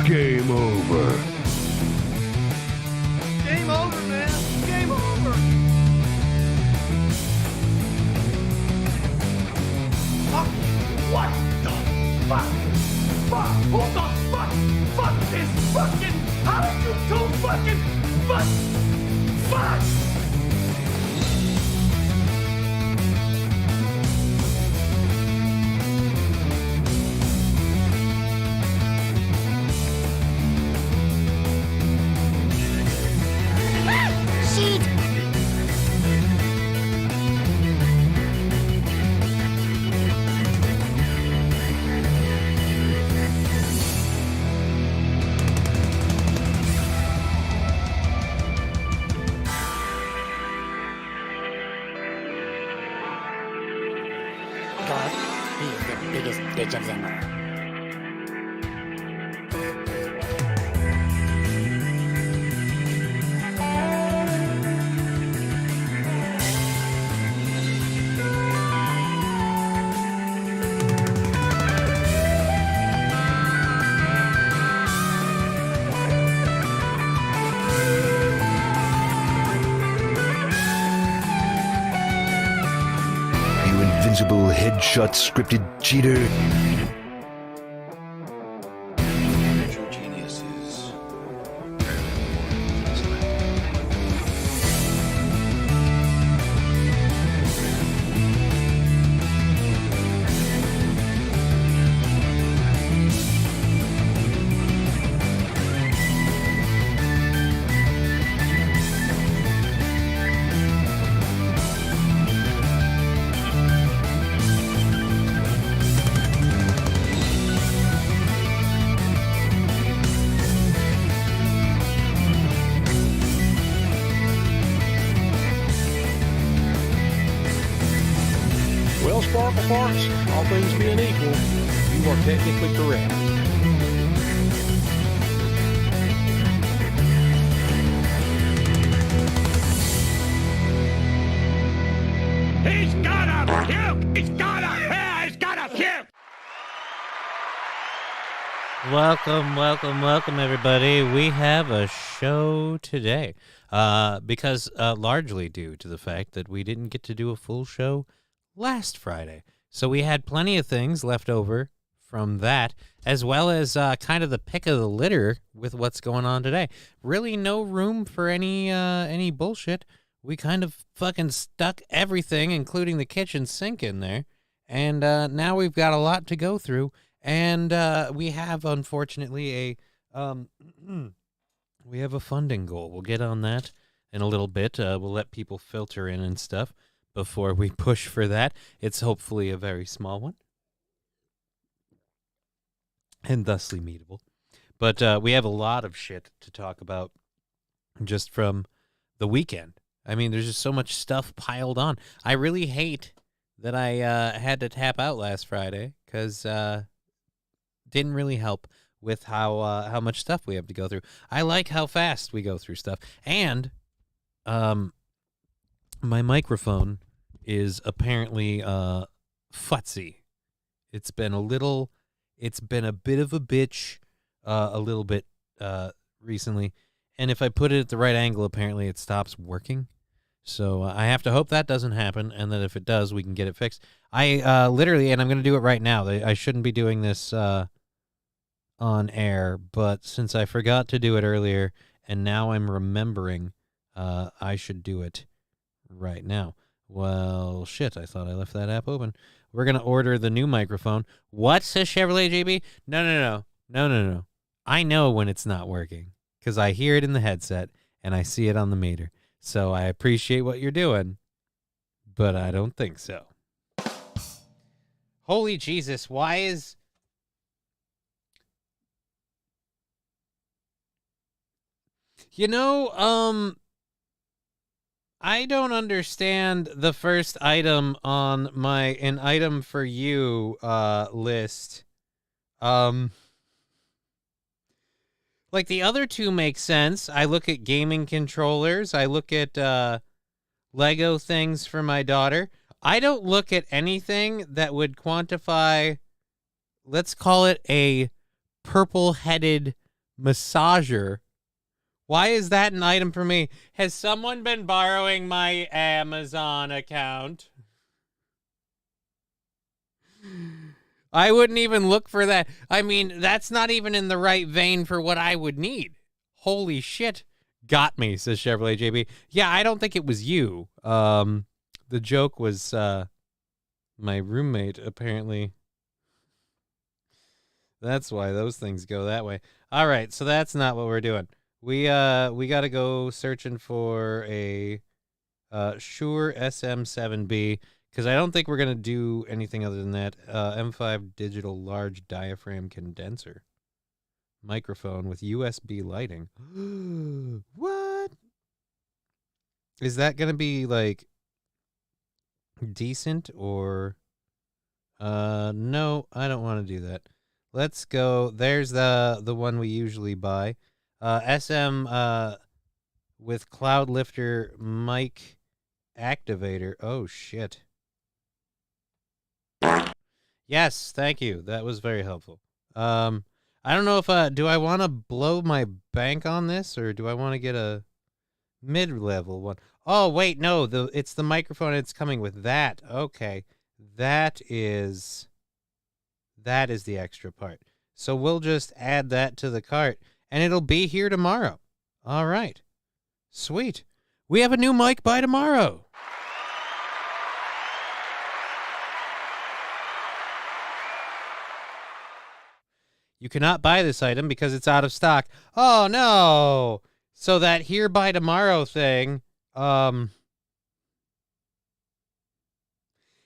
Game over. Game over, man. Game over. Fuck. What the fuck? Fuck. Who the fuck? Fuck this fucking. How did you do fucking fuck? Fuck. God, he is the biggest bitch of them all. You invincible headshot scripted cheater. True geniuses. Well, Sparkle Farts, all things being equal, you are technically correct. He's gotta puke! He's gotta puke! Welcome, everybody. We have a show today, because largely due to the fact that we didn't get to do a full show last Friday. So we had plenty of things left over from that, as well as kind of the pick of the litter with what's going on today. Really no room for any bullshit. We kind of fucking stuck everything, including the kitchen sink, in there. And now we've got a lot to go through. And we have, unfortunately, we have a funding goal. We'll get on that in a little bit. We'll let people filter in and stuff before we push for that. It's hopefully a very small one and thusly meetable. But we have a lot of shit to talk about just from the weekend. I mean, there's just so much stuff piled on. I really hate that I had to tap out last Friday because didn't really help with how much stuff we have to go through. I like how fast we go through stuff. And my microphone is apparently futzy. It's been a bit of a bitch a little bit recently. And if I put it at the right angle, apparently it stops working. So I have to hope that doesn't happen, and that if it does, we can get it fixed. I literally, and I'm going to do it right now. I shouldn't be doing this on air, but since I forgot to do it earlier, and now I'm remembering, I should do it right now. Well, shit, I thought I left that app open. We're going to order the new microphone. What, says Chevrolet JB? No. I know when it's not working, because I hear it in the headset, and I see it on the meter. So I appreciate what you're doing, but I don't think so. Holy Jesus, why is... You know, I don't understand the first item on my an item for you list. Like, the other two make sense. I look at gaming controllers. I look at Lego things for my daughter. I don't look at anything that would quantify, let's call it a purple-headed Massager. Why is that an item for me? Has someone been borrowing my Amazon account? I wouldn't even look for that. I mean, that's not even in the right vein for what I would need. Holy shit. Got me, says Chevrolet JB. Yeah, I don't think it was you. The joke was my roommate, apparently. That's why those things go that way. All right, so that's not what we're doing. We got to go searching for a Shure SM7B, because I don't think we're going to do anything other than that. M5 digital large diaphragm condenser microphone with USB lighting. What? Is that going to be like decent or no, I don't want to do that. Let's go. There's the one we usually buy. SM with cloud lifter mic activator. Oh shit. Yes, thank you. That was very helpful. I don't know if do I want to blow my bank on this, or do I want to get a mid-level one? Oh wait, no, it's the microphone. It's coming with that. Okay, that is the extra part. So we'll just add that to the cart, and it'll be here tomorrow. All right, sweet. We have a new mic by tomorrow. You cannot buy this item because it's out of stock. Oh, no. So that here by tomorrow thing,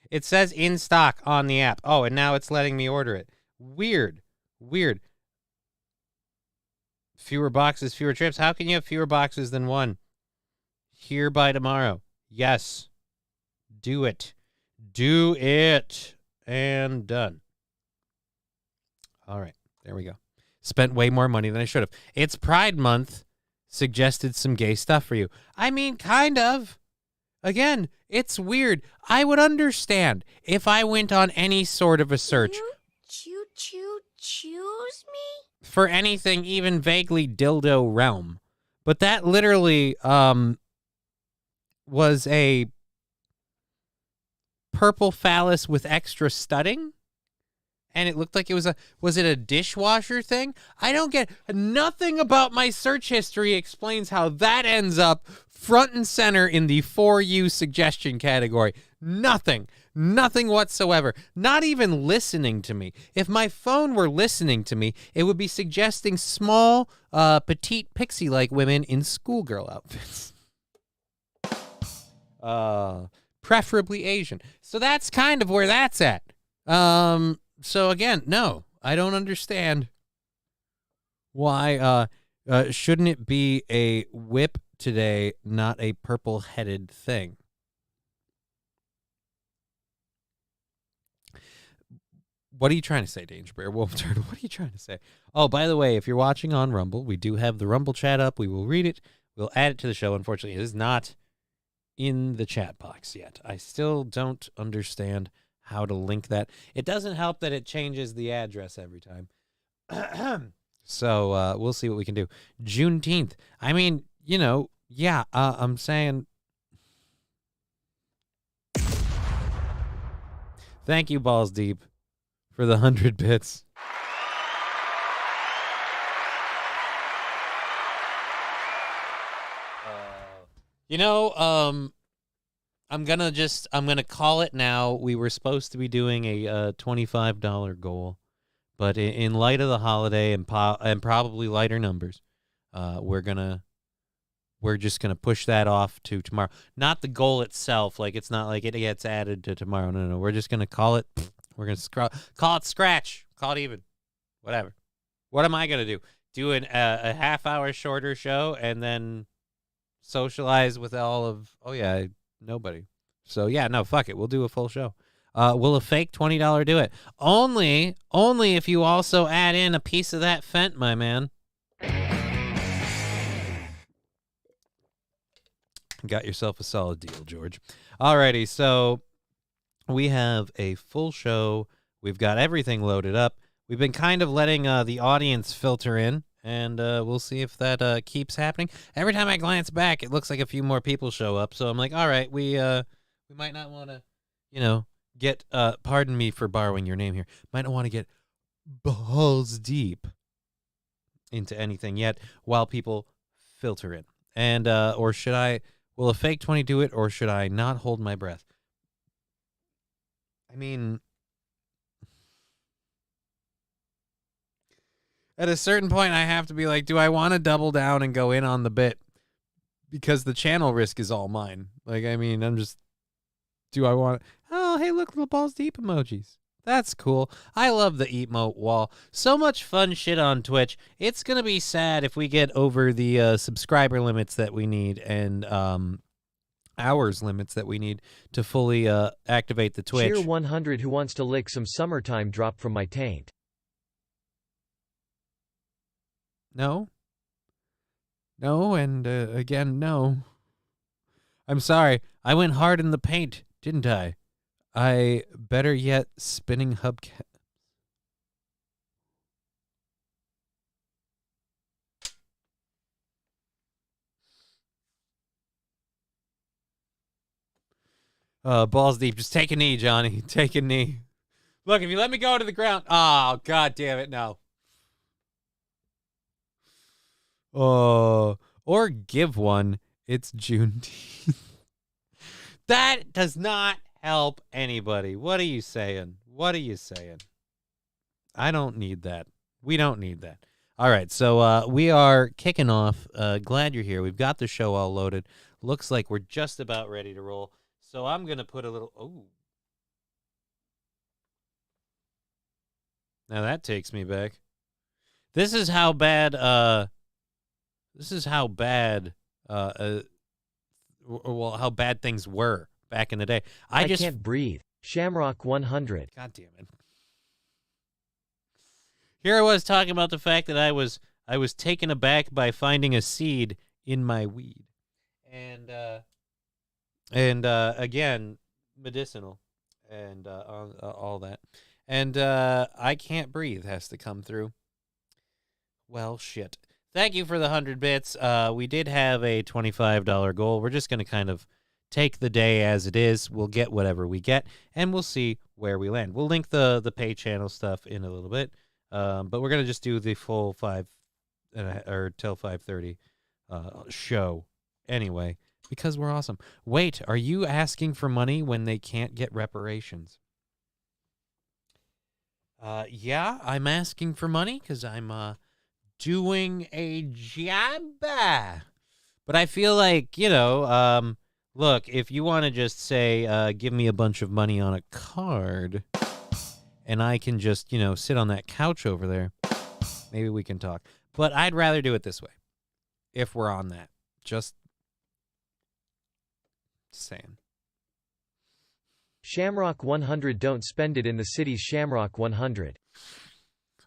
it says in stock on the app. Oh, and now it's letting me order it. Weird. Fewer boxes, fewer trips. How can you have fewer boxes than one? Here by tomorrow. Yes. Do it. Do it. And done. All right. There we go. Spent way more money than I should have. It's Pride Month. Suggested some gay stuff for you. I mean, kind of. Again, it's weird. I would understand if I went on any sort of a search. Choose me? For anything even vaguely dildo realm. But that literally was a purple phallus with extra studding. And it looked like it was it a dishwasher thing? I don't get, nothing about my search history explains how that ends up front and center in the For You suggestion category. Nothing whatsoever. Not even listening to me. If my phone were listening to me, it would be suggesting small, petite pixie-like women in schoolgirl outfits. Preferably Asian. So that's kind of where that's at. So again, no, I don't understand why shouldn't it be a whip today, not a purple-headed thing? What are you trying to say, Danger Bear? Wolf Turtle, what are you trying to say? Oh, by the way, if you're watching on Rumble, we do have the Rumble chat up. We will read it. We'll add it to the show. Unfortunately, it is not in the chat box yet. I still don't understand how to link that. It doesn't help that it changes the address every time. So we'll see what we can do. Juneteenth. I mean, you know, yeah, I'm saying thank you, Balls Deep, for the 100 bits. You know, I'm gonna call it now. We were supposed to be doing a $25 goal, but in light of the holiday and probably lighter numbers, we're just gonna push that off to tomorrow. Not the goal itself, like it's not like it gets added to tomorrow. No, we're just gonna call it. We're gonna call it scratch, call it even, whatever. What am I gonna do? Do a half-hour shorter show and then socialize with all of? Oh yeah. Nobody. So yeah, no, fuck it. We'll do a full show. Will a fake $20 do it? Only if you also add in a piece of that Fent, my man. Got yourself a solid deal, George. Alrighty, so we have a full show. We've got everything loaded up. We've been kind of letting the audience filter in and we'll see if that keeps happening. Every time I glance back, it looks like a few more people show up. So I'm like, all right, we might not want to, get pardon me for borrowing your name here. Might not want to get balls deep into anything yet while people filter in. And or should I? Will a fake 20 do it, or should I not hold my breath? I mean, at a certain point, I have to be like, do I want to double down and go in on the bit? Because the channel risk is all mine. Like, I mean, do I want, oh, hey, look, little balls deep emojis. That's cool. I love the emote wall. So much fun shit on Twitch. It's going to be sad if we get over the subscriber limits that we need and hours limits that we need to fully activate the Twitch. Cheer 100 who wants to lick some summertime drop from my taint. No. No, and again, no. I'm sorry. I went hard in the paint, didn't I? I better yet spinning hubcap. Balls deep. Just take a knee, Johnny. Take a knee. Look, if you let me go to the ground. Oh, God damn it, no. Oh, or give one. It's Juneteenth. That does not help anybody. What are you saying? What are you saying? I don't need that. We don't need that. All right, so we are kicking off. Glad you're here. We've got the show all loaded. Looks like we're just about ready to roll. So I'm going to put a little... Oh. Now that takes me back. This is how bad... well, how bad things were back in the day. I can't breathe. Shamrock 100. God damn it. Here I was talking about the fact that I was taken aback by finding a seed in my weed. And again, medicinal and all that. And I can't breathe has to come through. Well, shit. Thank you for the 100 bits. We did have a $25 goal. We're just going to kind of take the day as it is. We'll get whatever we get, and we'll see where we land. We'll link the pay channel stuff in a little bit, but we're going to just do the full 5 or till 5:30 show anyway, because we're awesome. Wait, are you asking for money when they can't get reparations? Yeah, I'm asking for money because I'm doing a job. But I feel like, look, if you want to just say, give me a bunch of money on a card, and I can just, sit on that couch over there, maybe we can talk. But I'd rather do it this way, if we're on that. Just saying. Shamrock 100, don't spend it in the city's Shamrock 100.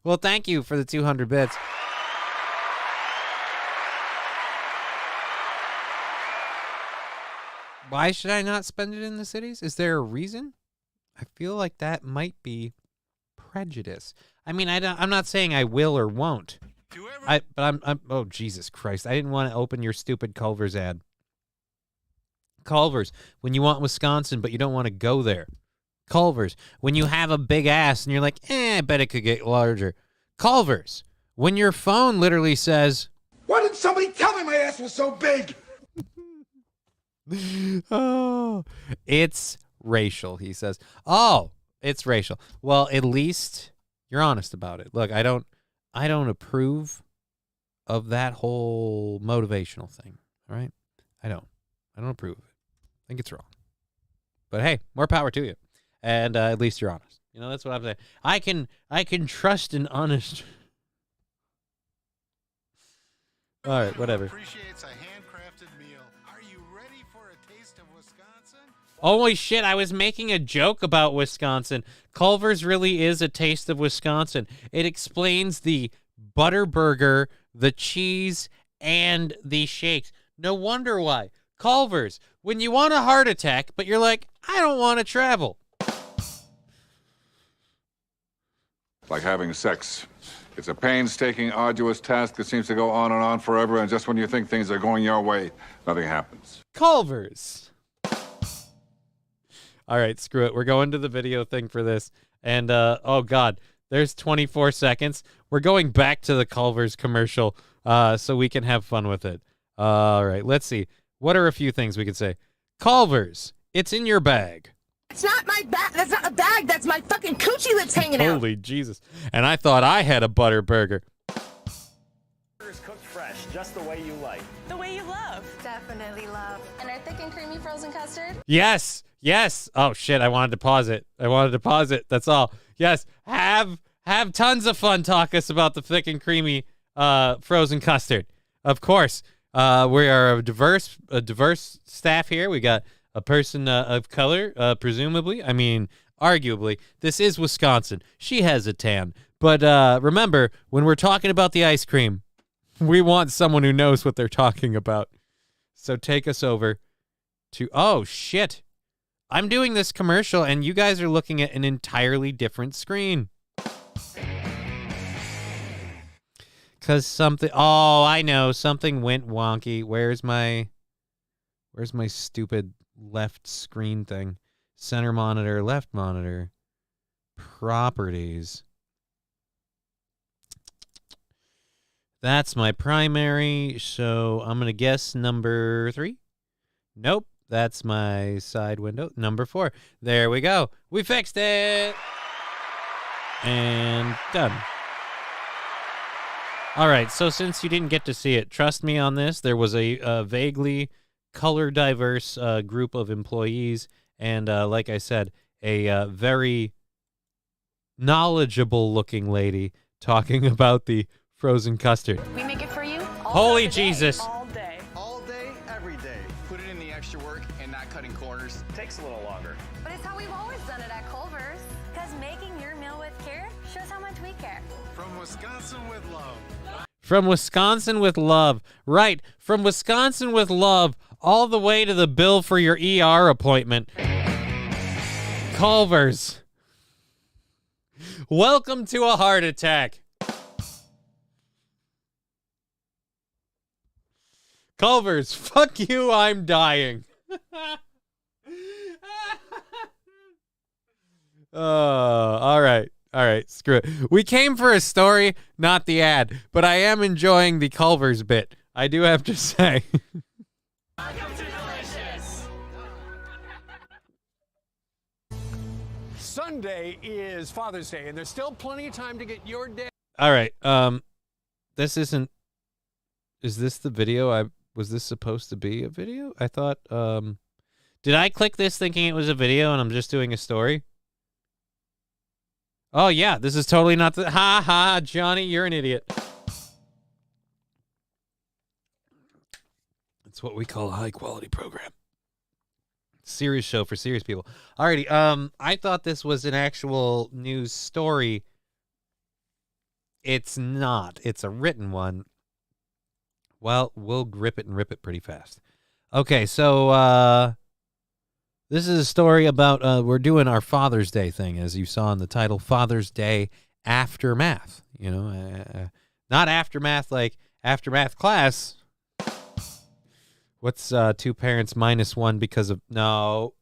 Well, thank you for the 200 bits. Why should I not spend it in the cities? Is there a reason? I feel like that might be prejudice. I mean, I'm not saying I will or won't. Oh, Jesus Christ. I didn't want to open your stupid Culver's ad. Culver's, when you want Wisconsin, but you don't want to go there. Culver's, when you have a big ass and you're like, I bet it could get larger. Culver's, when your phone literally says, Why didn't somebody tell me my ass was so big? oh, it's racial, he says. Oh, it's racial. Well, at least you're honest about it. Look, I don't approve of that whole motivational thing. All right? I don't approve of it. I think it's wrong. But hey, more power to you. And at least you're honest. That's what I'm saying. I can trust an honest. All right, whatever. Appreciates a handcrafted meal. Are you ready for a taste of Wisconsin? Holy shit, I was making a joke about Wisconsin. Culver's really is a taste of Wisconsin. It explains the butter burger, the cheese, and the shakes. No wonder why. Culver's, when you want a heart attack, but you're like, I don't want to travel. Like having sex It's a painstaking, arduous task that seems to go on and on forever, and just when you think things are going your way, nothing happens. Culver's. All right, screw it. We're going to the video thing for this. And, oh, God, there's 24 seconds. We're going back to the Culver's commercial so we can have fun with it. All right, let's see. What are a few things we could say? Culver's, it's in your bag. It's not my bag. That's not a bag. That's my fucking coochie that's hanging out. Holy Jesus. And I thought I had a butter burger. Burgers cooked fresh, just the way you like. The way you love. Definitely love. And our thick and creamy frozen custard? Yes. Yes. Oh, shit. I wanted to pause it. That's all. Yes. Have tons of fun. Talk us about the thick and creamy frozen custard. Of course. We are a diverse staff here. We got a person of color, presumably. I mean, arguably. This is Wisconsin. She has a tan. But remember, when we're talking about the ice cream, we want someone who knows what they're talking about. So take us over to... Oh, shit. I'm doing this commercial, and you guys are looking at an entirely different screen. Because something... Oh, I know. Something went wonky. Where's my stupid left screen thing? Center monitor, left monitor. Properties. That's my primary, so I'm going to guess number 3. Nope, that's my side window. Number 4. There we go. We fixed it. And done. All right, so since you didn't get to see it, trust me on this. There was a vaguely color-diverse group of employees, and like I said, a very knowledgeable-looking lady talking about the frozen custard. We make it for you. Holy Jesus. All day. All day, every day. Put it in the extra work and not cutting corners. Takes a little longer. But it's how we've always done it at Culver's. Because making your meal with care shows how much we care. From Wisconsin with love. From Wisconsin with love. Right, from Wisconsin with love all the way to the bill for your ER appointment. Culver's. Welcome to a heart attack. Culver's, fuck you, I'm dying. All right, screw it. We came for a story, not the ad, but I am enjoying the Culver's bit. I do have to say. Sunday is Father's Day, and there's still plenty of time to get your day. All right, this isn't... Is this the video? Was this supposed to be a video? I thought, did I click this thinking it was a video and I'm just doing a story? Oh, yeah, this is totally not the... Ha, ha, Johnny, you're an idiot. It's what we call a high-quality program. Serious show for serious people. Alrighty, I thought this was an actual news story. It's not. It's a written one. Well, we'll grip it and rip it pretty fast. Okay, so this is a story about we're doing our Father's Day thing, as you saw in the title, Father's Day Aftermath. You know, not aftermath like aftermath class. What's 2 parents minus 1 because of... No.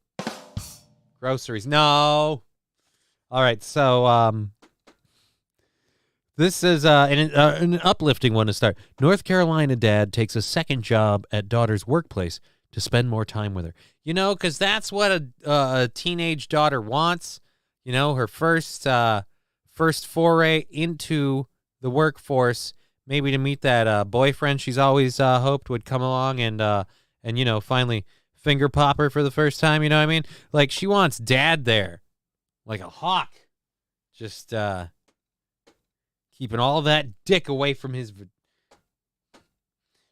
Groceries. No. All right, so... This is an uplifting one to start. North Carolina dad takes a second job at daughter's workplace to spend more time with her. You know, because that's what a teenage daughter wants. You know, her first foray into the workforce, maybe to meet that boyfriend she's always hoped would come along and you know, finally finger pop her for the first time. You know what I mean? Like, she wants dad there, like a hawk. Just keeping all that dick away from his...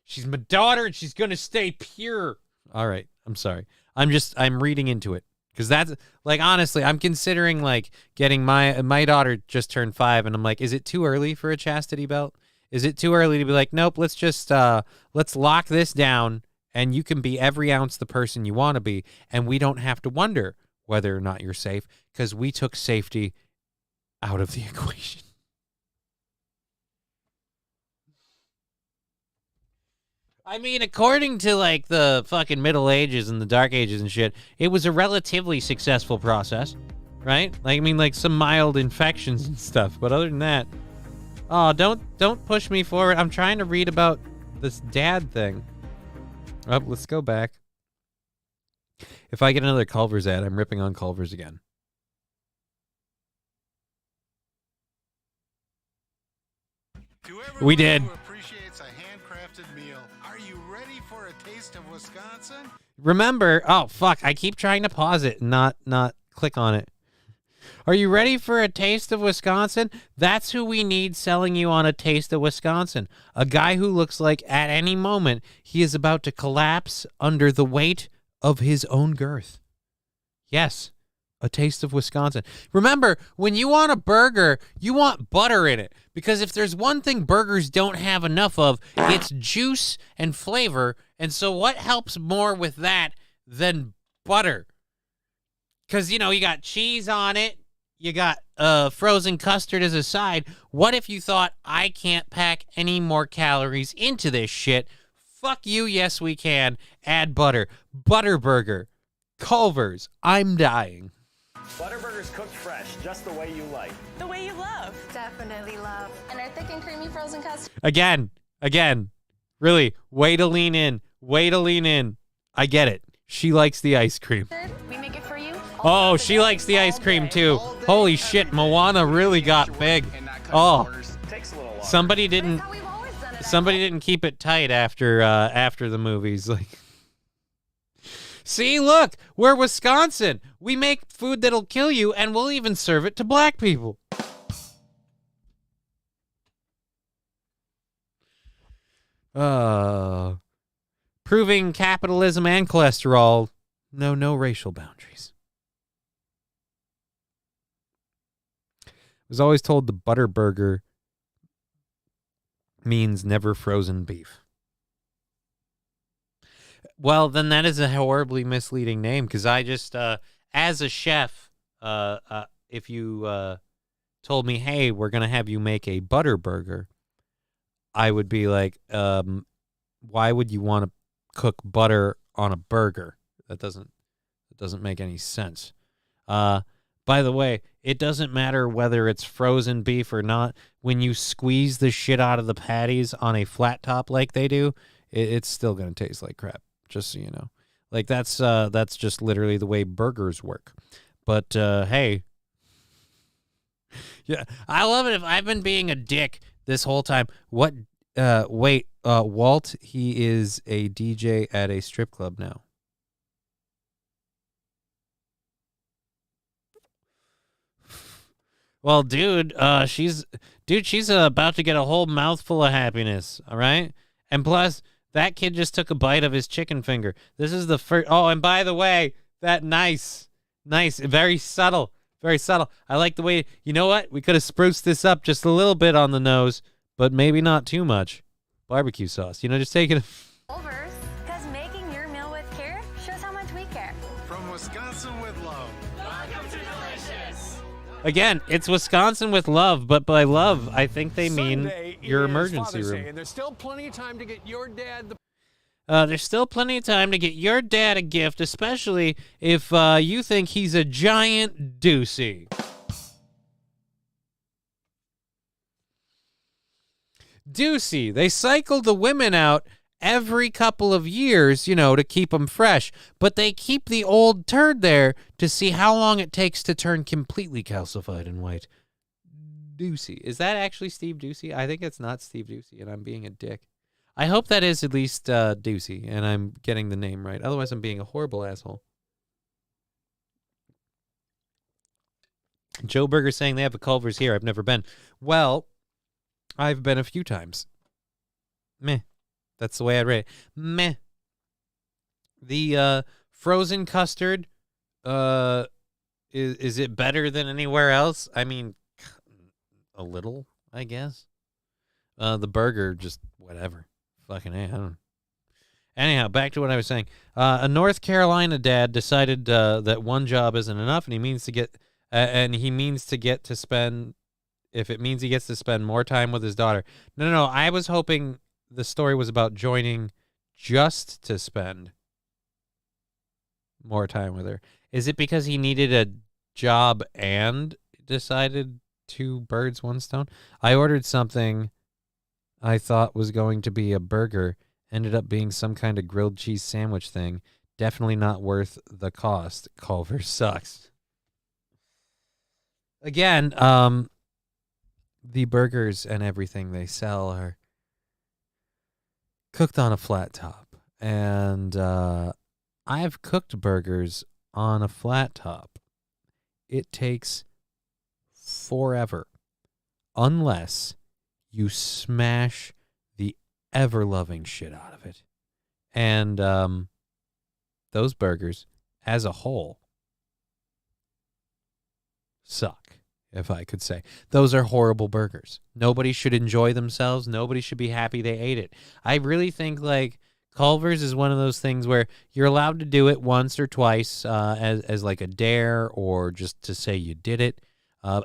She's my daughter, and she's going to stay pure. All right, I'm sorry. I'm reading into it. Because that's, like, honestly, I'm considering, like, getting my daughter just turned 5, and I'm like, is it too early for a chastity belt? Is it too early to be like, nope, let's just, let's lock this down, and you can be every ounce the person you want to be, and we don't have to wonder whether or not you're safe, because we took safety out of the equation. I mean, according to like the fucking Middle Ages and the Dark Ages and shit, it was a relatively successful process, right? Like, I mean, like some mild infections and stuff. But other than that, oh, don't push me forward. I'm trying to read about this dad thing. Oh, let's go back. If I get another Culver's ad, I'm ripping on Culver's again. We did. Who appreciates a handcrafted meal. Are you ready for a taste of Wisconsin? Remember, oh fuck, I keep trying to pause it and not click on it. Are you ready for a taste of Wisconsin? That's who we need selling you on a taste of Wisconsin. A guy who looks like at any moment he is about to collapse under the weight of his own girth. Yes, a taste of Wisconsin. Remember, when you want a burger, you want butter in it. Because if there's one thing burgers don't have enough of, it's juice and flavor. And so what helps more with that than butter? Because, you know, you got cheese on it. You got frozen custard as a side. What if you thought, I can't pack any more calories into this shit? Fuck you, yes we can. Add butter. Butterburger. Culver's. I'm dying. Butterburgers cooked fresh, just the way you like. The way you love. Definitely love. And our thick and creamy frozen custard. Again. Really, way to lean in. I get it. She likes the ice cream. We make it for you. Oh, she likes the ice cream too. Holy shit, Moana really got big. Oh, somebody didn't keep it tight after the movies. Like, see, look, we're Wisconsin. We make food that'll kill you, and we'll even serve it to black people. Proving capitalism and cholesterol know no racial boundaries. I was always told the Butterburger means never frozen beef. Well, then that is a horribly misleading name, because I just, as a chef, if you told me, hey, we're going to have you make a Butterburger, I would be like, why would you want to cook butter on a burger? That doesn't make any sense. By the way, it doesn't matter whether it's frozen beef or not. When you squeeze the shit out of the patties on a flat top like they do, it's still going to taste like crap, just so you know. Like, that's just literally the way burgers work. But, hey. Yeah, I love it if I've been being a dick this whole time. What? Wait, Walt, he is a DJ at a strip club now. Well, dude, she's about to get a whole mouthful of happiness, all right? And plus, that kid just took a bite of his chicken finger. This is the first. Oh, and by the way, that nice, very subtle. I like the way, you know what? We could have spruced this up just a little bit on the nose, but maybe not too much. Barbecue sauce, just take it. Culver's, because making your meal with care shows how much we care. From Wisconsin with love. Welcome to Delicious. Again, it's Wisconsin with love, but by love, I think they mean Sunday your is emergency Father's room. Day, and there's still plenty of time to get your dad the There's still plenty of time to get your dad a gift, especially if you think he's a giant doozy. Doocy. They cycle the women out every couple of years, to keep them fresh. But they keep the old turd there to see how long it takes to turn completely calcified and white. Ducey. Is that actually Steve Ducey? I think it's not Steve Ducey, and I'm being a dick. I hope that is at least Ducey, and I'm getting the name right. Otherwise, I'm being a horrible asshole. Joe Berger saying they have a Culver's here. I've never been. Well, I've been a few times. Meh. That's the way I'd rate it. Meh. The frozen custard, is it better than anywhere else? I mean, a little, I guess. The burger, just whatever. Fucking A, I don't know. Anyhow, back to what I was saying. A North Carolina dad decided that one job isn't enough, and he means to get to spend, if it means he gets to spend more time with his daughter. No. I was hoping the story was about joining just to spend more time with her? Is it because he needed a job and decided 2 birds, 1 stone? I ordered something I thought was going to be a burger, ended up being some kind of grilled cheese sandwich thing. Definitely not worth the cost. Culver sucks. Again, the burgers and everything they sell are cooked on a flat top. And I've cooked burgers on a flat top. It takes forever unless you smash the ever-loving shit out of it. And those burgers, as a whole, suck, if I could say. Those are horrible burgers. Nobody should enjoy themselves. Nobody should be happy they ate it. I really think, like, Culver's is one of those things where you're allowed to do it once or twice as like a dare or just to say you did it.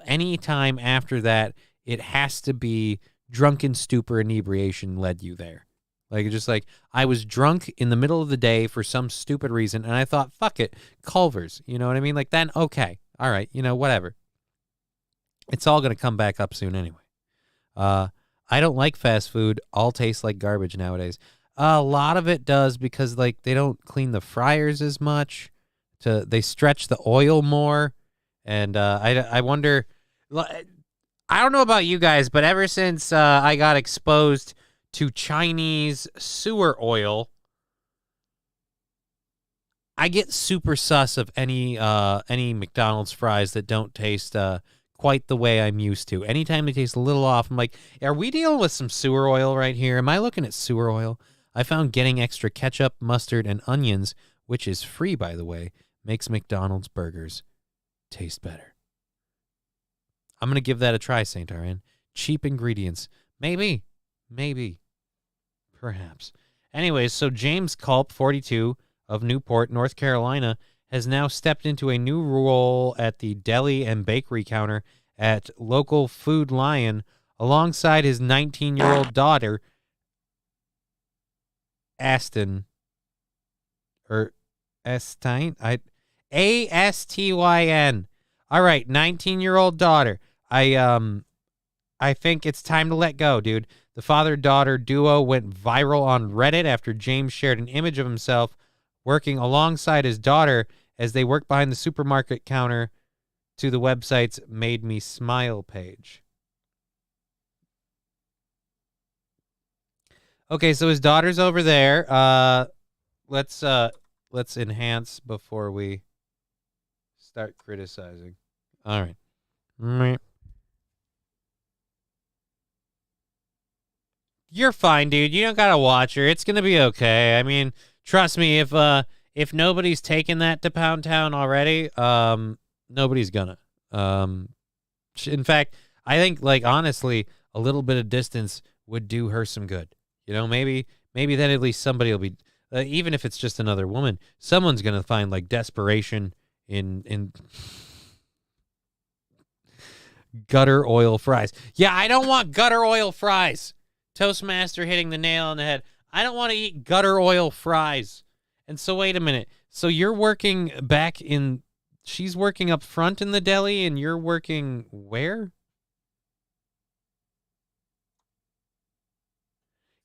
Any time after that, it has to be drunken stupor inebriation led you there. Like, just like, I was drunk in the middle of the day for some stupid reason, and I thought, fuck it, Culver's. You know what I mean? Like, then, okay, all right, whatever. It's all going to come back up soon anyway. I don't like fast food. All tastes like garbage nowadays. A lot of it does because, like, they don't clean the fryers as much. They stretch the oil more. And I wonder, I don't know about you guys, but ever since I got exposed to Chinese sewer oil, I get super sus of any McDonald's fries that don't taste quite the way I'm used to. Anytime they taste a little off, I'm like, are we dealing with some sewer oil right here? Am I looking at sewer oil? I found getting extra ketchup, mustard, and onions, which is free, by the way, makes McDonald's burgers taste better. I'm going to give that a try, St. Arian. Cheap ingredients. Maybe. Perhaps. Anyways, so James Culp, 42, of Newport, North Carolina, has now stepped into a new role at the deli and bakery counter at local Food Lion alongside his 19-year-old daughter, Astyn. Astyn. All right, 19-year-old daughter. I think it's time to let go, dude. The father-daughter duo went viral on Reddit after James shared an image of himself working alongside his daughter as they worked behind the supermarket counter to the website's Made Me Smile page. Okay, so his daughter's over there. Let's enhance before we start criticizing. All right. You're fine, dude. You don't gotta watch her. It's gonna be okay. I mean, trust me. If nobody's taken that to Pound Town already, nobody's gonna. In fact, I think, like, honestly, a little bit of distance would do her some good. Maybe then at least somebody will be, even if it's just another woman, someone's gonna find, like, desperation in gutter oil fries. Yeah, I don't want gutter oil fries. Toastmaster hitting the nail on the head. I don't want to eat gutter oil fries. And so wait a minute. So you're working she's working up front in the deli and you're working where?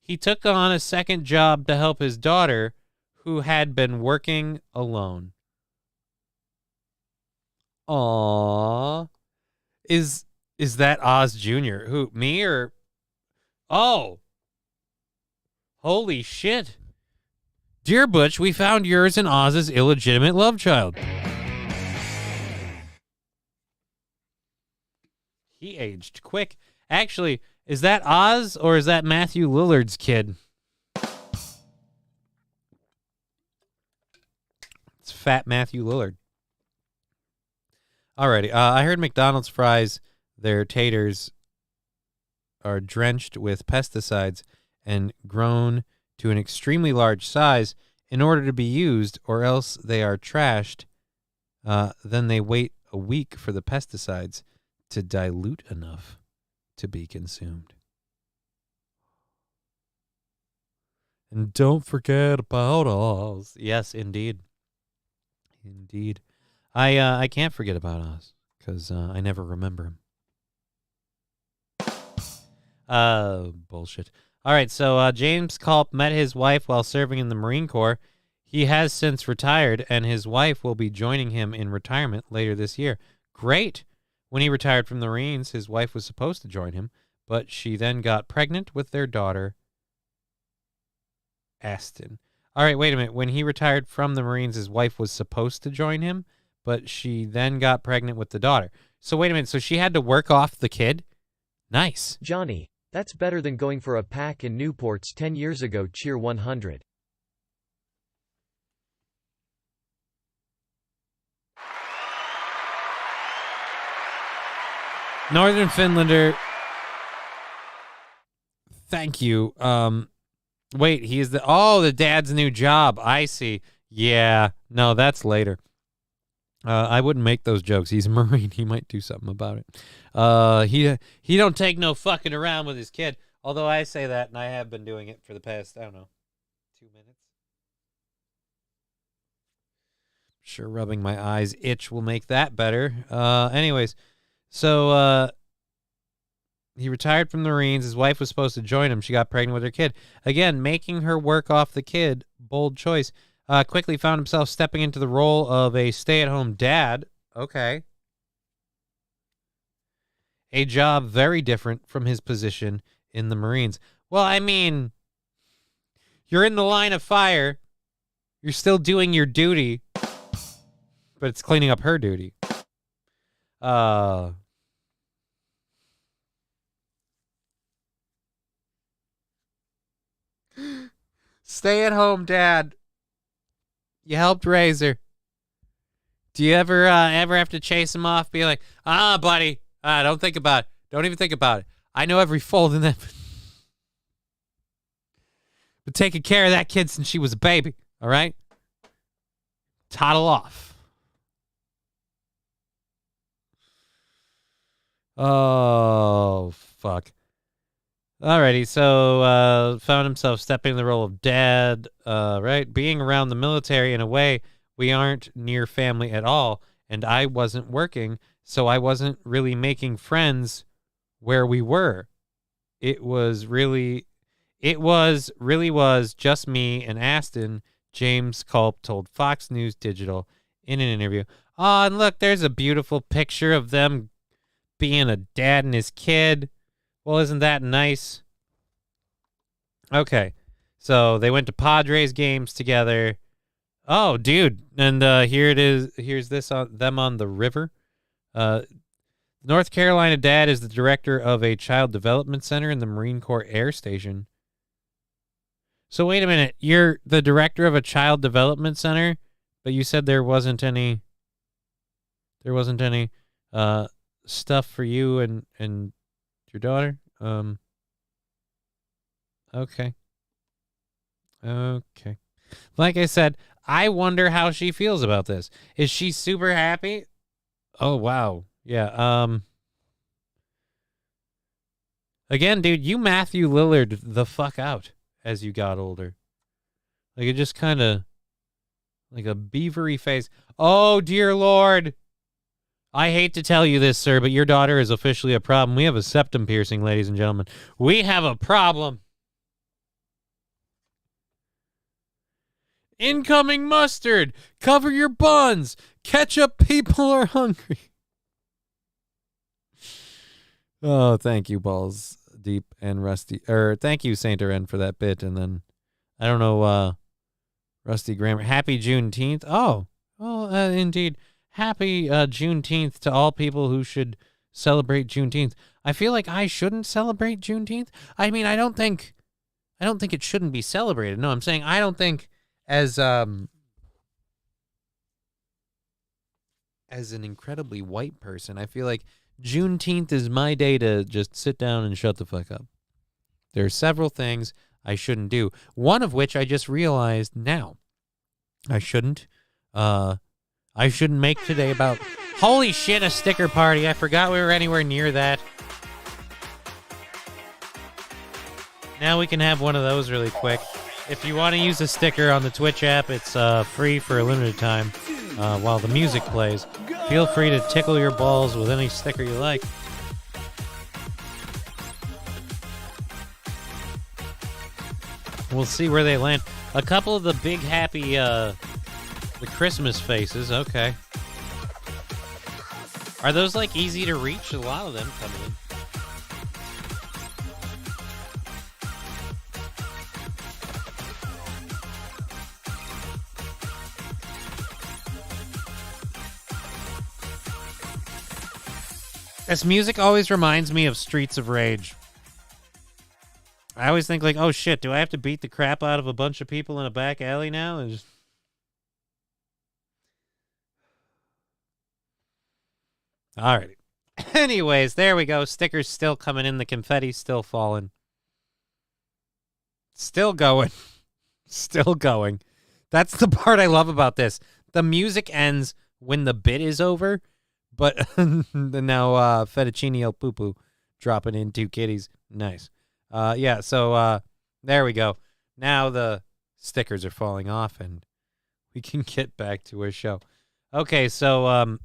He took on a second job to help his daughter who had been working alone. Aww. Is that Oz Jr.? Who, me or... Oh. Holy shit. Dear Butch, we found yours and Oz's illegitimate love child. He aged quick. Actually, is that Oz or is that Matthew Lillard's kid? It's fat Matthew Lillard. Alrighty. I heard McDonald's fries, their taters, are drenched with pesticides and grown to an extremely large size in order to be used, or else they are trashed. Then they wait a week for the pesticides to dilute enough to be consumed. And don't forget about us. Yes, indeed. Indeed. I can't forget about us because I never remember him. Bullshit. All right, so James Culp met his wife while serving in the Marine Corps. He has since retired, and his wife will be joining him in retirement later this year. Great. When he retired from the Marines, his wife was supposed to join him, but she then got pregnant with their daughter, Aston. All right, wait a minute. When he retired from the Marines, his wife was supposed to join him, but she then got pregnant with the daughter. So wait a minute. So she had to work off the kid? Nice. Johnny, that's better than going for a pack in Newports 10 years ago. Cheer 100. Northern Finlander. Thank you. Wait, he is the dad's new job. I see. Yeah, no, that's later. I wouldn't make those jokes. He's a Marine. He might do something about it. He don't take no fucking around with his kid. Although I say that, and I have been doing it for the past, 2 minutes. Sure, rubbing my eyes itch will make that better. Anyways, so he retired from the Marines. His wife was supposed to join him. She got pregnant with her kid. Again, making her work off the kid. Bold choice. Quickly found himself stepping into the role of a stay-at-home dad. Okay. A job very different from his position in the Marines. Well, I mean, you're in the line of fire. You're still doing your duty, but it's cleaning up her duty. Stay-at-home dad. You helped raise her. Do you ever have to chase him off? Be like, buddy, don't think about it. Don't even think about it. I know every fold in that. But taking care of that kid since she was a baby, all right? Toddle off. Oh, fuck. Alrighty, so found himself stepping in the role of dad, right? Being around the military, in a way, we aren't near family at all, and I wasn't working, so I wasn't really making friends where we were. It really was just me and Aston, James Culp told Fox News Digital in an interview. Oh, and look, there's a beautiful picture of them being a dad and his kid. Well, isn't that nice? Okay, so they went to Padres games together. Oh, dude, and here it is. Here's them on the river. North Carolina dad is the director of a child development center in the Marine Corps Air Station. So wait a minute, you're the director of a child development center, but you said there wasn't any stuff for you and your daughter? Okay. Like I said, I wonder how she feels about this. Is she super happy? Oh, wow. Yeah. Again, dude, you Matthew Lillard the fuck out as you got older. Like, it just kind of like a beavery face. Oh, dear Lord. I hate to tell you this, sir, but your daughter is officially a problem. We have a septum piercing, ladies and gentlemen. We have a problem. Incoming mustard. Cover your buns. Ketchup, people are hungry. Oh, thank you, Balls Deep and Rusty. Thank you, Saint Ren, for that bit. And then, I don't know, Rusty Grammar. Happy Juneteenth. Oh, well, indeed. Happy Juneteenth to all people who should celebrate Juneteenth. I feel like I shouldn't celebrate Juneteenth. I mean, I don't think it shouldn't be celebrated. No, I'm saying I don't think as an incredibly white person, I feel like Juneteenth is my day to just sit down and shut the fuck up. There are several things I shouldn't do. One of which I just realized now. I shouldn't make today about... Holy shit, a sticker party. I forgot we were anywhere near that. Now we can have one of those really quick. If you want to use a sticker on the Twitch app, it's free for a limited time while the music plays. Feel free to tickle your balls with any sticker you like. We'll see where they land. A couple of the big happy the Christmas faces. Okay. Are those like easy to reach? A lot of them coming in. This music always reminds me of Streets of Rage. I always think like, oh shit, do I have to beat the crap out of a bunch of people in a back alley now? And just... Alrighty. Anyways, there we go. Stickers still coming in. The confetti's still falling. Still going. Still going. That's the part I love about this. The music ends when the bit is over. But now Fettuccine El Poo Poo dropping in 2 kitties. Nice. Yeah, so there we go. Now the stickers are falling off and we can get back to our show. Okay, so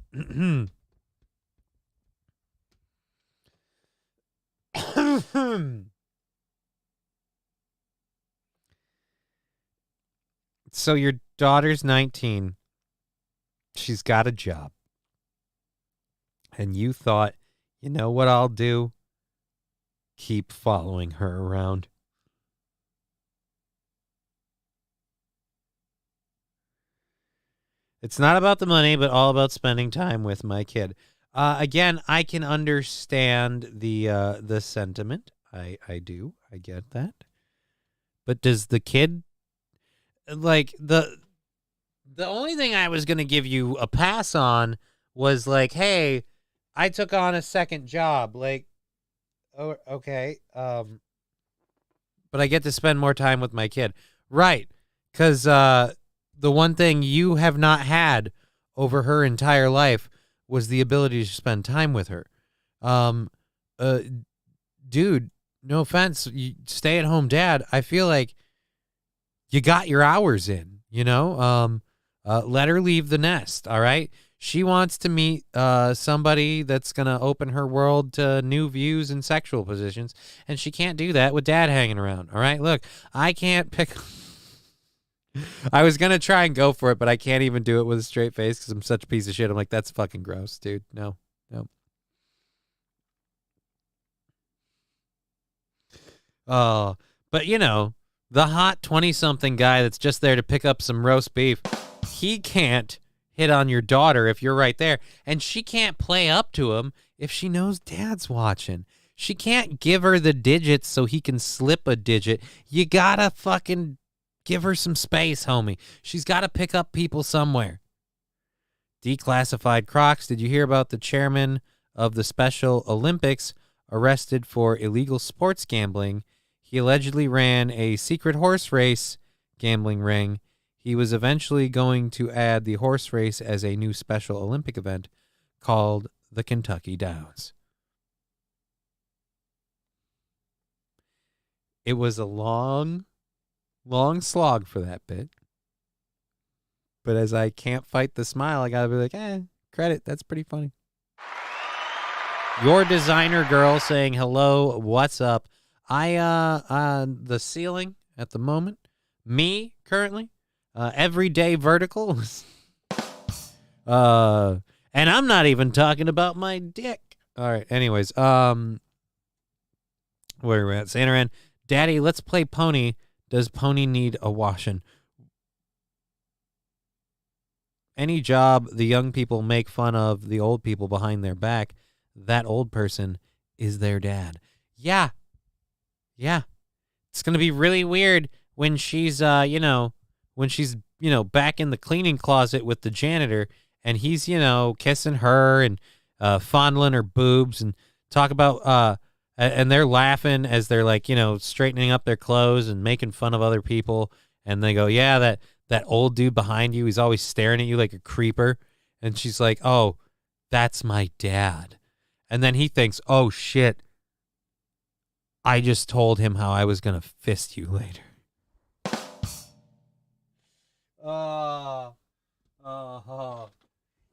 so your daughter's 19. She's got a job. And you thought, you know what I'll do? Keep following her around. It's not about the money, but all about spending time with my kid. Again, I can understand the sentiment. I do. I get that. But does the kid, like, the only thing I was going to give you a pass on was like, hey, I took on a second job. Like, oh, okay. But I get to spend more time with my kid. Right. Because the one thing you have not had over her entire life was the ability to spend time with her. Dude, no offense, you stay-at-home dad, I feel like you got your hours in, you know? Let her leave the nest, all right? She wants to meet somebody that's going to open her world to new views and sexual positions, and she can't do that with dad hanging around, all right? Look, I can't pick... I was going to try and go for it, but I can't even do it with a straight face because I'm such a piece of shit. I'm like, that's fucking gross, dude. No. But, you know, the hot 20-something guy that's just there to pick up some roast beef, he can't hit on your daughter if you're right there, and she can't play up to him if she knows dad's watching. She can't give her the digits so he can slip a digit. You gotta fucking give her some space, homie. She's gotta pick up people somewhere. Declassified Crocs. Did you hear about the chairman of the Special Olympics arrested for illegal sports gambling? He allegedly ran a secret horse race gambling ring. He was eventually going to add the horse race as a new Special Olympic event called the Kentucky Downs. It was a long slog for that bit. But as I can't fight the smile, I gotta be like, credit, that's pretty funny. Your designer girl saying hello, what's up? I on the ceiling at the moment. Me currently. Everyday vertical. And I'm not even talking about my dick. All right, anyways, where are we at? Santa Ran. Daddy, let's play Pony. Does Pony need a washing? Any job the young people make fun of the old people behind their back, that old person is their dad. Yeah. It's going to be really weird when she's, back in the cleaning closet with the janitor and he's, kissing her and fondling her boobs and talk about, and they're laughing as they're like, straightening up their clothes and making fun of other people. And they go, yeah, that old dude behind you, he's always staring at you like a creeper. And she's like, oh, that's my dad. And then he thinks, oh, shit, I just told him how I was going to fist you later.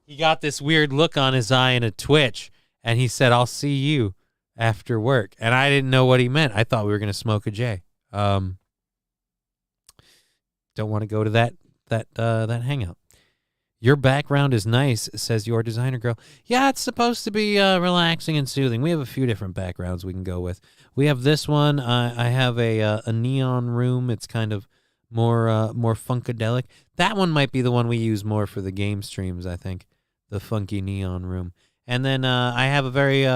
He got this weird look on his eye and a twitch, and he said, "I'll see you after work." And I didn't know what he meant. I thought we were going to smoke a J. Don't want to go to that hangout. Your background is nice, says your designer girl. Yeah, it's supposed to be relaxing and soothing. We have a few different backgrounds we can go with. We have this one. I have a neon room. It's kind of more funkadelic. That one might be the one we use more for the game streams, I think. The funky neon room. And then I have a very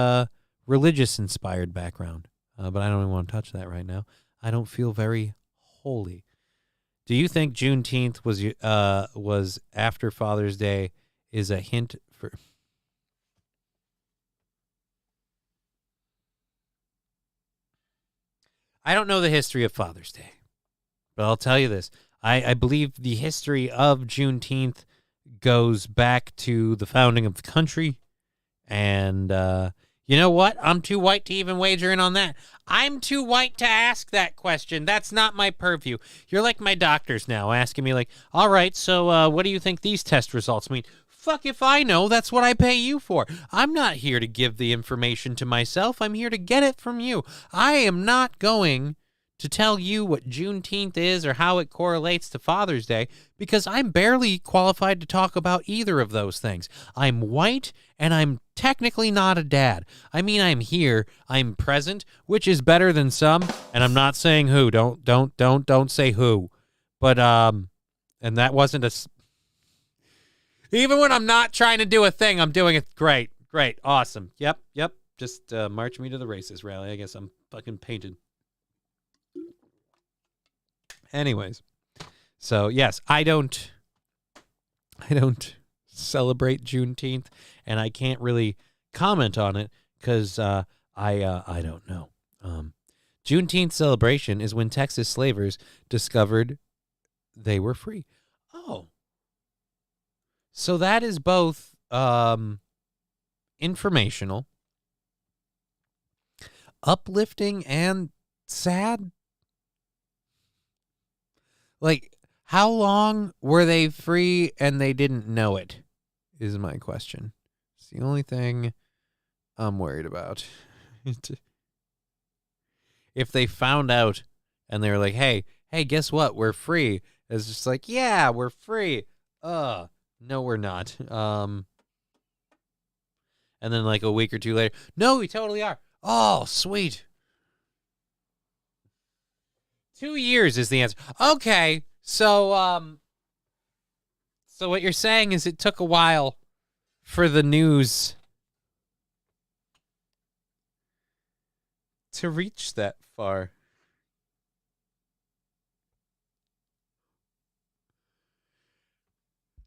religious-inspired background. But I don't even want to touch that right now. I don't feel very holy. Do you think Juneteenth was after Father's Day is a hint for... I don't know the history of Father's Day, but I'll tell you this. I believe the history of Juneteenth goes back to the founding of the country, and you know what? I'm too white to even wager in on that. I'm too white to ask that question. That's not my purview. You're like my doctors now, asking me like, all right, so what do you think these test results mean? Fuck if I know. That's what I pay you for. I'm not here to give the information to myself. I'm here to get it from you. I am not going to tell you what Juneteenth is or how it correlates to Father's Day because I'm barely qualified to talk about either of those things. I'm white and I'm technically not a dad. I mean, I'm here, I'm present, which is better than some, and I'm not saying who. Don't say who. But and that wasn't a even when I'm not trying to do a thing, I'm doing it great. Awesome. Yep. Just march me to the races rally. I guess I'm fucking painted. Anyways, so yes, I don't celebrate Juneteenth, and I can't really comment on it because I don't know. Juneteenth celebration is when Texas slavers discovered they were free. Oh, so that is both informational, uplifting, and sad. Like, how long were they free and they didn't know it, is my question. It's the only thing I'm worried about. If they found out and they were like, hey, guess what? We're free. It's just like, yeah, we're free. No, we're not. And then like a week or two later, no, we totally are. Oh, sweet. 2 years is the answer. Okay, so what you're saying is it took a while for the news to reach that far.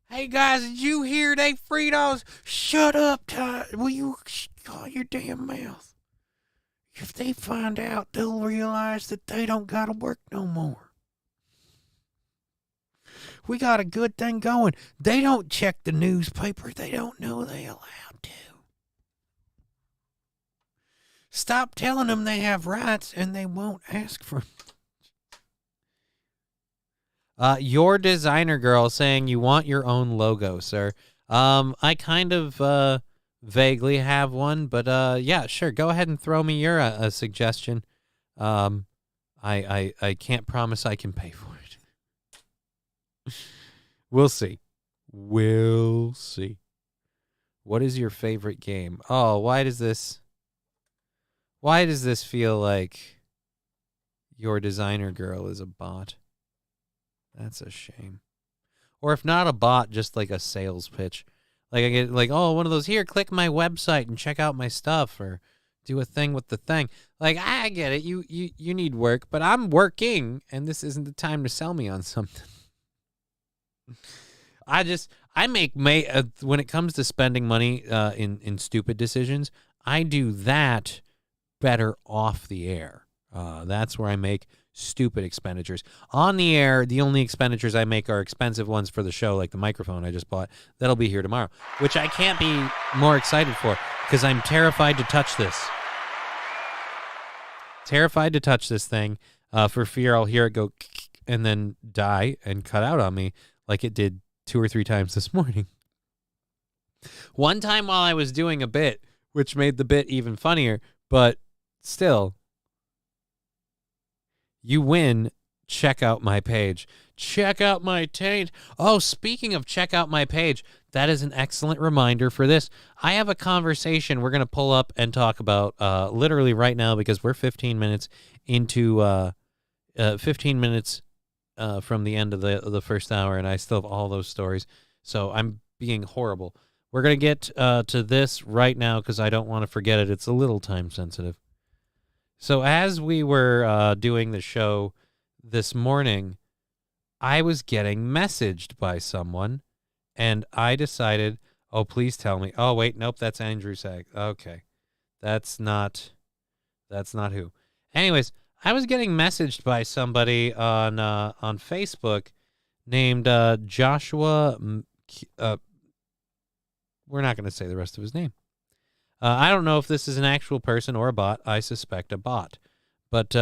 Hey guys, did you hear they freed us? Shut up, Ty. Will you shut your damn mouth? If they find out, they'll realize that they don't gotta work no more. We got a good thing going. They don't check the newspaper. They don't know they allowed to. Stop telling them they have rights and they won't ask for them. Your designer girl saying you want your own logo, sir. I kind of vaguely have one, but yeah, sure. Go ahead and throw me your suggestion. I can't promise I can pay for it. We'll see. We'll see. What is your favorite game? Oh, why does this feel like your designer girl is a bot? That's a shame. Or if not a bot, just like a sales pitch. Like I get like, oh, one of those, here, click my website and check out my stuff, or do a thing with the thing. Like, I get it. You need work, but I'm working, and this isn't the time to sell me on something. I make when it comes to spending money in stupid decisions, I do that better off the air. That's where I make stupid expenditures. On the air, the only expenditures I make are expensive ones for the show, like the microphone I just bought. That'll be here tomorrow, which I can't be more excited for because I'm terrified to touch this. Terrified to touch this thing for fear I'll hear it go and then die and cut out on me like it did 2 or 3 times this morning. One time while I was doing a bit, which made the bit even funnier, but still, you win. Check out my page. Check out my taint. Oh, speaking of check out my page, that is an excellent reminder for this. I have a conversation we're going to pull up and talk about literally right now because we're 15 minutes into 15 minutes from the end of the first hour, and I still have all those stories. So I'm being horrible. We're going to get to this right now because I don't want to forget it. It's a little time sensitive. So as we were doing the show this morning, I was getting messaged by someone, and I decided, oh, please tell me. Oh, wait, nope, that's Andrew Sag. Okay. That's not who. Anyways, I was getting messaged by somebody on Facebook named Joshua. We're not going to say the rest of his name. I don't know if this is an actual person or a bot. I suspect a bot. But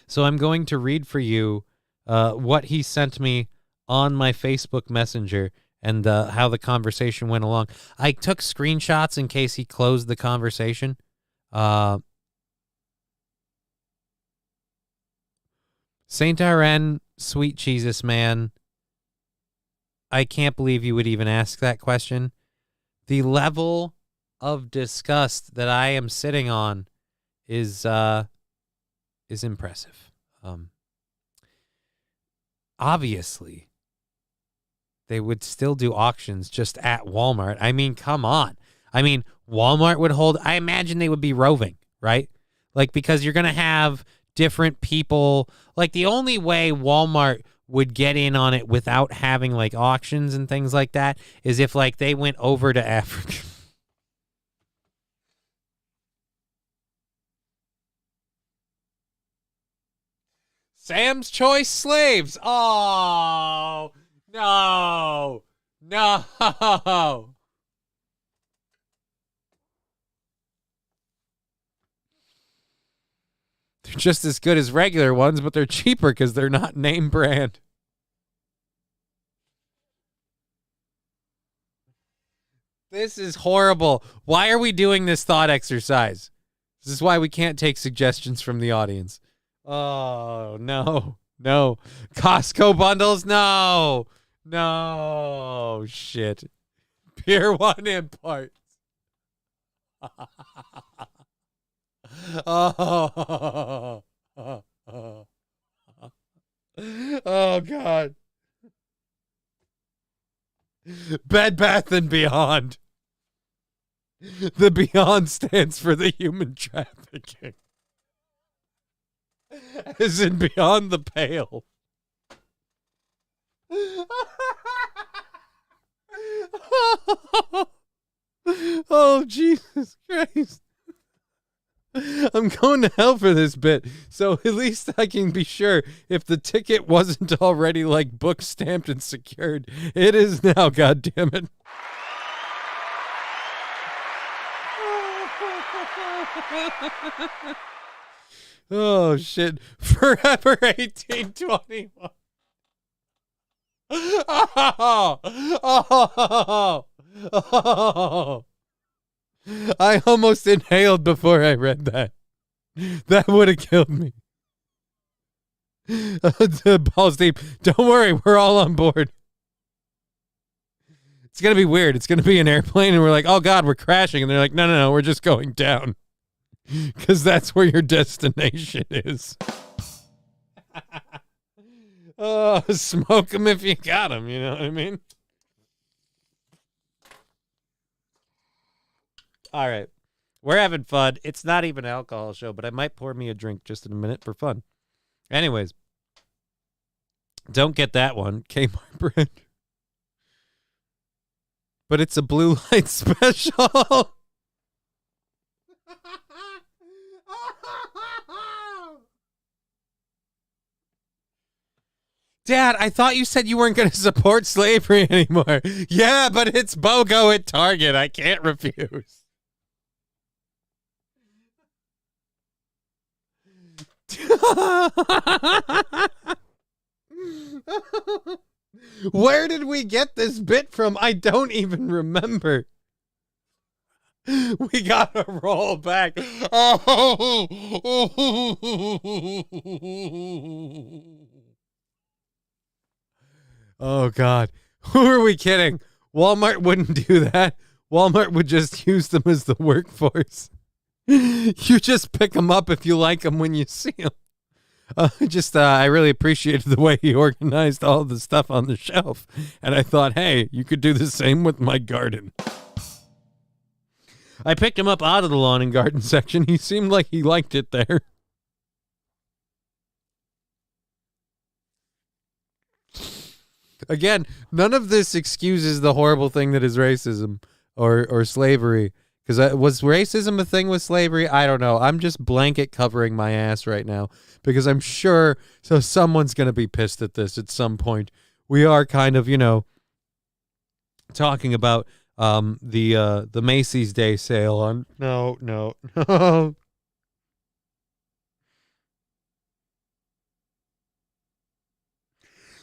so I'm going to read for you what he sent me on my Facebook Messenger and how the conversation went along. I took screenshots in case he closed the conversation. Saint Aren, sweet Jesus man, I can't believe you would even ask that question. The level of disgust that I am sitting on is impressive. Obviously, they would still do auctions just at Walmart. I mean, come on. I mean, Walmart would hold, I imagine they would be roving, right? Like, because you're going to have different people. Like, the only way Walmart would get in on it without having, like, auctions and things like that is if, like, they went over to Africa. Sam's Choice slaves. Oh, no. No. They're just as good as regular ones, but they're cheaper because they're not name brand. This is horrible. Why are we doing this thought exercise? This is why we can't take suggestions from the audience. Oh, no. No. Costco bundles? No. No. Shit. Pier 1 imports. Oh. Oh, God. Bed Bath and Beyond. The Beyond stands for the human trafficking. As in beyond the pale. Oh, Jesus Christ. I'm going to hell for this bit, so at least I can be sure if the ticket wasn't already, like, book stamped and secured. It is now, goddammit. Oh, shit. Forever 1821. Oh, oh, oh. I almost inhaled before I read that. That would have killed me. Balls deep. Don't worry, we're all on board. It's going to be weird. It's going to be an airplane, and we're like, oh, God, we're crashing. And they're like, no, we're just going down. Because that's where your destination is. Oh, smoke them if you got them, you know what I mean? All right. We're having fun. It's not even an alcohol show, but I might pour me a drink just in a minute for fun. Anyways. Don't get that one. Kmart brand. But it's a blue light special. Dad, I thought you said you weren't going to support slavery anymore. Yeah, but it's BOGO at Target. I can't refuse. Where did we get this bit from? I don't even remember. We gotta roll back. Oh, God. Who are we kidding? Walmart wouldn't do that. Walmart would just use them as the workforce. You just pick them up if you like them when you see them. I really appreciated the way he organized all the stuff on the shelf. And I thought, hey, you could do the same with my garden. I picked him up out of the lawn and garden section. He seemed like he liked it there. Again, none of this excuses the horrible thing that is racism or slavery. Because was racism a thing with slavery? I don't know. I'm just blanket covering my ass right now because I'm sure someone's going to be pissed at this at some point. We are kind of, talking about the Macy's Day sale on. No.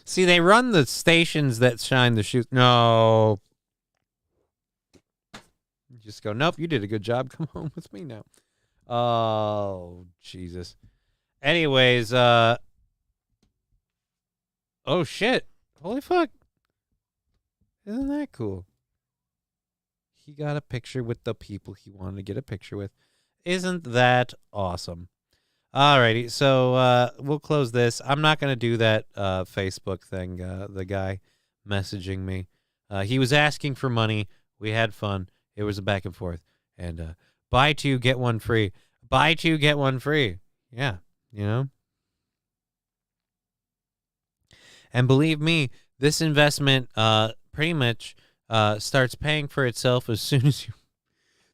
See, they run the stations that shine the shoes. No. Just go, nope, you did a good job. Come home with me now. Oh, Jesus. Anyways, oh, shit. Holy fuck. Isn't that cool? He got a picture with the people he wanted to get a picture with. Isn't that awesome? Alrighty, so we'll close this. I'm not going to do that Facebook thing, the guy messaging me. He was asking for money. We had fun. It was a back and forth. And buy two, get one free. Buy two, get one free. Yeah, And believe me, this investment pretty much starts paying for itself as soon as you...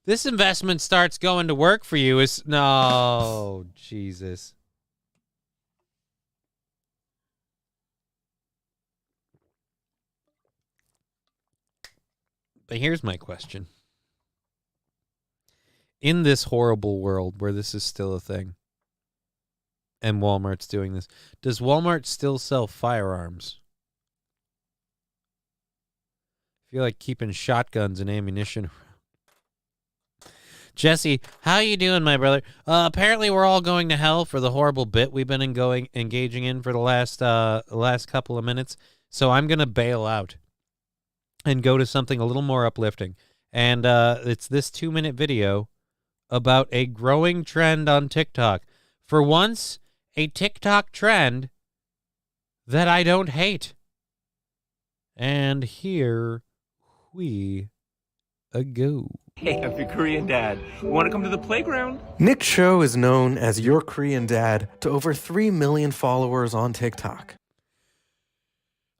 This investment starts going to work for you. No, Jesus. But here's my question. In this horrible world where this is still a thing, and Walmart's doing this, does Walmart still sell firearms? I feel like keeping shotguns and ammunition. Jesse, how you doing, my brother? Apparently we're all going to hell for the horrible bit we've been engaging in for the last couple of minutes. So I'm going to bail out and go to something a little more uplifting. And it's this 2-minute video about a growing trend on TikTok. For once, a TikTok trend that I don't hate. And here we go. Hey, I'm your Korean dad. Want to come to the playground? Nick Cho is known as your Korean dad to over 3 million followers on TikTok.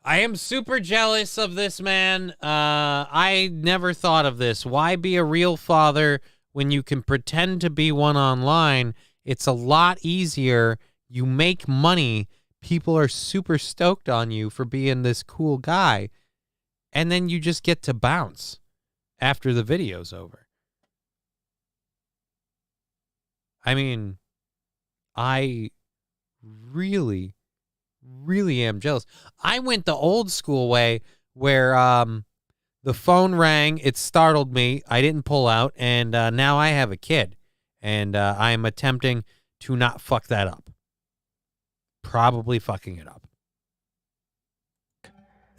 I am super jealous of this man. I never thought of this. Why be a real father when you can pretend to be one online? It's a lot easier. You make money. People are super stoked on you for being this cool guy. And then you just get to bounce after the video's over. I mean, I really am jealous. I went the old school way where the phone rang, it startled me, I didn't pull out, and now I have a kid. And I am attempting to not fuck that up. Probably fucking it up.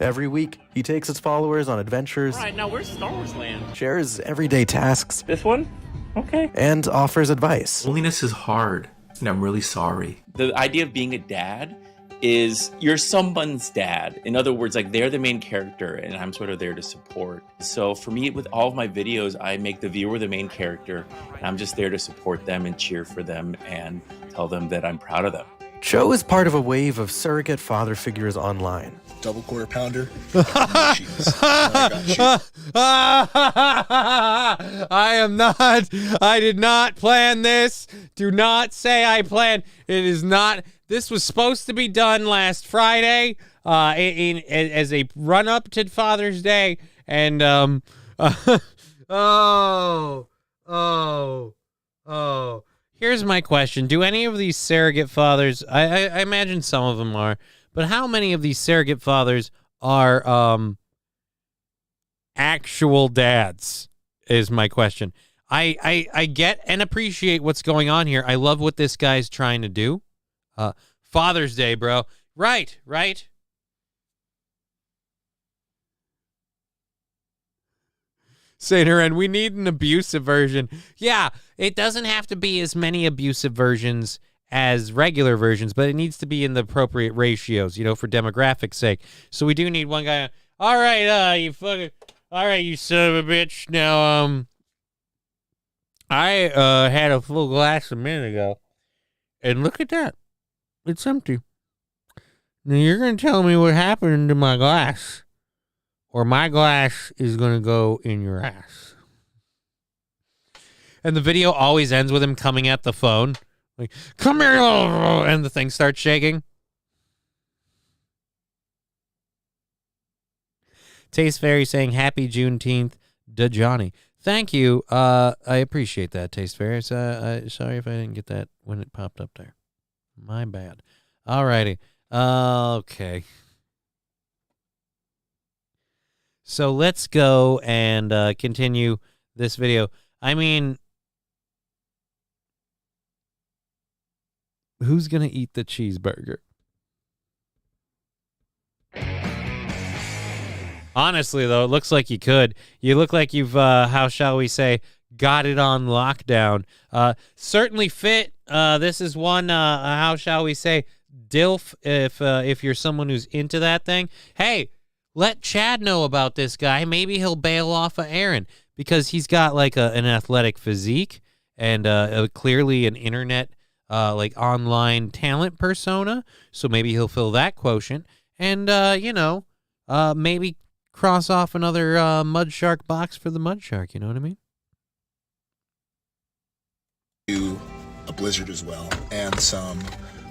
Every week, he takes his followers on adventures. All right, now where's Star Wars Land? Shares everyday tasks. This one? Okay. And offers advice. Loneliness is hard, and I'm really sorry. The idea of being a dad is you're someone's dad. In other words, like they're the main character and I'm sort of there to support. So for me, with all of my videos, I make the viewer the main character and I'm just there to support them and cheer for them and tell them that I'm proud of them. Cho is part of a wave of surrogate father figures online. Double quarter pounder. I did not plan this. Do not say I planned. It is not. This was supposed to be done last Friday as a run-up to Father's Day. And, Here's my question. Do any of these surrogate fathers, I imagine some of them are, But how many of these surrogate fathers are actual dads is my question. I get and appreciate what's going on here. I love what this guy's trying to do. Father's Day, bro. Right. Saint Aaron, we need an abusive version. Yeah, it doesn't have to be as many abusive versions as regular versions, but it needs to be in the appropriate ratios, for demographic sake. So we do need one guy. All right, you son of a bitch. Now, I had a full glass a minute ago, and look at that. It's empty. Now you're going to tell me what happened to my glass, or my glass is going to go in your ass. And the video always ends with him coming at the phone. Like, come here, and the thing starts shaking. Taste Fairy saying, happy Juneteenth to Johnny. Thank you. I appreciate that, Taste Fairy. Sorry if I didn't get that when it popped up there. My bad. All righty. Okay. So let's go and continue this video. I mean, who's going to eat the cheeseburger? Honestly, though, it looks like you could. You look like you've, how shall we say, got it on lockdown. Certainly fit. This is one, how shall we say, DILF, if you're someone who's into that thing. Hey, let Chad know about this guy. Maybe he'll bail off of Aaron because he's got like an athletic physique and clearly an internet, like online talent persona. So maybe he'll fill that quotient and, maybe cross off another Mud Shark box for the Mud Shark. You know what I mean? A blizzard as well, and some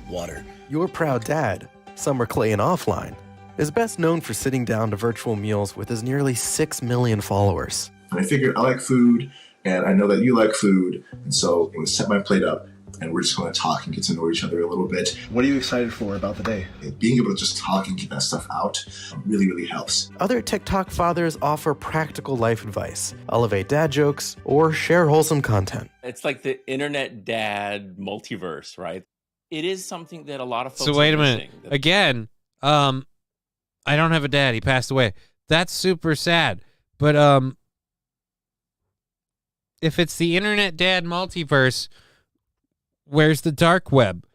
water. Your proud dad, Summer Clayton Offline, is best known for sitting down to virtual meals with his nearly 6 million followers. And I figured I like food, and I know that you like food, and so I'm going to set my plate up, and we're just going to talk and get to know each other a little bit. What are you excited for about the day? Being able to just talk and get that stuff out really, really helps. Other TikTok fathers offer practical life advice, elevate dad jokes, or share wholesome content. It's like the internet dad multiverse, right? It is something that a lot of folks So wait are a minute. missing. Again, I don't have a dad. He passed away. That's super sad. But if it's the internet dad multiverse, where's the dark web?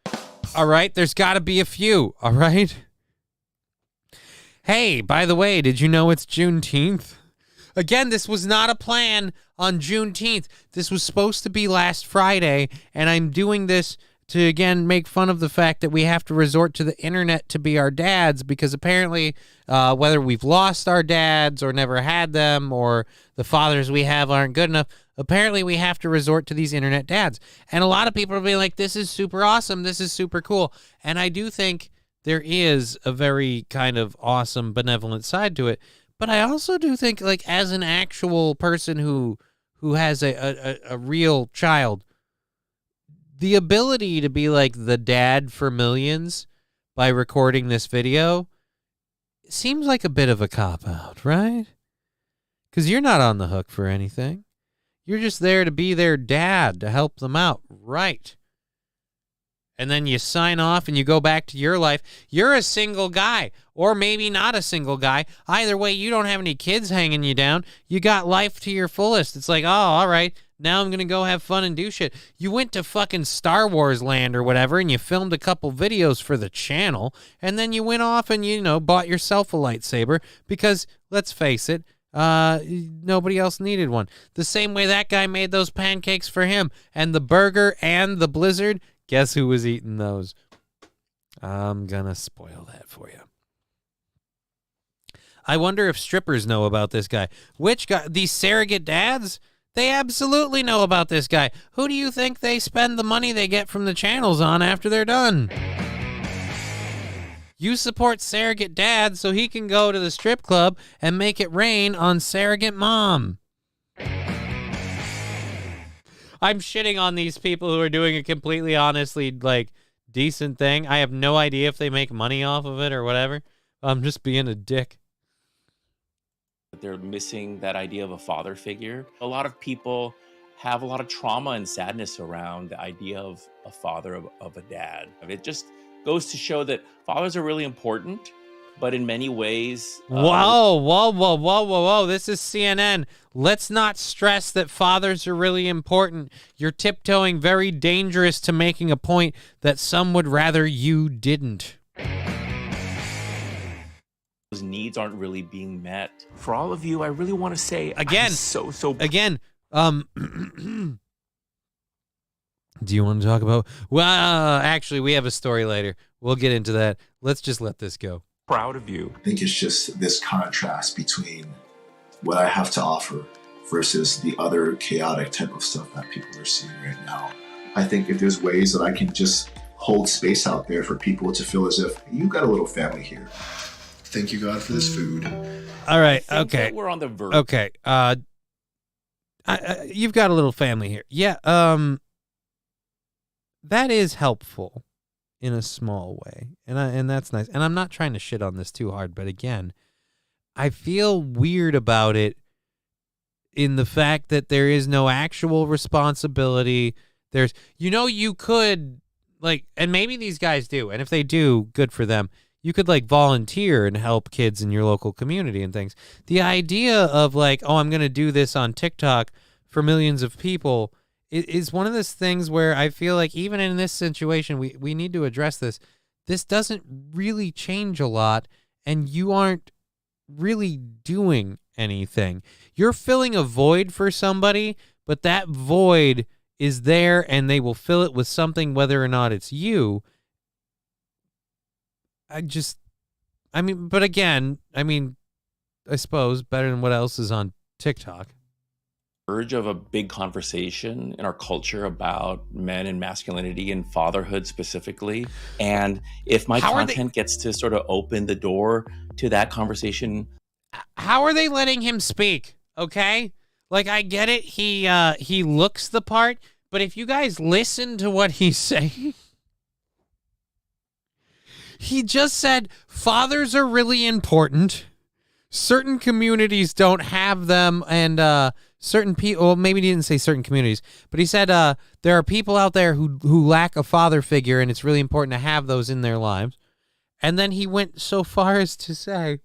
All right, there's got to be a few. All right. Hey, by the way, did you know it's Juneteenth? Again, this was not a plan on Juneteenth. This was supposed to be last Friday, and I'm doing this to, again, make fun of the fact that we have to resort to the internet to be our dads because apparently whether we've lost our dads or never had them or the fathers we have aren't good enough, apparently we have to resort to these internet dads. And a lot of people are being like, this is super awesome. This is super cool. And I do think there is a very kind of awesome, benevolent side to it. But I also do think, like, as an actual person who has a real child, the ability to be like the dad for millions by recording this video seems like a bit of a cop-out, right? Because you're not on the hook for anything. You're just there to be their dad, to help them out, right? And then you sign off and you go back to your life. You're a single guy, or maybe not a single guy. Either way, you don't have any kids hanging you down. You got life to your fullest. It's like, oh, all right, now I'm going to go have fun and do shit. You went to fucking Star Wars land or whatever, and you filmed a couple videos for the channel, and then you went off and, bought yourself a lightsaber because, let's face it, nobody else needed one. The same way that guy made those pancakes for him, and the burger and the blizzard. Guess who was eating those? I'm gonna spoil that for you. I wonder if strippers know about this guy. Which guy? These surrogate dads? They absolutely know about this guy. Who do you think they spend the money they get from the channels on after they're done? You support surrogate dad so he can go to the strip club and make it rain on surrogate mom. I'm shitting on these people who are doing it completely honestly, like, decent thing. I have no idea if they make money off of it or whatever. I'm just being a dick. They're missing that idea of a father figure. A lot of people have a lot of trauma and sadness around the idea of a father, of a dad. It just goes to show that fathers are really important, but in many ways... Whoa. This is CNN. Let's not stress that fathers are really important. You're tiptoeing very dangerous to making a point that some would rather you didn't. Those needs aren't really being met. For all of you, I really want to say... Again. Do you want to talk about... Well, actually, we have a story later. We'll get into that. Let's just let this go. Proud of you. I think it's just this contrast between what I have to offer versus the other chaotic type of stuff that people are seeing right now. I think if there's ways that I can just hold space out there for people to feel as if you got a little family here. Thank you, God, for this food. All right. Okay. We're on the verge. Okay. You've got a little family here. Yeah. That is helpful in a small way, and that's nice. And I'm not trying to shit on this too hard, but again, I feel weird about it in the fact that there is no actual responsibility. There's, you could and maybe these guys do, and if they do, good for them. You could volunteer and help kids in your local community and things. The idea of I'm going to do this on TikTok for millions of people is one of those things where I feel like even in this situation, we need to address this. This doesn't really change a lot, and you aren't really doing anything. You're filling a void for somebody, but that void is there, and they will fill it with something, whether or not it's you. But again, I suppose better than what else is on TikTok. Urge of a big conversation in our culture about men and masculinity and fatherhood specifically. And if my content gets to sort of open the door to that conversation. How are they letting him speak? Okay? I get it. He looks the part, but if you guys listen to what he's saying, he just said fathers are really important. Certain communities don't have them, and certain people, well, maybe he didn't say certain communities, but he said there are people out there who lack a father figure, and it's really important to have those in their lives. And then he went so far as to say,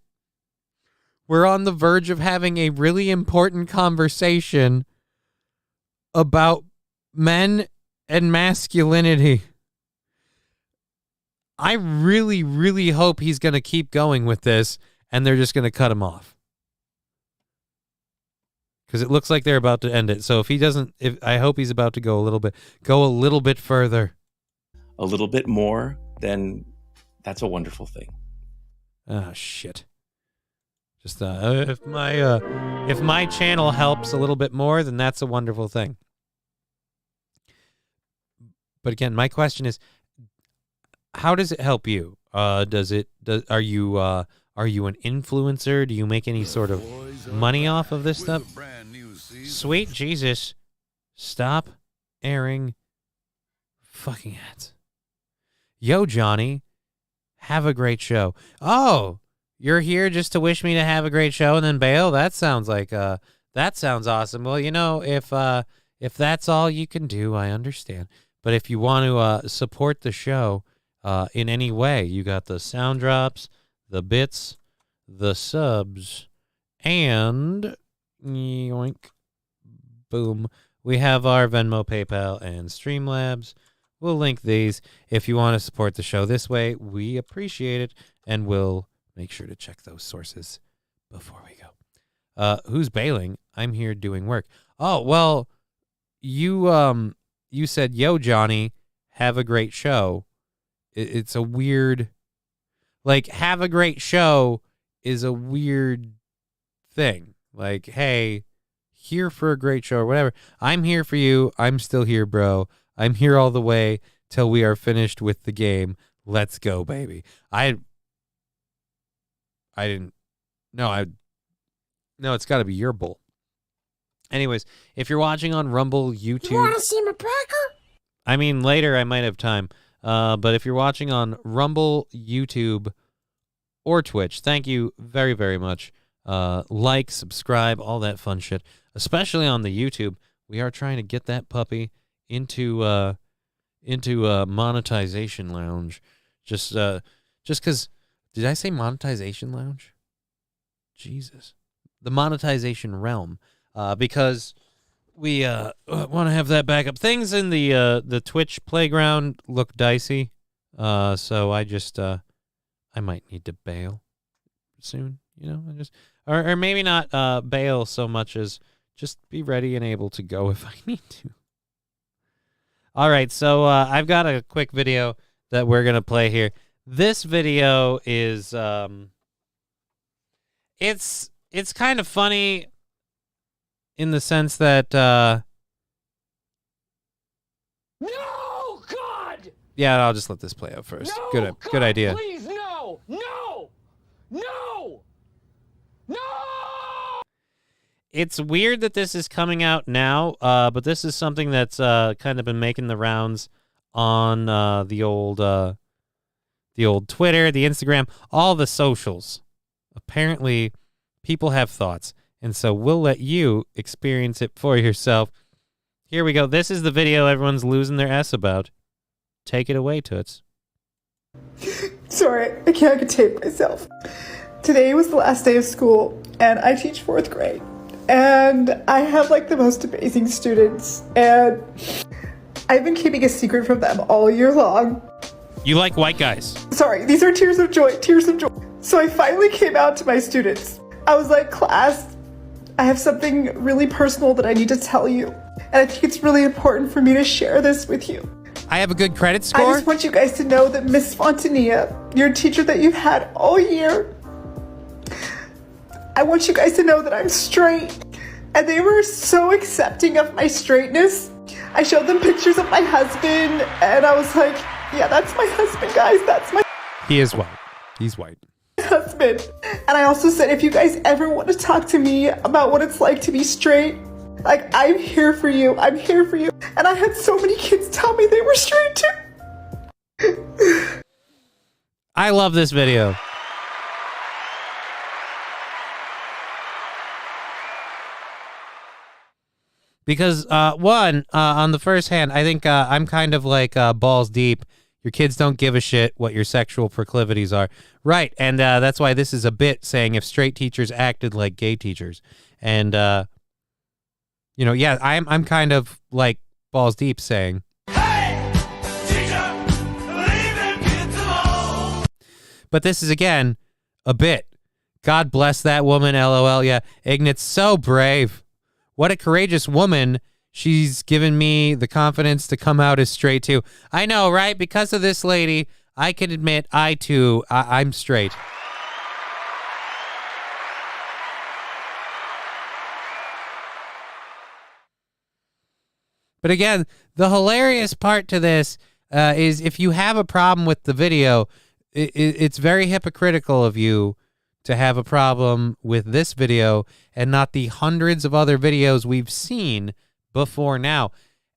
we're on the verge of having a really important conversation about men and masculinity. I really, really hope he's going to keep going with this, and they're just going to cut him off. Because it looks like they're about to end it. So if he doesn't, I hope he's about to go a little bit further. A little bit more, then that's a wonderful thing. Ah, shit. Just if my channel helps a little bit more, then that's a wonderful thing. But again, my question is, how does it help you? Are you an influencer? Do you make any sort of money off of this stuff? Sweet Jesus, stop airing fucking ads. Yo, Johnny, have a great show. Oh, you're here just to wish me to have a great show and then bail? That sounds awesome. Well, if that's all you can do, I understand. But if you want to support the show in any way, you got the sound drops, the bits, the subs, and yoink, boom. We have our Venmo, PayPal, and Streamlabs. We'll link these. If you want to support the show this way, we appreciate it, and we'll make sure to check those sources before we go. Who's bailing? I'm here doing work. Oh, well, you said, yo, Johnny, have a great show. It's a weird, have a great show is a weird thing. Hey, here for a great show or whatever. I'm here for you. I'm still here, bro. I'm here all the way till we are finished with the game. Let's go, baby. No, it's got to be your bull. Anyways, if you're watching on Rumble, YouTube. You want to see my cracker? Later I might have time. But if you're watching on Rumble, YouTube, or Twitch, thank you very, very much. Like, subscribe, all that fun shit. Especially on the YouTube, we are trying to get that puppy into monetization lounge. Just because, did I say monetization lounge? Jesus, the monetization realm. Because we want to have that backup. Things in the Twitch playground look dicey. So I might need to bail soon. Or maybe not bail so much as just be ready and able to go if I need to. All right, so I've got a quick video that we're gonna play here. This video is it's kind of funny in the sense that No, God! yeah, I'll just let this play out first. No, Good idea. Please, no! No! No! No! It's weird that this is coming out now, but this is something that's kind of been making the rounds on the old Twitter, the Instagram, all the socials. Apparently, people have thoughts, and so we'll let you experience it for yourself. Here we go. This is the video everyone's losing their S about. Take it away, Toots. Sorry, I can't contain myself. Today was the last day of school, and I teach 4th grade. And I have like the most amazing students, and I've been keeping a secret from them all year long. You like white guys. Sorry, these are tears of joy, tears of joy. So I finally came out to my students. I was like, class, I have something really personal that I need to tell you. And I think it's really important for me to share this with you. I have a good credit score. I just want you guys to know that Miss Fontanilla, your teacher that you've had all year, I want you guys to know that I'm straight. And they were so accepting of my straightness. I showed them pictures of my husband, and I was like, yeah, that's my husband, guys. That's my He is white. He's white. husband. And I also said, if you guys ever want to talk to me about what it's like to be straight, like, I'm here for you. I'm here for you. And I had so many kids tell me they were straight too. I love this video. Because, on the first hand, I think I'm kind of like balls deep. Your kids don't give a shit what your sexual proclivities are. Right, and that's why this is a bit saying if straight teachers acted like gay teachers. And, yeah, I'm kind of like balls deep saying, Hey! Teacher! Leave them kids alone! but this is, again, a bit. God bless that woman, LOL. Yeah, Ignat's so brave. What a courageous woman. She's given me the confidence to come out as straight too. I know, right? Because of this lady, I can admit I'm straight. But again, the hilarious part to this is if you have a problem with the video, it's very hypocritical of you to have a problem with this video and not the hundreds of other videos we've seen before now.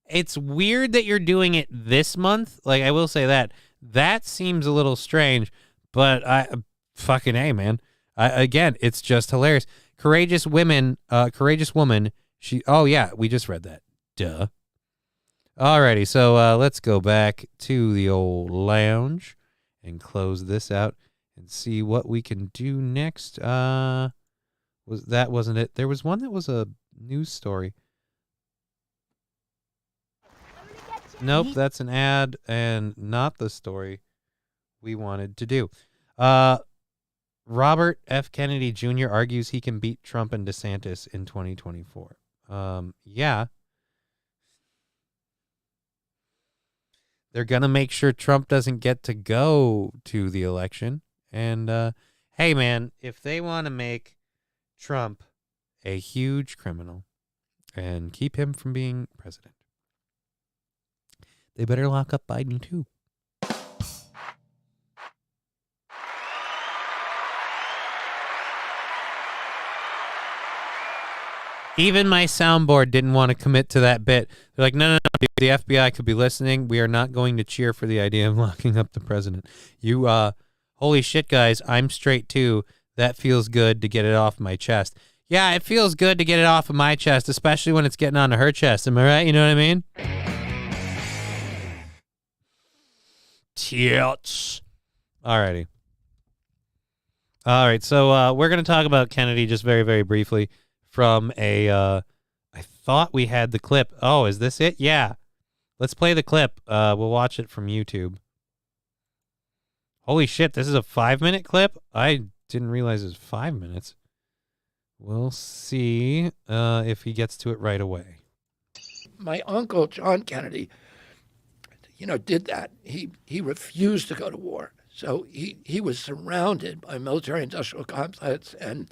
It's weird that you're doing it this month. Like, I will say that seems a little strange, but fucking A, man. Again, it's just hilarious. Courageous woman. Oh yeah, we just read that. Duh. Alrighty, so let's go back to the old lounge and close this out and see what we can do next. Wasn't it? There was one that was a news story. Nope, that's an ad and not the story we wanted to do. Robert F. Kennedy Jr. argues he can beat Trump and DeSantis in 2024. Yeah. They're going to make sure Trump doesn't get to go to the election. And, hey, man, if they want to make Trump a huge criminal and keep him from being president, they better lock up Biden, too. Even my soundboard didn't want to commit to that bit. They're like, no, dude, the FBI could be listening. We are not going to cheer for the idea of locking up the president. You, holy shit, guys, I'm straight too. That feels good to get it off my chest. Yeah, it feels good to get it off of my chest, especially when it's getting onto her chest. Am I right? You know what I mean? Tits. Alrighty. All right, so we're going to talk about Kennedy just very, very briefly from a, I thought we had the clip. Oh, is this it? Yeah. Let's play the clip. We'll watch it from YouTube. Holy shit, this is a 5-minute clip? I didn't realize it was 5 minutes. We'll see if he gets to it right away. My uncle, John Kennedy, did that. He refused to go to war. So he was surrounded by military-industrial complex, and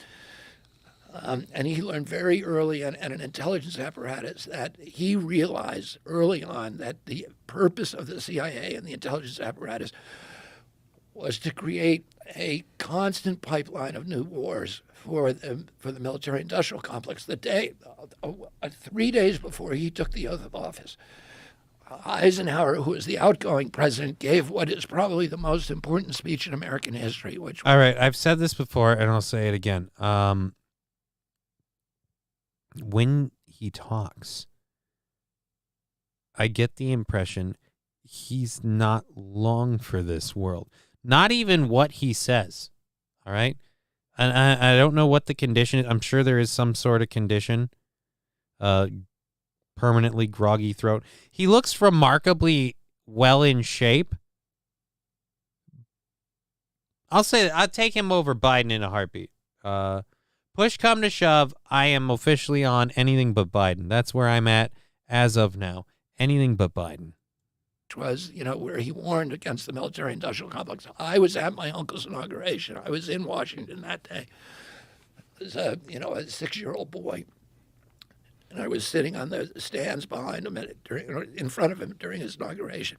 he learned very early and an intelligence apparatus that he realized early on that the purpose of the CIA and the intelligence apparatus was to create a constant pipeline of new wars for the military-industrial complex. The day, 3 days before he took the oath of office, Eisenhower, who was the outgoing president, gave what is probably the most important speech in American history. All right, I've said this before, and I'll say it again. When he talks, I get the impression he's not long for this world. Not even what he says, all right? And I don't know what the condition is. I'm sure there is some sort of condition. Permanently groggy throat. He looks remarkably well in shape. I'll say I'll take him over Biden in a heartbeat. Push come to shove, I am officially on anything but Biden. That's where I'm at as of now. Anything but Biden. Which was, where he warned against the military-industrial complex. I was at my uncle's inauguration. I was in Washington that day. As a 6-year-old boy. And I was sitting on the stands behind him, in front of him during his inauguration.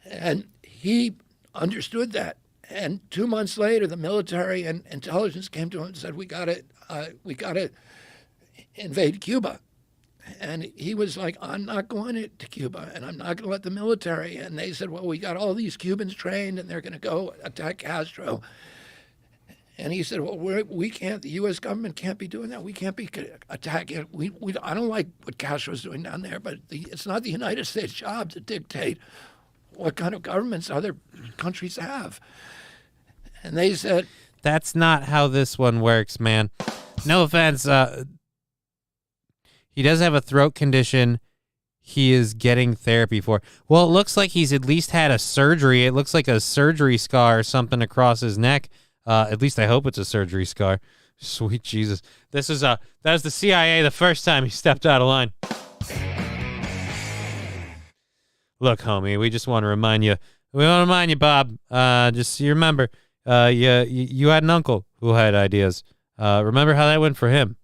And he understood that. And 2 months later, the military and intelligence came to him and said, we got to invade Cuba. And he was like, I'm not going to Cuba, and I'm not going to let the military. And they said, well, we got all these Cubans trained, and they're going to go attack Castro. And he said, well, we can't, the U.S. government can't be doing that. We can't be attacking. I don't like what Castro's doing down there, but it's not the United States' job to dictate what kind of governments other countries have. And they said, that's not how this one works, man. No offense. He does have a throat condition he is getting therapy for. Well, it looks like he's at least had a surgery. It looks like a surgery scar or something across his neck. At least I hope it's a surgery scar. Sweet Jesus. That was the CIA the first time he stepped out of line. Look, homie, we just want to remind you. We want to remind you, Bob. Just so you remember, you had an uncle who had ideas. Remember how that went for him.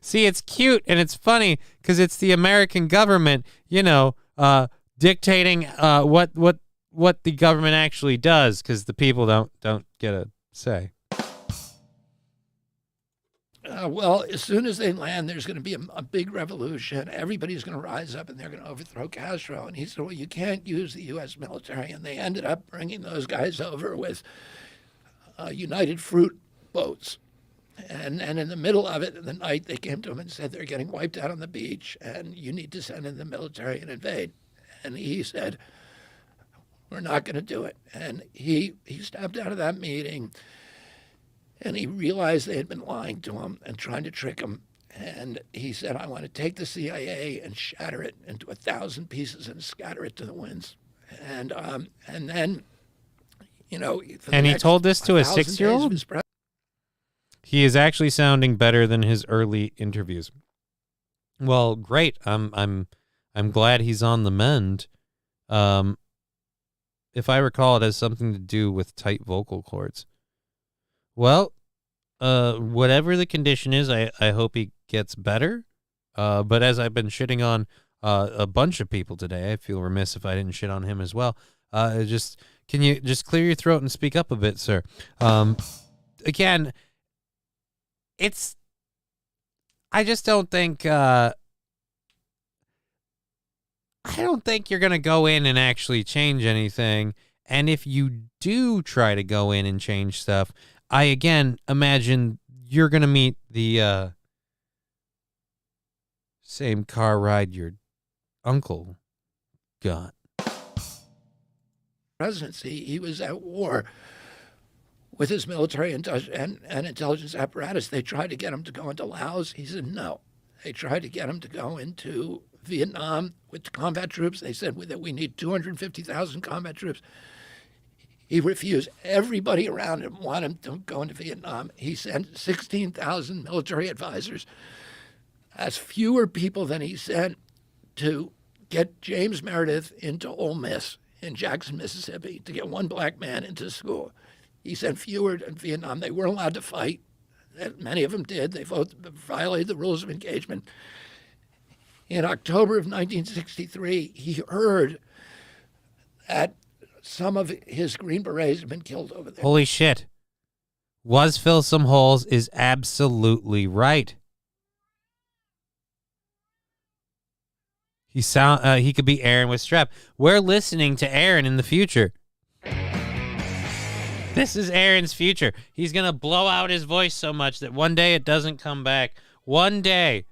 See, it's cute and it's funny because it's the American government, dictating what the government actually does, because the people don't get a say. Well, as soon as they land, there's going to be a big revolution. Everybody's going to rise up, and they're going to overthrow Castro. And he said, well, you can't use the U.S. military. And they ended up bringing those guys over with United Fruit boats. And in the middle of it, in the night, they came to him and said, they're getting wiped out on the beach, and you need to send in the military and invade. And he said, we're not going to do it. And he stepped out of that meeting, and he realized they had been lying to him and trying to trick him. And he said, I want to take the CIA and shatter it into 1,000 pieces and scatter it to the winds. And then, and he told this to a 6-year-old? He is actually sounding better than his early interviews. Well, great. I'm glad he's on the mend. If I recall, it has something to do with tight vocal cords. Well, whatever the condition is, I hope he gets better. But as I've been shitting on a bunch of people today, I feel remiss if I didn't shit on him as well. Can you just clear your throat and speak up a bit, sir? again, I just don't think I don't think you're going to go in and actually change anything. And if you do try to go in and change stuff, I again imagine you're going to meet the same car ride your uncle got. Presidency, he was at war with his military and intelligence apparatus. They tried to get him to go into Laos. He said no. They tried to get him to go into Vietnam with combat troops. They said that we need 250,000 combat troops. He refused. Everybody around him wanted him to go into Vietnam. He sent 16,000 military advisors. That's fewer people than he sent to get James Meredith into Ole Miss in Jackson, Mississippi, to get one black man into school. He sent fewer in Vietnam. They weren't allowed to fight. Many of them did. They violated the rules of engagement. In October of 1963, he heard that some of his Green Berets had been killed over there. Holy shit. Was fill some holes is absolutely right. He could be Aaron with strep. We're listening to Aaron in the future. This is Aaron's future. He's going to blow out his voice so much that one day it doesn't come back. One day,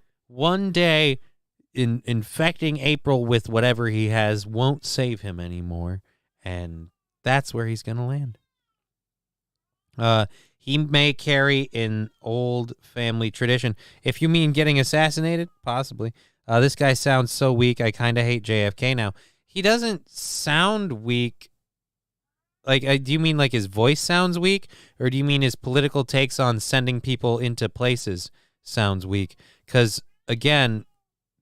infecting April with whatever he has won't save him anymore. And that's where he's going to land. He may carry an old family tradition. If you mean getting assassinated, possibly. This guy sounds so weak, I kind of hate JFK now. He doesn't sound weak. Like, do you mean like his voice sounds weak? Or do you mean his political takes on sending people into places sounds weak? Because, again,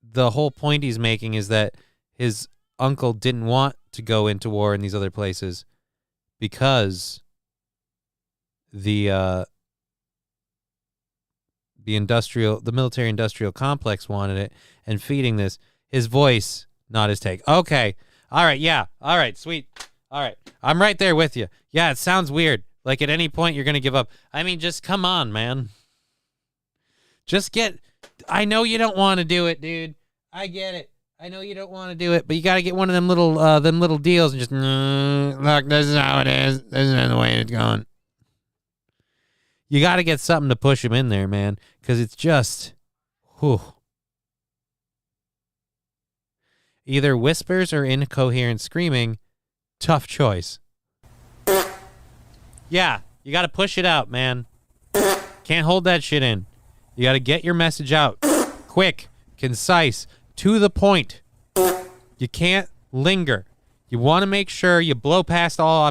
the whole point he's making is that his uncle didn't want to go into war in these other places because the military industrial complex wanted it, and feeding this. His voice, not his take. Okay. All right. Yeah. All right. Sweet. All right. I'm right there with you. Yeah, it sounds weird. Like at any point you're going to give up. I mean, just come on, man. I know you don't want to do it, dude. I get it. I know you don't want to do it, but you got to get one of them little deals and just, look, this is how it is. This is the way it's going. You got to get something to push him in there, man, because it's just, whew. Either whispers or incoherent screaming, tough choice. Yeah, you got to push it out, man. Can't hold that shit in. You got to get your message out. Quick, concise, to the point. You can't linger. You want to make sure you blow past all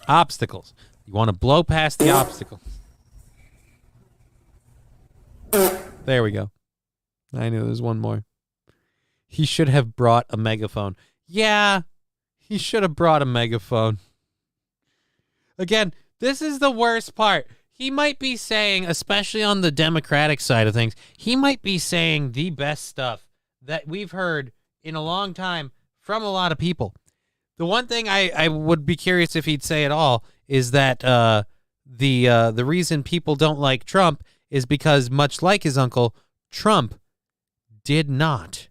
obstacles. You want to blow past the obstacle. There we go. I knew there's one more. He should have brought a megaphone. Yeah, he should have brought a megaphone. Again, this is the worst part. He might be saying, especially on the Democratic side of things, he might be saying the best stuff that we've heard in a long time from a lot of people. The one thing I would be curious if he'd say at all is that the reason people don't like Trump is because, much like his uncle, Trump did not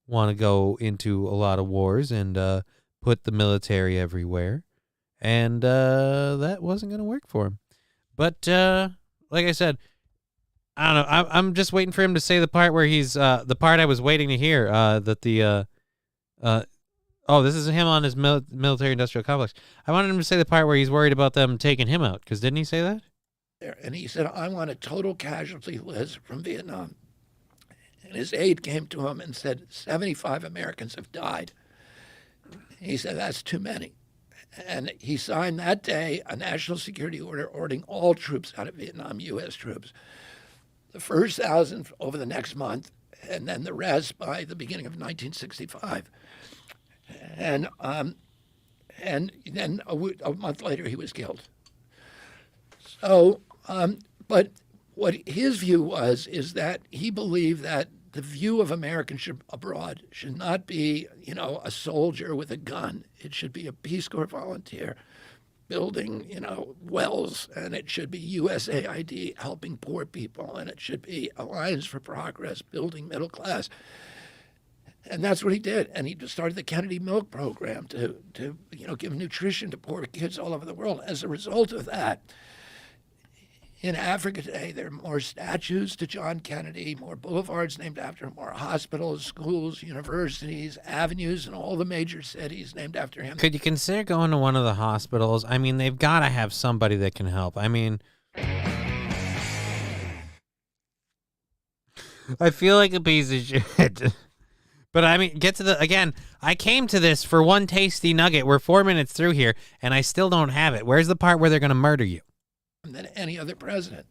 want to go into a lot of wars and put the military everywhere. And that wasn't going to work for him. But like I said, I don't know. I'm just waiting for him to say the part where he's the part I was waiting to hear, that the this is him on his military industrial complex. I wanted him to say the part where he's worried about them taking him out, because didn't he say that? And he said, I want a total casualty list from Vietnam. And his aide came to him and said, 75 Americans have died. He said, that's too many. And he signed that day a national security order ordering all troops out of Vietnam, U.S. troops. The first 1,000 over the next month, and then the rest by the beginning of 1965. And then a month later, he was killed. So, but what his view was is that he believed that the view of Americans abroad should not be, a soldier with a gun. It should be a Peace Corps volunteer building, wells, and it should be USAID helping poor people, and it should be Alliance for Progress building middle class. And that's what he did. And he just started the Kennedy Milk Program to give nutrition to poor kids all over the world. As a result of that, in Africa today, there are more statues to John Kennedy, more boulevards named after him, more hospitals, schools, universities, avenues in all the major cities named after him. Could you consider going to one of the hospitals? I mean, they've got to have somebody that can help. I mean, I feel like a piece of shit. But I mean, I came to this for one tasty nugget. We're 4 minutes through here, and I still don't have it. Where's the part where they're going to murder you? Than any other president.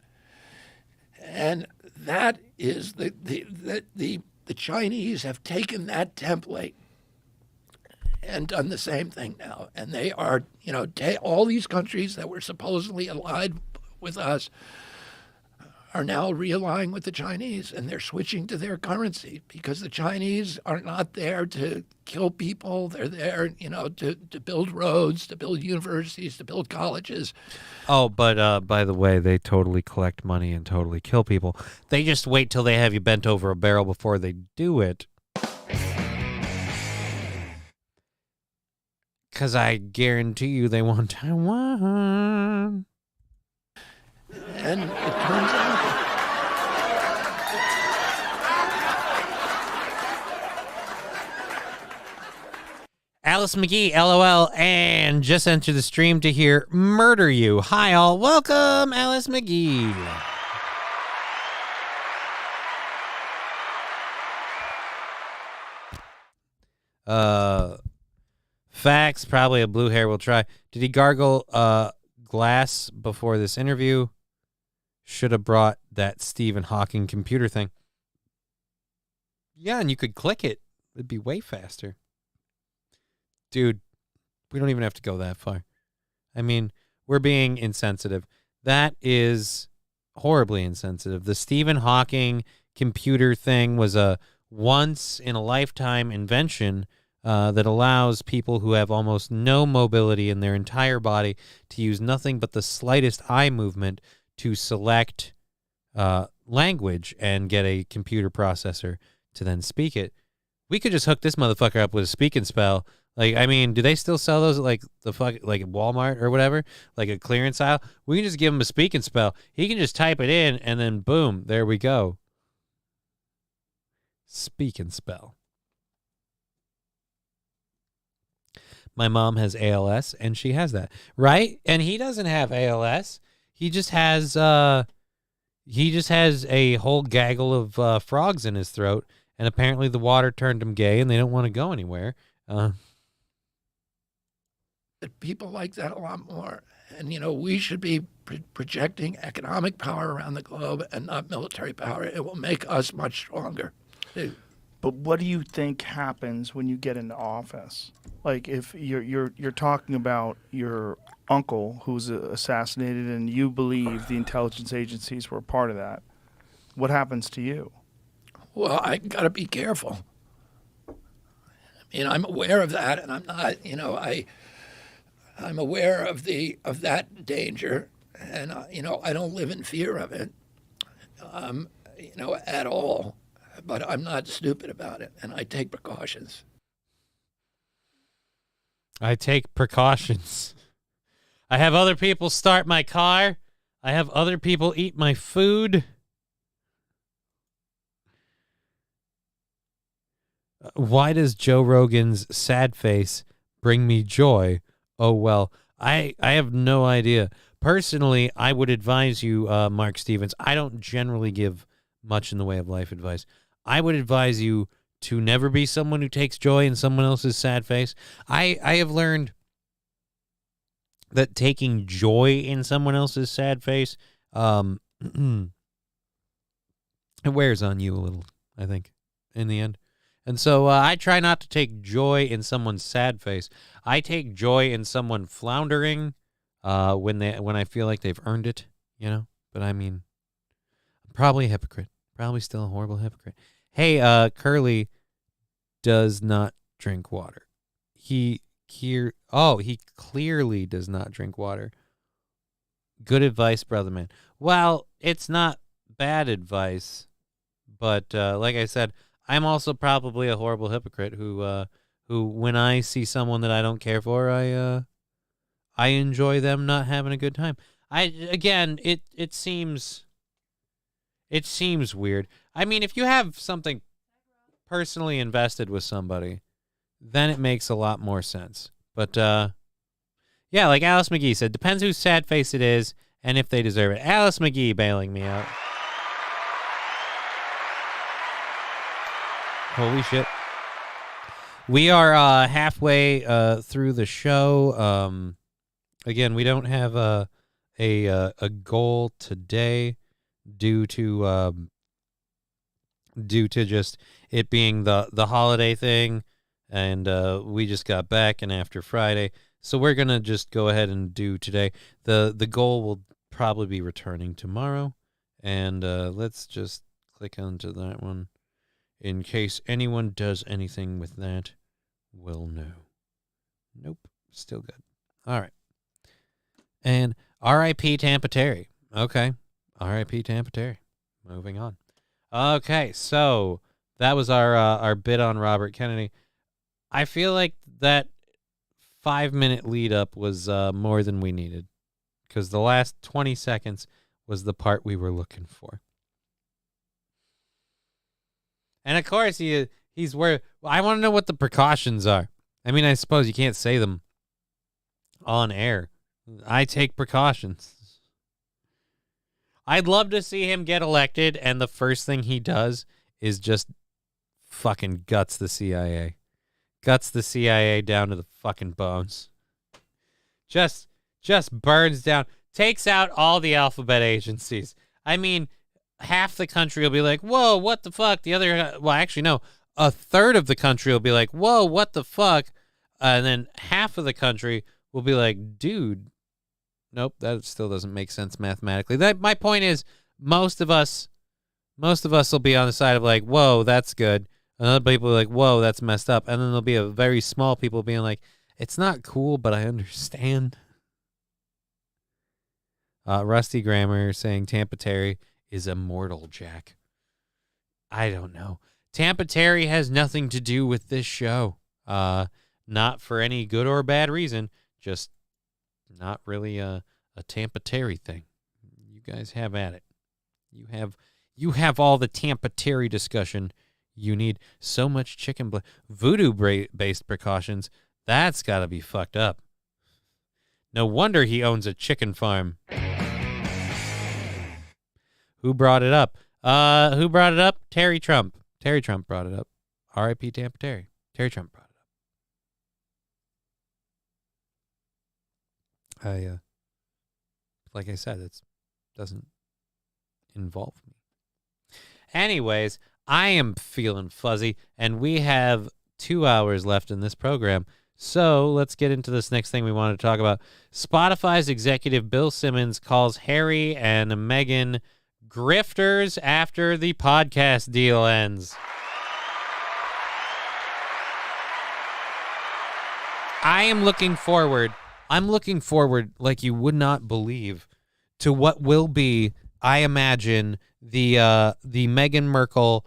And that is the Chinese have taken that template and done the same thing now. And they are, all these countries that were supposedly allied with us are now realigning with the Chinese, and they're switching to their currency because the Chinese are not there to kill people. They're there, to build roads, to build universities, to build colleges. Oh, but by the way, they totally collect money and totally kill people. They just wait till they have you bent over a barrel before they do it. Because I guarantee you they want Taiwan. And it turns out Alice McGee, LOL, and just entered the stream to hear Murder You. Hi, all. Welcome, Alice McGee. Facts, probably a blue hair will try. Did he gargle glass before this interview? Should have brought that Stephen Hawking computer thing. Yeah, and you could click it. It'd be way faster. Dude, we don't even have to go that far. I mean, we're being insensitive. That is horribly insensitive. The Stephen Hawking computer thing was a once-in-a-lifetime invention that allows people who have almost no mobility in their entire body to use nothing but the slightest eye movement to select language and get a computer processor to then speak it. We could just hook this motherfucker up with a speak and spell. Like, I mean, do they still sell those at like Walmart or whatever? Like a clearance aisle? We can just give him a speak and spell. He can just type it in and then boom, there we go. Speak and spell. My mom has ALS and she has that, right? And he doesn't have ALS. He just has a whole gaggle of frogs in his throat, and apparently the water turned him gay, and they don't want to go anywhere. People like that a lot more, and we should be projecting economic power around the globe and not military power. It will make us much stronger. But what do you think happens when you get into office? Like, if you're talking about your uncle who's assassinated, and you believe the intelligence agencies were part of that, what happens to you? Well, I gotta be careful. I mean, I'm aware of that, and I'm not. I'm aware of that danger, and I don't live in fear of it, at all. But I'm not stupid about it, and I take precautions. I take precautions. I have other people start my car. I have other people eat my food. Why does Joe Rogan's sad face bring me joy? Oh, well, I have no idea. Personally, I would advise you, Mark Stevens. I don't generally give much in the way of life advice. I would advise you to never be someone who takes joy in someone else's sad face. I have learned that taking joy in someone else's sad face, it wears on you a little, I think, in the end. And so I try not to take joy in someone's sad face. I take joy in someone floundering when I feel like they've earned it, But I mean, I'm probably a hypocrite. Probably still a horrible hypocrite. Hey, Curly does not drink water. Oh, he clearly does not drink water. Good advice, brother man. Well, it's not bad advice, but like I said, I'm also probably a horrible hypocrite who when I see someone that I don't care for, I enjoy them not having a good time. It seems weird. I mean, if you have something personally invested with somebody, then it makes a lot more sense. But yeah, like Alice McGee said, depends whose sad face it is and if they deserve it. Alice McGee bailing me out. Holy shit. We are halfway through the show. Again, we don't have a goal today due to just it being the holiday thing, and we just got back and after Friday, so we're gonna just go ahead and do today. The goal will probably be returning tomorrow, and let's just click onto that one in case anyone does anything with that. We'll know. Nope, still good. All right. And R.I.P. Tampa Terry. Okay. R.I.P. Tampa Terry. Moving on. Okay, so that was our bit on Robert Kennedy. I feel like that 5-minute lead up was more than we needed, because the last 20 seconds was the part we were looking for. And of course, he's where I want to know what the precautions are. I mean, I suppose you can't say them on air. I take precautions. I'd love to see him get elected, and the first thing he does is just fucking guts the CIA. Guts the CIA down to the fucking bones. Just burns down. Takes out all the alphabet agencies. I mean, half the country will be like, whoa, what the fuck? The other, well, actually, no. A third of the country will be like, whoa, what the fuck? And then half of the country will be like, dude, nope, that still doesn't make sense mathematically. My point is, most of us will be on the side of like, whoa, that's good. And other people are like, whoa, that's messed up. And then there'll be a very small people being like, it's not cool, but I understand. Rusty Grammar saying Tampa Terry is immortal, Jack. I don't know. Tampa Terry has nothing to do with this show. Not for any good or bad reason. Just not really a Tampa Terry thing. You guys have at it. You have all the Tampa Terry discussion you need. So much chicken voodoo-based precautions. That's got to be fucked up. No wonder he owns a chicken farm. Who brought it up? Terry Trump. Terry Trump brought it up. R.I.P. Tampa Terry. Terry Trump brought it up. Like I said, it doesn't involve me. Anyways, I am feeling fuzzy, and we have 2 hours left in this program. So let's get into this next thing we want to talk about. Spotify's executive Bill Simmons calls Harry and Meghan grifters after the podcast deal ends. I'm looking forward like you would not believe to what will be, I imagine, the Meghan Markle,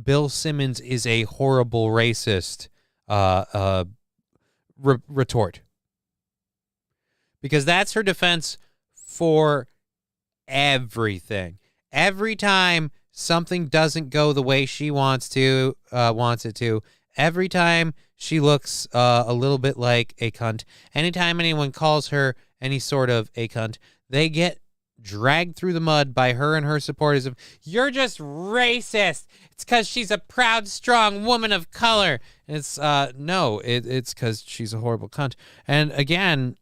Bill Simmons is a horrible racist retort. Because that's her defense for everything. Every time something doesn't go the way she wants it to, every time she looks a little bit like a cunt, anytime anyone calls her any sort of a cunt, they get dragged through the mud by her and her supporters of, you're just racist. It's because she's a proud, strong woman of color. And it's, no, it's because she's a horrible cunt. And again,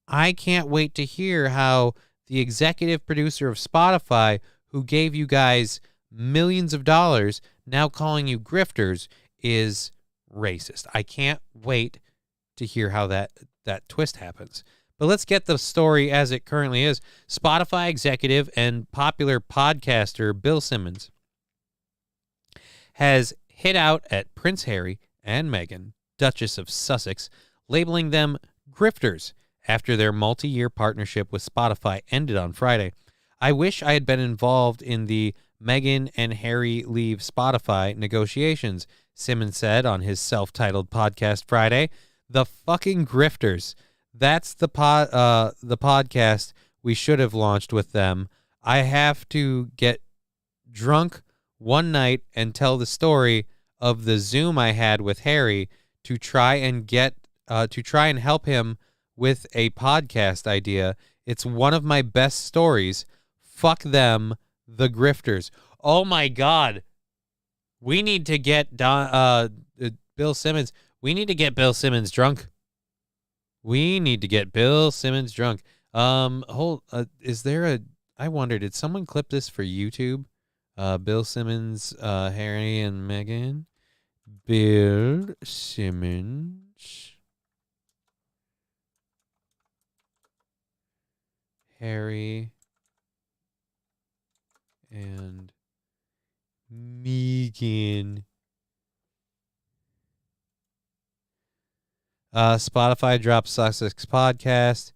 I can't wait to hear how the executive producer of Spotify, who gave you guys millions of dollars, now calling you grifters, is racist. I can't wait to hear how that twist happens. But let's get the story as it currently is. Spotify executive and popular podcaster Bill Simmons has hit out at Prince Harry and Meghan, Duchess of Sussex, labeling them Grifters, after their multi-year partnership with Spotify ended on Friday. I wish I had been involved in the Meghan and Harry leave Spotify negotiations, Simmons said on his self-titled podcast Friday. The fucking Grifters. That's the podcast we should have launched with them. I have to get drunk one night and tell the story of the Zoom I had with Harry to try and help him with a podcast idea. It's one of my best stories. Fuck them, the Grifters. Oh my God. We need to get Bill Simmons. We need to get Bill Simmons drunk. We need to get Bill Simmons drunk. Is there I wonder, did someone clip this for YouTube? Bill Simmons, Harry and Meghan. Bill Simmons, Harry and Meghan. Spotify drops Sussex podcast.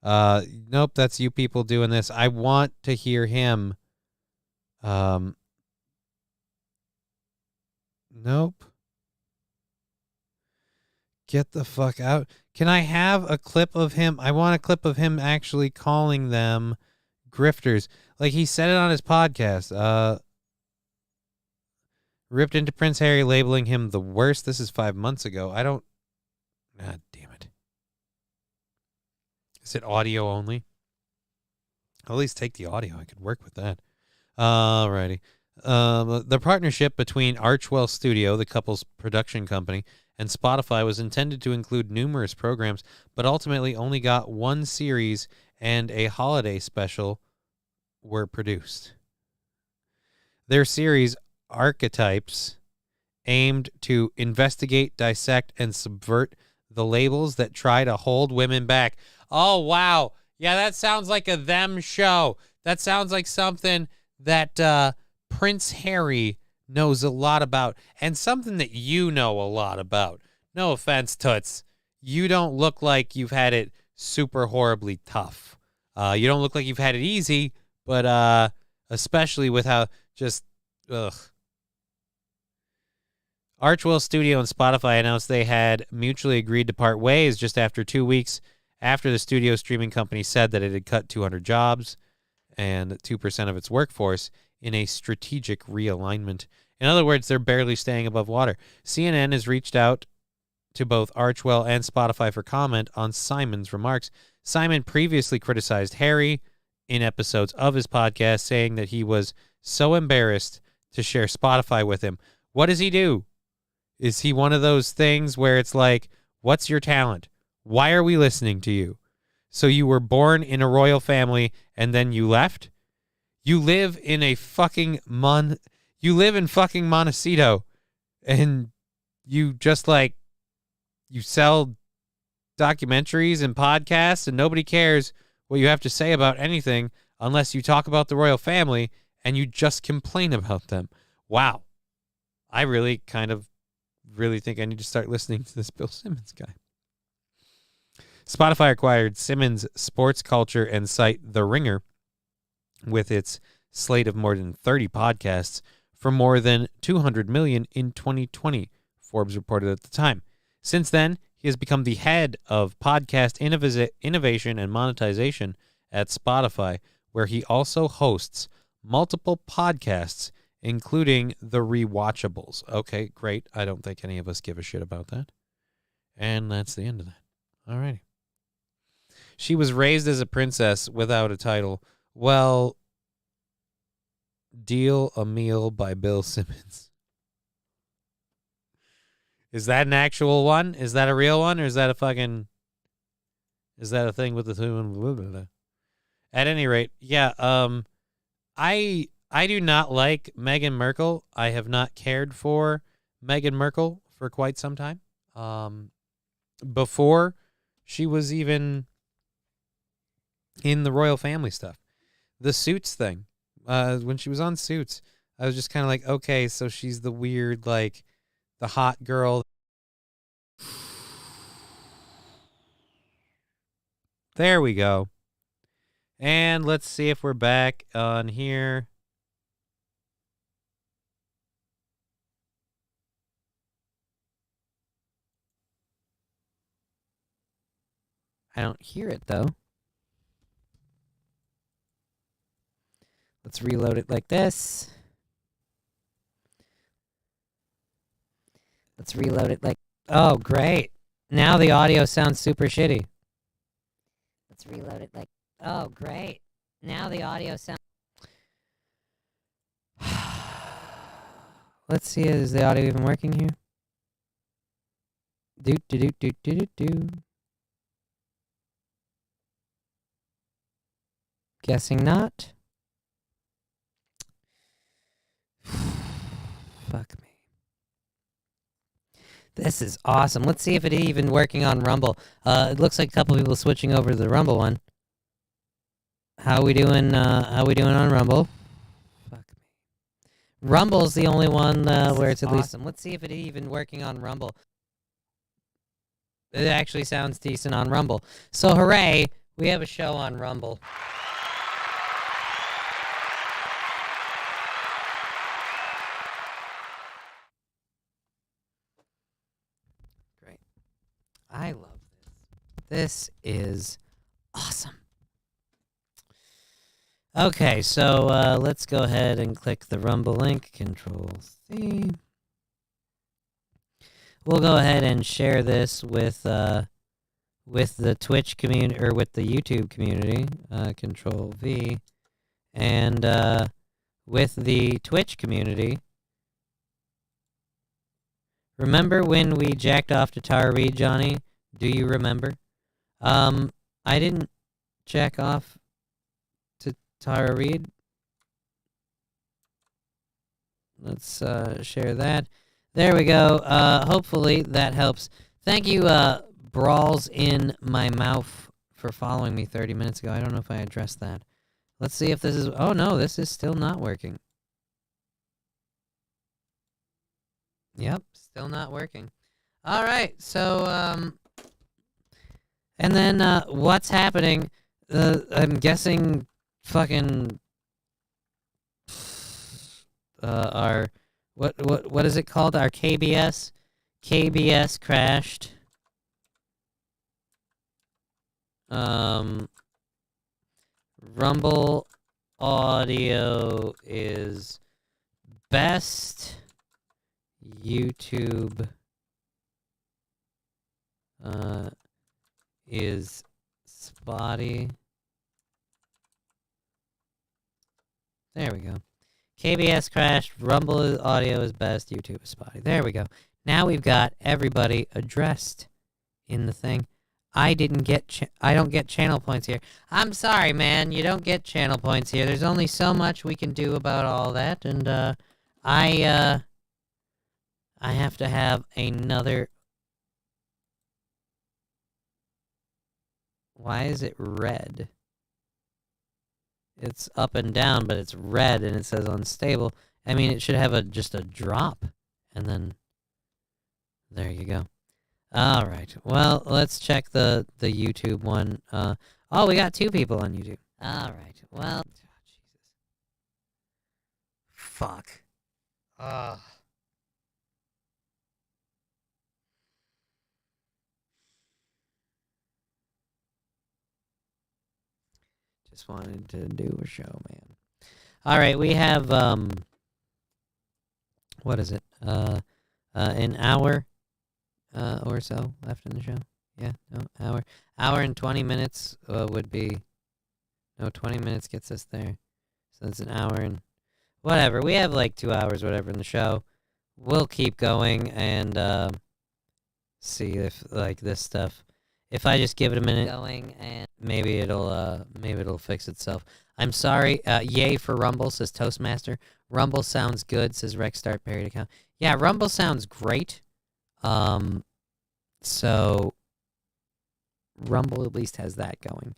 Nope, that's you people doing this. I want to hear him. Nope. Get the fuck out. Can I have a clip of him? I want a clip of him actually calling them grifters. Like he said it on his podcast. Ripped into Prince Harry, labeling him the worst. This is 5 months ago. God damn it. Is it audio only? I'll at least take the audio. I could work with that. Alrighty. The partnership between Archwell Studio, the couple's production company, and Spotify was intended to include numerous programs, but ultimately only got one series and a holiday special were produced. Their series, Archetypes, aimed to investigate, dissect, and subvert the labels that try to hold women back. Oh, wow. Yeah, that sounds like a them show. That sounds like something that Prince Harry knows a lot about, and something that you know a lot about. No offense, Toots. You don't look like you've had it super horribly tough. You don't look like you've had it easy, but especially with how just, ugh. Archwell Studio and Spotify announced they had mutually agreed to part ways just after 2 weeks after the studio streaming company said that it had cut 200 jobs and 2% of its workforce in a strategic realignment. In other words, they're barely staying above water. CNN has reached out to both Archwell and Spotify for comment on Simon's remarks. Simon previously criticized Harry in episodes of his podcast, saying that he was so embarrassed to share Spotify with him. What does he do? Is he one of those things where it's like, what's your talent? Why are we listening to you? So you were born in a royal family and then you left? You live in fucking Montecito, and you just you sell documentaries and podcasts, and nobody cares what you have to say about anything unless you talk about the royal family and you just complain about them. Wow. I really think I need to start listening to this Bill Simmons guy. Spotify acquired Simmons' sports culture and site The Ringer with its slate of more than 30 podcasts for more than $200 million in 2020, Forbes reported at the time. Since then, he has become the head of podcast innovation and monetization at Spotify, where he also hosts multiple podcasts, including The Rewatchables. Okay, great. I don't think any of us give a shit about that. And that's the end of that. All righty. She was raised as a princess without a title. Well, Deal a Meal by Bill Simmons. Is that an actual one? Is that a real one? Or is that a thing with the two? At any rate, yeah, I do not like Meghan Markle. I have not cared for Meghan Markle for quite some time. Before she was even in the royal family stuff. The Suits thing. When she was on Suits, I was just kind of like, okay, so she's the weird, the hot girl. There we go. And let's see if we're back on here. I don't hear it, though. Let's reload it like this. Let's reload it like... Oh, great. Now the audio sounds super shitty. Let's reload it like... Oh, great. Now the audio sounds... Let's see, is the audio even working here? Do. Guessing not. Fuck me. This is awesome. Let's see if it's even working on Rumble. It looks like a couple people switching over to the Rumble one. How we doing on Rumble? Fuck me. Rumble's the only one where it's at least awesome. Let's see if it's even working on Rumble. It actually sounds decent on Rumble. So hooray, we have a show on Rumble. Great. I love this. This is awesome. Okay, so let's go ahead and click the Rumble link, Control-C. We'll go ahead and share this with the Twitch community, or with the YouTube community, Control-V, and with the Twitch community. Remember when we jacked off to Tara Reid, Johnny? Do you remember? I didn't jack off to Tara Reid. Let's share that. There we go. Hopefully that helps. Thank you, Brawls in My Mouth, for following me 30 minutes ago. I don't know if I addressed that. Let's see if this is... Oh, no, this is still not working. Yep, still not working. All right, so... And then, what's happening? I'm guessing fucking... our... What is it called? Our KBS? KBS crashed. Rumble audio is best. YouTube is spotty. There we go. KBS crashed, Rumble audio is best, YouTube is spotty. There we go. Now we've got everybody addressed in the thing. I don't get channel points here. I'm sorry, man, you don't get channel points here. There's only so much we can do about all that, and I have to have another... Why is it red? It's up and down, but it's red, and it says unstable. I mean, it should have just a drop, and then... There you go. All right. Well, let's check the YouTube one. Oh, we got 2 people on YouTube. All right. Well... Oh, Jesus. Fuck. Ugh. Just wanted to do a show, man. All right, we have what is it? An hour or so left in the show. Yeah, no, hour and 20 minutes would be... No, 20 minutes gets us there. So it's an hour and whatever. We have like 2 hours, whatever, in the show. We'll keep going and see if like this stuff... If I just give it a minute going, and maybe it'll fix itself. I'm sorry. Yay for Rumble, says Toastmaster. Rumble sounds good, says Rex Start Parried account. Yeah, Rumble sounds great. So Rumble at least has that going.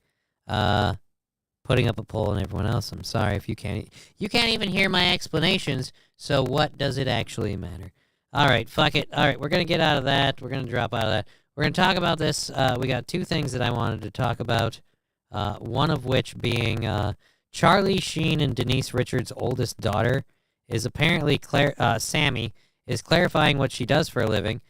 Putting up a poll on everyone else. I'm sorry if you can't even hear my explanations. So what does it actually matter? All right, fuck it. All right, we're gonna get out of that. We're gonna drop out of that. We're going to talk about this. We got two things that I wanted to talk about. One of which being Charlie Sheen and Denise Richards' oldest daughter is apparently Sammy is clarifying what she does for a living.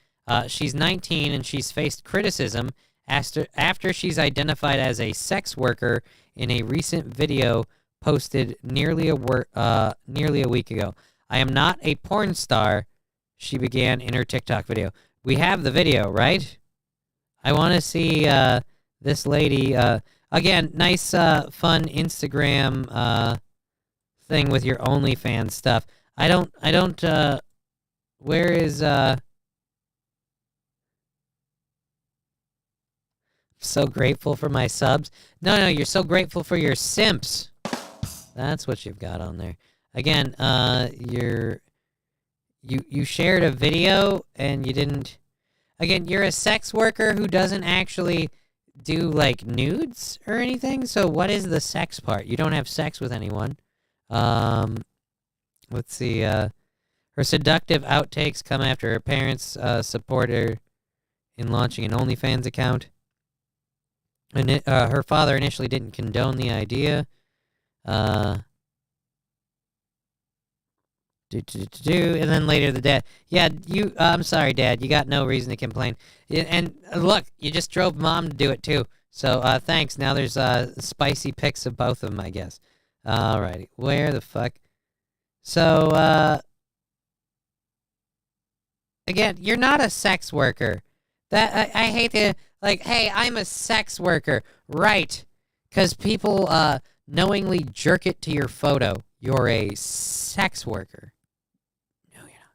She's 19 and she's faced criticism after she's identified as a sex worker in a recent video posted nearly a week ago. I am not a porn star, she began in her TikTok video. We have the video, right? I want to see this lady. Again, nice, fun Instagram thing with your OnlyFans stuff. I don't. Where is so grateful for my subs? No, you're so grateful for your simps. That's what you've got on there. Again, you shared a video and you didn't. Again, you're a sex worker who doesn't actually do like nudes or anything. So what is the sex part? You don't have sex with anyone. Let's see. Her seductive outtakes come after her parents support her in launching an OnlyFans account. And her father initially didn't condone the idea. And then later the dad. Yeah, I'm sorry, Dad. You got no reason to complain. And look, you just drove Mom to do it too. So thanks. Now there's spicy pics of both of them, I guess. Alrighty. Where the fuck? So again, you're not a sex worker. That I hate to like. Hey, I'm a sex worker, right? Because people knowingly jerk it to your photo. You're a sex worker. No, you're not.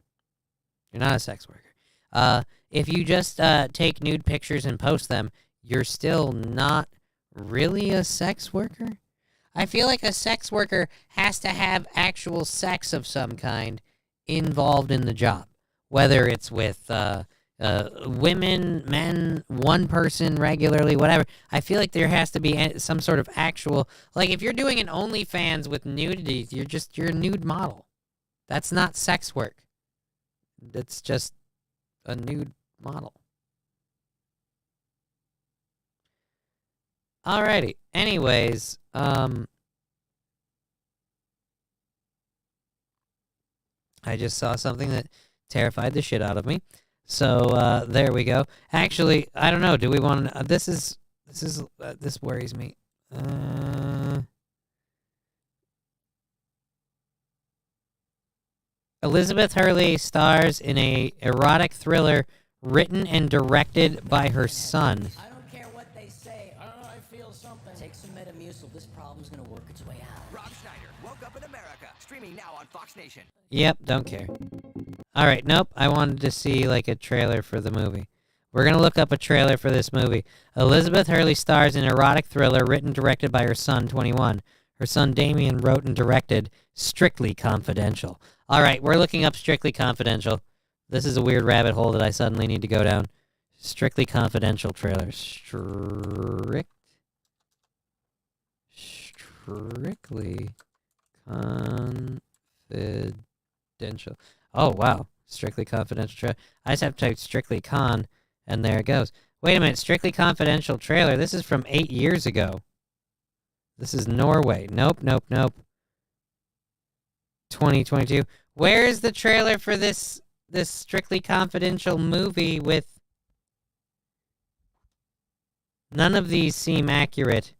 You're not a sex worker. If you just take nude pictures and post them, you're still not really a sex worker. I feel like a sex worker has to have actual sex of some kind involved in the job, whether it's with women, men, one person regularly, whatever. I feel like there has to be some sort of actual, like if you're doing an OnlyFans with nudity, you're a nude model. That's not sex work. That's just a nude model. Alrighty. Anyways, I just saw something that terrified the shit out of me. So there we go. Actually, I don't know. Do we want to? This worries me. Elizabeth Hurley stars in a erotic thriller written and directed by her son. I don't care what they say. I feel something. Take some Metamucil. This problem's gonna work its way out. Rob Schneider woke up in America, streaming now on Fox Nation. Yep, don't care. All right, nope. I wanted to see like a trailer for the movie. We're gonna look up a trailer for this movie. Elizabeth Hurley stars in an erotic thriller written and directed by her son, 21. Her son Damien wrote and directed Strictly Confidential. All right, we're looking up Strictly Confidential. This is a weird rabbit hole that I suddenly need to go down. Strictly Confidential trailer. Strictly Confidential. Oh, wow. Strictly Confidential trailer. I just have to type Strictly Con, and there it goes. Wait a minute. Strictly Confidential trailer. This is from 8 years ago. This is Norway. Nope. 2022. Where is the trailer for this Strictly Confidential movie with... None of these seem accurate.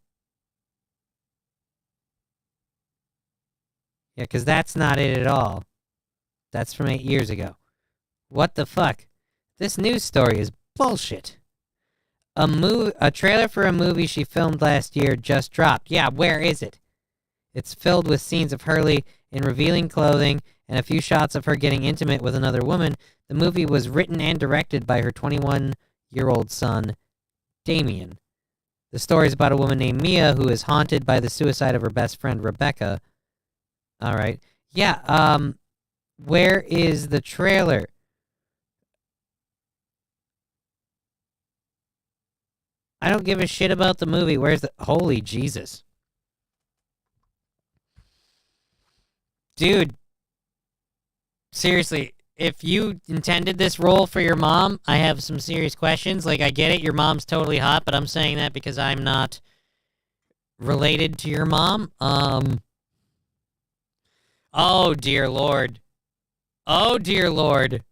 Yeah, because that's not it at all. That's from 8 years ago. What the fuck? This news story is bullshit. A trailer for a movie she filmed last year just dropped. Yeah, where is it? It's filled with scenes of Hurley in revealing clothing and a few shots of her getting intimate with another woman. The movie was written and directed by her 21-year-old son, Damien. The story is about a woman named Mia who is haunted by the suicide of her best friend, Rebecca. All right. Yeah, where is the trailer? I don't give a shit about the movie. Where's the... Holy Jesus. Dude. Seriously, if you intended this role for your mom, I have some serious questions. Like, I get it, your mom's totally hot, but I'm saying that because I'm not related to your mom. Oh, dear Lord. Oh, dear Lord.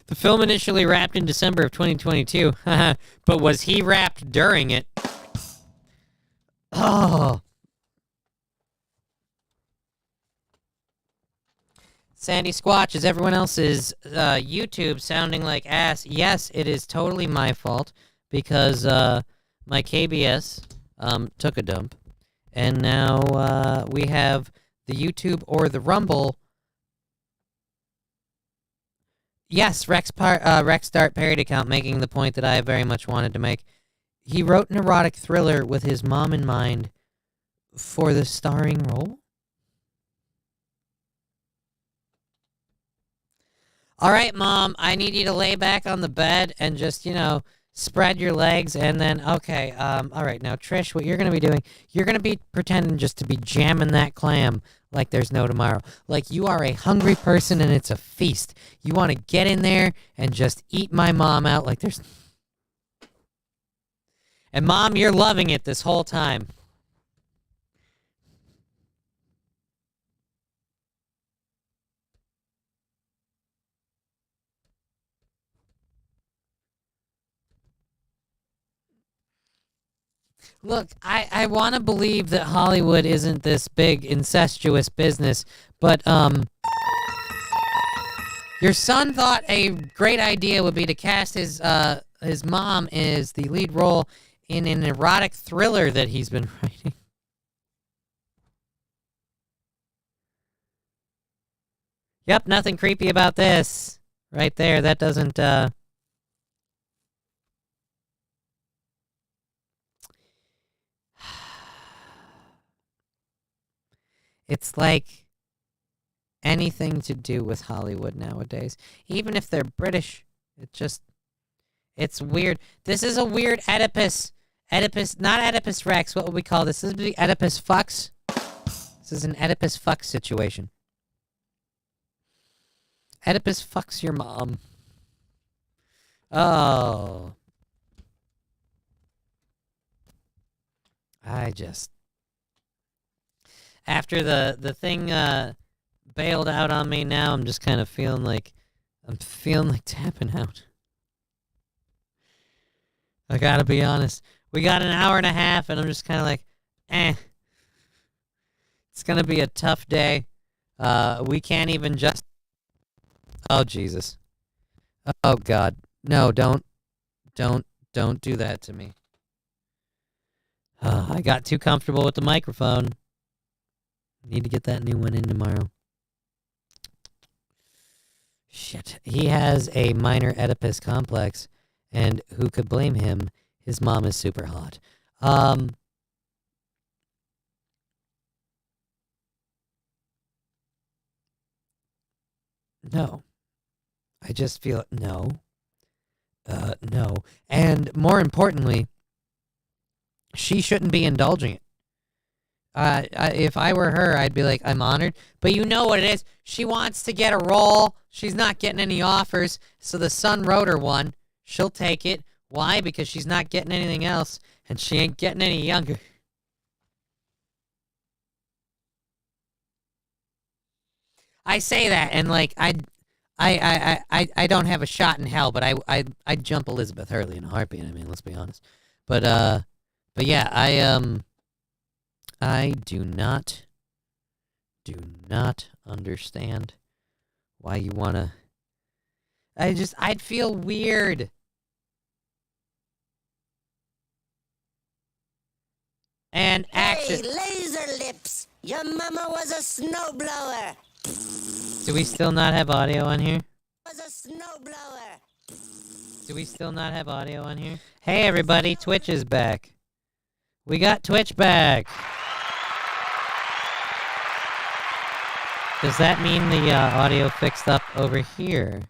The film initially wrapped in December of 2022, but was he wrapped during it? Oh. Sandy Squatch, is everyone else's YouTube sounding like ass? Yes, it is totally my fault because my KBS took a dump, and now we have the YouTube or the Rumble. Yes, Rex Dart parody account making the point that I very much wanted to make. He wrote an erotic thriller with his mom in mind for the starring role. All right, Mom, I need you to lay back on the bed and just, spread your legs and then, okay, all right, now, Trish, what you're going to be doing, you're going to be pretending just to be jamming that clam like there's no tomorrow. Like you are a hungry person and it's a feast. You want to get in there and just eat my mom out like there's... And, Mom, you're loving it this whole time. Look, I want to believe that Hollywood isn't this big incestuous business, but your son thought a great idea would be to cast his mom as the lead role in an erotic thriller that he's been writing. Yep, nothing creepy about this. Right there, that doesn't It's like anything to do with Hollywood nowadays. Even if they're British, it's weird. This is a weird Oedipus. Not Oedipus Rex. What would we call this? This would be Oedipus Fucks. This is an Oedipus Fucks situation. Oedipus fucks your mom. Oh. After the thing bailed out on me, now I'm just kind of feeling like tapping out. I gotta be honest. We got an hour and a half, and I'm just kind of like, It's gonna be a tough day. We can't even just... Oh, Jesus. Oh, God. No, don't do that to me. I got too comfortable with the microphone. Need to get that new one in tomorrow. Shit. He has a minor Oedipus complex, and who could blame him? His mom is super hot. No. I just feel... No. No. And more importantly, she shouldn't be indulging it. If I were her, I'd be like, I'm honored. But you know what it is. She wants to get a role. She's not getting any offers. So the son wrote her one. She'll take it. Why? Because she's not getting anything else. And she ain't getting any younger. I say that, and like, I don't have a shot in hell, but I'd jump Elizabeth Hurley in a heartbeat. I mean, let's be honest. But yeah, I do not understand why you wanna... I'd feel weird. And action. Hey, laser lips! Your mama was a snowblower. Do we still not have audio on here? Was a snowblower. Do we still not have audio on here? Hey everybody, Twitch is back. We got Twitch back. Does that mean the audio fixed up over here?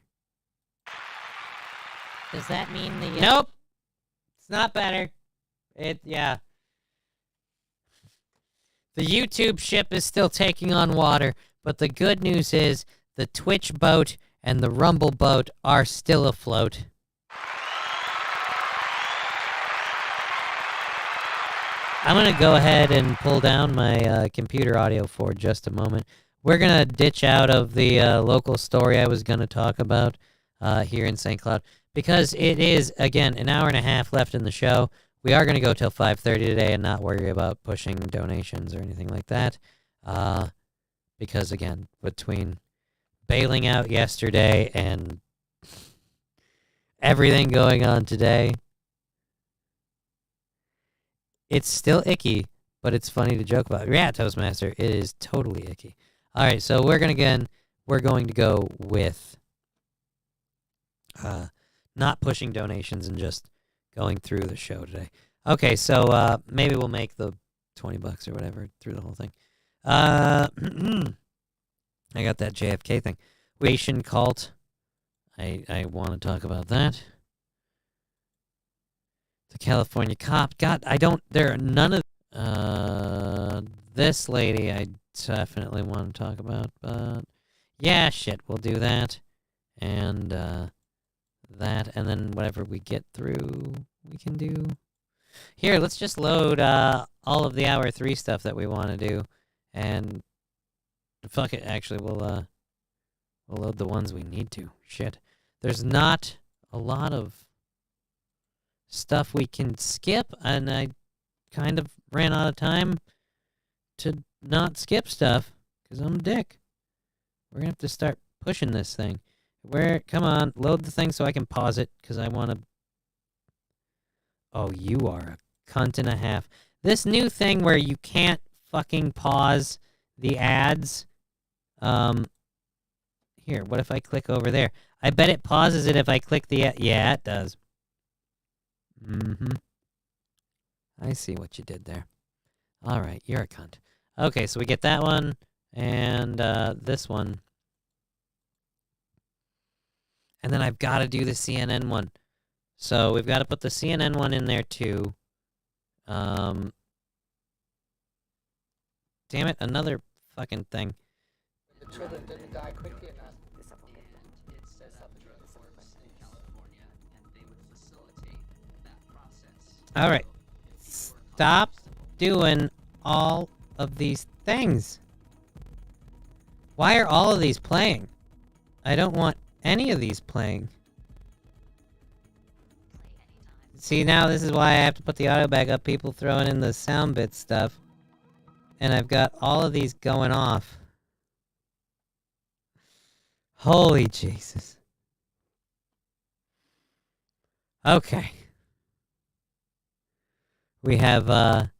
Does that mean the... Nope! It's not better. Yeah. The YouTube ship is still taking on water, but the good news is the Twitch boat and the Rumble boat are still afloat. I'm going to go ahead and pull down my computer audio for just a moment. We're going to ditch out of the local story I was going to talk about here in St. Cloud because it is, again, an hour and a half left in the show. We are going to go till 5:30 today and not worry about pushing donations or anything like that. Because, again, between bailing out yesterday and everything going on today, it's still icky, but it's funny to joke about. Yeah, Toastmaster, it is totally icky. All right, so we're going to go with not pushing donations and just going through the show today. Okay, so maybe we'll make the $20 or whatever through the whole thing. I got that JFK thing. Haitian cult. I want to talk about that. The California cop. God, there are none of... this lady I definitely want to talk about, but... Yeah, shit, we'll do that. And, that, and then whatever we get through, we can do... Here, let's just load, all of the Hour 3 stuff that we want to do, and... Fuck it, actually, we'll load the ones we need to. Shit. There's not a lot of stuff we can skip, and I kind of ran out of time to not skip stuff, because I'm a dick. We're going to have to start pushing this thing. Come on, load the thing so I can pause it, because I want to... Oh, you are a cunt and a half. This new thing where you can't fucking pause the ads... Here, what if I click over there? I bet it pauses it if I click the... Yeah, it does. I see what you did there. All right, you're a cunt. Okay, so we get that one, and this one. And then I've got to do the CNN one. So we've got to put the CNN one in there, too. Damn it, another fucking thing. The children didn't die quickly enough. All right. Stop doing all of these things. Why are all of these playing? I don't want any of these playing. See, now this is why I have to put the audio back up. People throwing in the sound bit stuff. And I've got all of these going off. Holy Jesus. Okay. We have the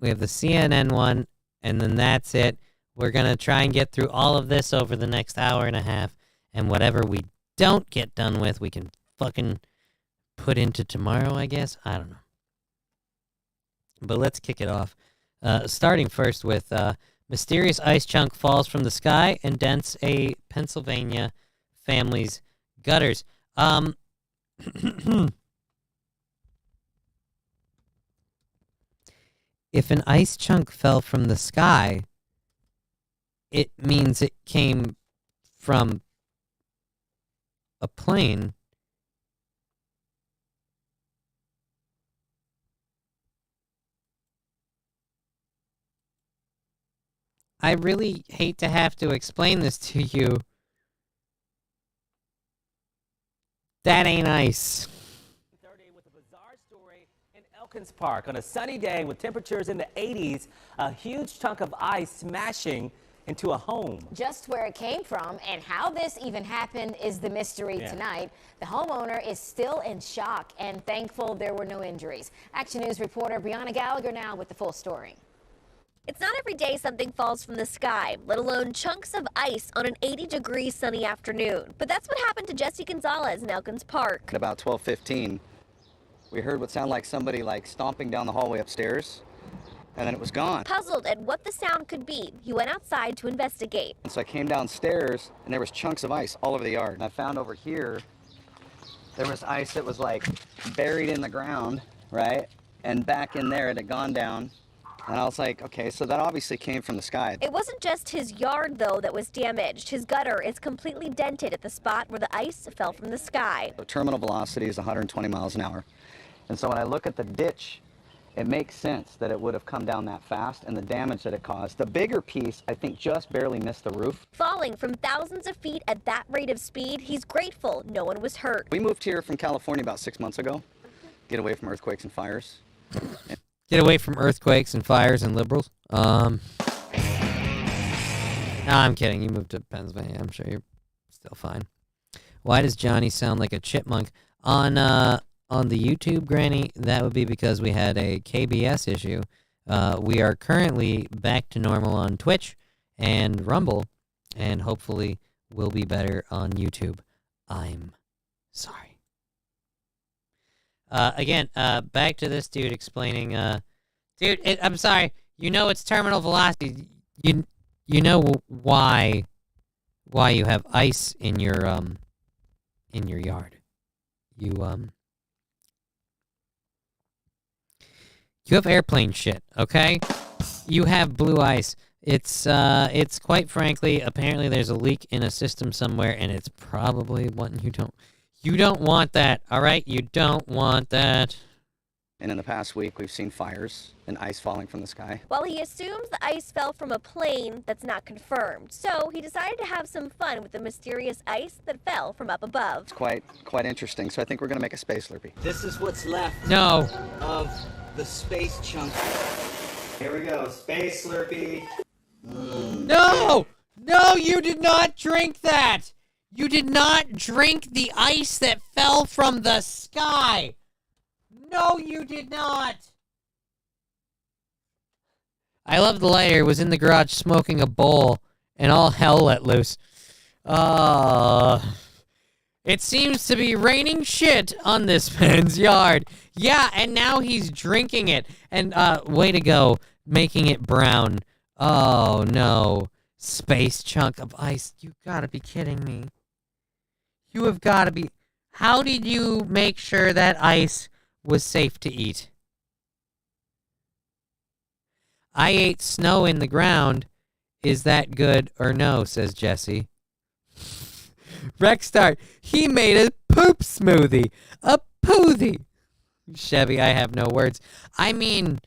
CNN one, and then that's it. We're going to try and get through all of this over the next hour and a half, and whatever we don't get done with, we can fucking put into tomorrow, I guess? I don't know. But let's kick it off. Starting first with mysterious ice chunk falls from the sky and dents a Pennsylvania family's gutters. If an ice chunk fell from the sky, it means it came from a plane. I really hate to have to explain this to you. That ain't ice. Elkins Park on a sunny day with temperatures in the 80s, a huge chunk of ice smashing into a home. Just where it came from and how this even happened is the mystery tonight. The homeowner is still in shock and thankful there were no injuries. Action News reporter Brianna Gallagher now with the full story. It's not every day something falls from the sky, let alone chunks of ice on an 80-degree sunny afternoon. But that's what happened to Jesse Gonzalez in Elkins Park. At about 12:15, we heard what sounded like somebody stomping down the hallway upstairs, and then it was gone. Puzzled at what the sound could be, he went outside to investigate. And so I came downstairs, and there was chunks of ice all over the yard. And I found over here, there was ice that was buried in the ground, right? And back in there, it had gone down And I was like, okay, so that obviously came from the sky. It wasn't just his yard, though, that was damaged. His gutter is completely dented at the spot where the ice fell from the sky. The terminal velocity is 120 miles an hour. And so when I look at the ditch, it makes sense that it would have come down that fast and the damage that it caused. The bigger piece, I think, just barely missed the roof. Falling from thousands of feet at that rate of speed, he's grateful no one was hurt. We moved here from California about 6 months ago. Get away from earthquakes and fires. Get away from earthquakes and fires and liberals. No, I'm kidding. You moved to Pennsylvania. I'm sure you're still fine. Why does Johnny sound like a chipmunk? On the YouTube, Granny, that would be because we had a KBS issue. We are currently back to normal on Twitch and Rumble, and hopefully we'll be better on YouTube. I'm sorry. Again, back to this dude explaining, dude, I'm sorry, you know it's terminal velocity. You know why you have ice in your yard. You have airplane shit, okay? You have blue ice. It's quite frankly, apparently there's a leak in a system somewhere, and it's probably one you don't want that, all right? You don't want that. And in the past week, we've seen fires and ice falling from the sky. Well, he assumes the ice fell from a plane that's not confirmed. So he decided to have some fun with the mysterious ice that fell from up above. It's quite interesting, so I think we're going to make a space Slurpee. This is what's left of the space chunk. Here we go, space Slurpee. No! No, you did not drink that! You did not drink the ice that fell from the sky! No, you did not! I love the lighter. Was in the garage smoking a bowl, and all hell let loose. It seems to be raining shit on this man's yard. Yeah, and now he's drinking it. And, way to go, making it brown. Oh, no. Space chunk of ice. You gotta be kidding me. You have gotta be... How did you make sure that ice was safe to eat? I ate snow in the ground. Is that good or no, says Jesse. Rexstart, he made a poop smoothie. A poothie. Chevy, I have no words. I mean,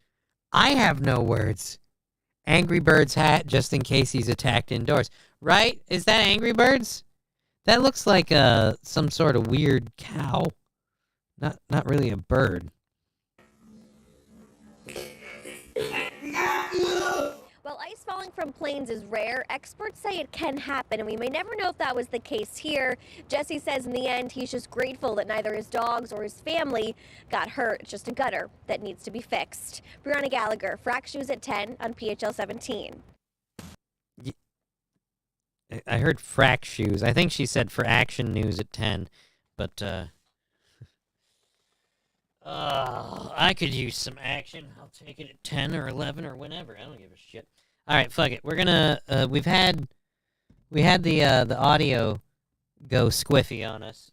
I have no words. Angry Bird's hat, just in case he's attacked indoors. Right? Is that Angry Birds? That looks like some sort of weird cow. Not really a bird. While ice falling from planes is rare, experts say it can happen, and we may never know if that was the case here. Jesse says in the end, he's just grateful that neither his dogs or his family got hurt. It's just a gutter that needs to be fixed. Brianna Gallagher, Frack Shoes at 10 on PHL 17. I heard frack shoes. I think she said for action news at 10, but I could use some action. I'll take it at 10 or 11 or whenever. I don't give a shit. All right, fuck it. We're gonna we had the audio go squiffy on us.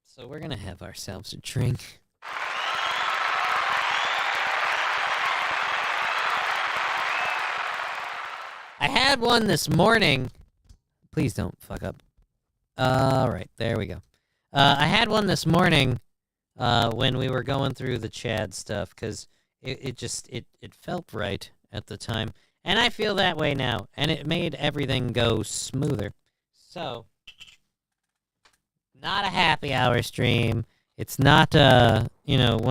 So we're gonna have ourselves a drink. I had one this morning. Please don't fuck up. All right, there we go. I had one this morning when we were going through the Chad stuff because it felt right at the time. And I feel that way now. And it made everything go smoother. So, not a happy hour stream. It's not, one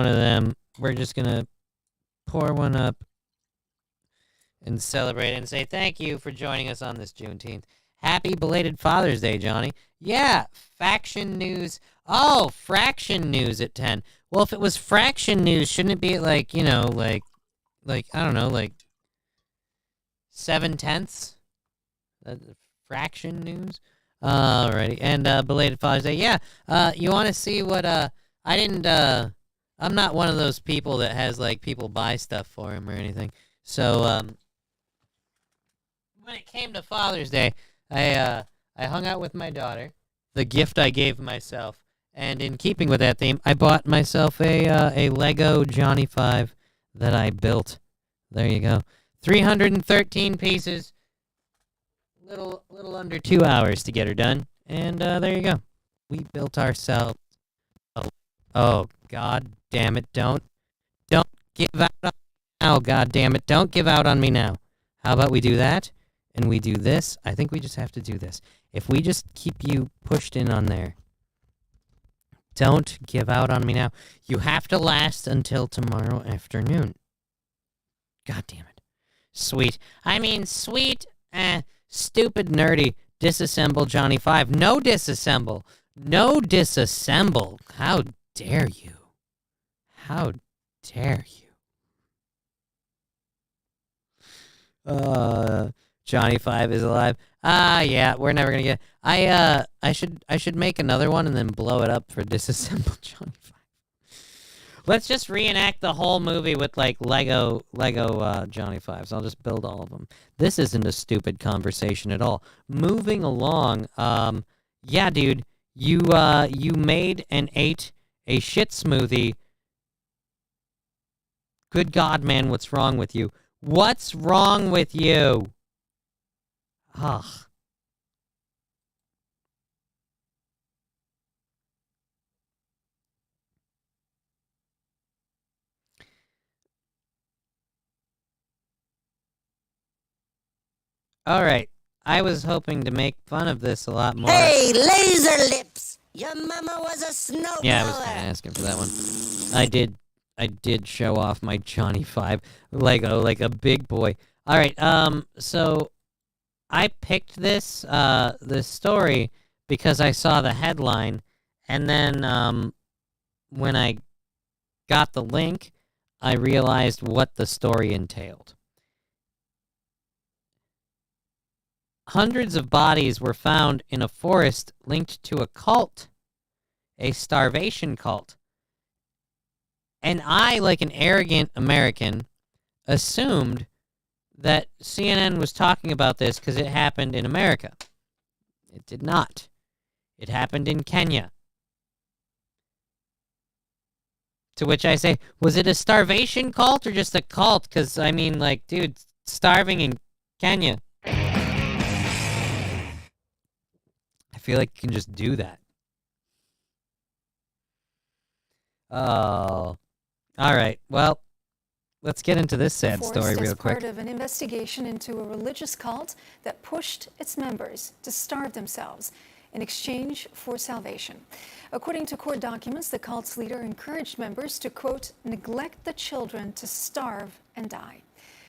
of them. We're just going to pour one up and celebrate and say thank you for joining us on this Juneteenth. Happy belated Father's Day, Johnny. Yeah, faction news. Oh, fraction news at 10. Well, if it was fraction news, shouldn't it be at like, I don't know, like 7/10? Fraction news? Alrighty. And belated Father's Day. Yeah, you want to see what, I'm not one of those people that has like people buy stuff for him or anything. So, when it came to Father's Day, I hung out with my daughter, the gift I gave myself, and in keeping with that theme, I bought myself a Lego Johnny 5 that I built. There you go. 313 pieces. Little under 2 hours to get her done. And there you go. We built ourselves. Oh, God damn it. Don't give out on me now. God damn it. Don't give out on me now. How about we do that? And we do this. I think we just have to do this. If we just keep you pushed in on there. Don't give out on me now. You have to last until tomorrow afternoon. God damn it. Sweet. I mean, sweet, stupid, nerdy. Disassemble Johnny 5. No disassemble. No disassemble. How dare you? How dare you? Johnny 5 is alive. Yeah, we're never gonna get. I should make another one and then blow it up for Disassemble Johnny 5. Let's just reenact the whole movie with like Lego Johnny 5s. I'll just build all of them. This isn't a stupid conversation at all. Moving along. Yeah, dude, you made and ate a shit smoothie. Good God, man, what's wrong with you? What's wrong with you? Ugh. All right. I was hoping to make fun of this a lot more. Hey, laser lips! Your mama was a snowblower. Yeah, I was kind of asking for that one. I did show off my Johnny 5 Lego like a big boy. All right. So I picked this story because I saw the headline, and then when I got the link, I realized what the story entailed. Hundreds of bodies were found in a forest linked to a cult, a starvation cult. And I, like an arrogant American, assumed that CNN was talking about this because it happened in America. It did not. It happened in Kenya. To which I say, was it a starvation cult or just a cult? Because, I mean, like, dude, starving in Kenya. I feel like you can just do that. Oh. All right. Well, let's get into this sad story real quick. Part of an investigation into a religious cult that pushed its members to starve themselves in exchange for salvation. According to court documents, the cult's leader encouraged members to, quote, neglect the children to starve and die.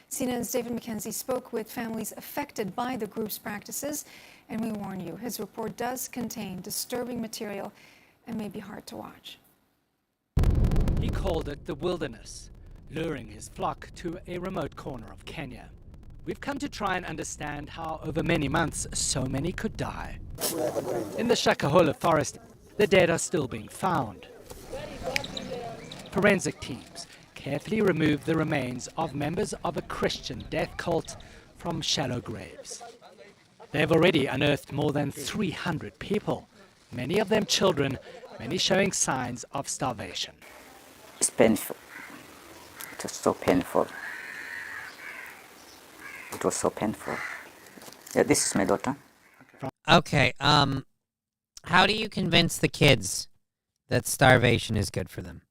CNN's David McKenzie spoke with families affected by the group's practices, and we warn you, his report does contain disturbing material and may be hard to watch. He called it the wilderness, luring his flock to a remote corner of Kenya. We've come to try and understand how over many months so many could die. In the Shakahola forest, the dead are still being found. Forensic teams carefully remove the remains of members of a Christian death cult from shallow graves. They've already unearthed more than 300 people, many of them children, many showing signs of starvation. It's painful. It was so painful. It was so painful. Yeah, this is my daughter. Okay, how do you convince the kids that starvation is good for them?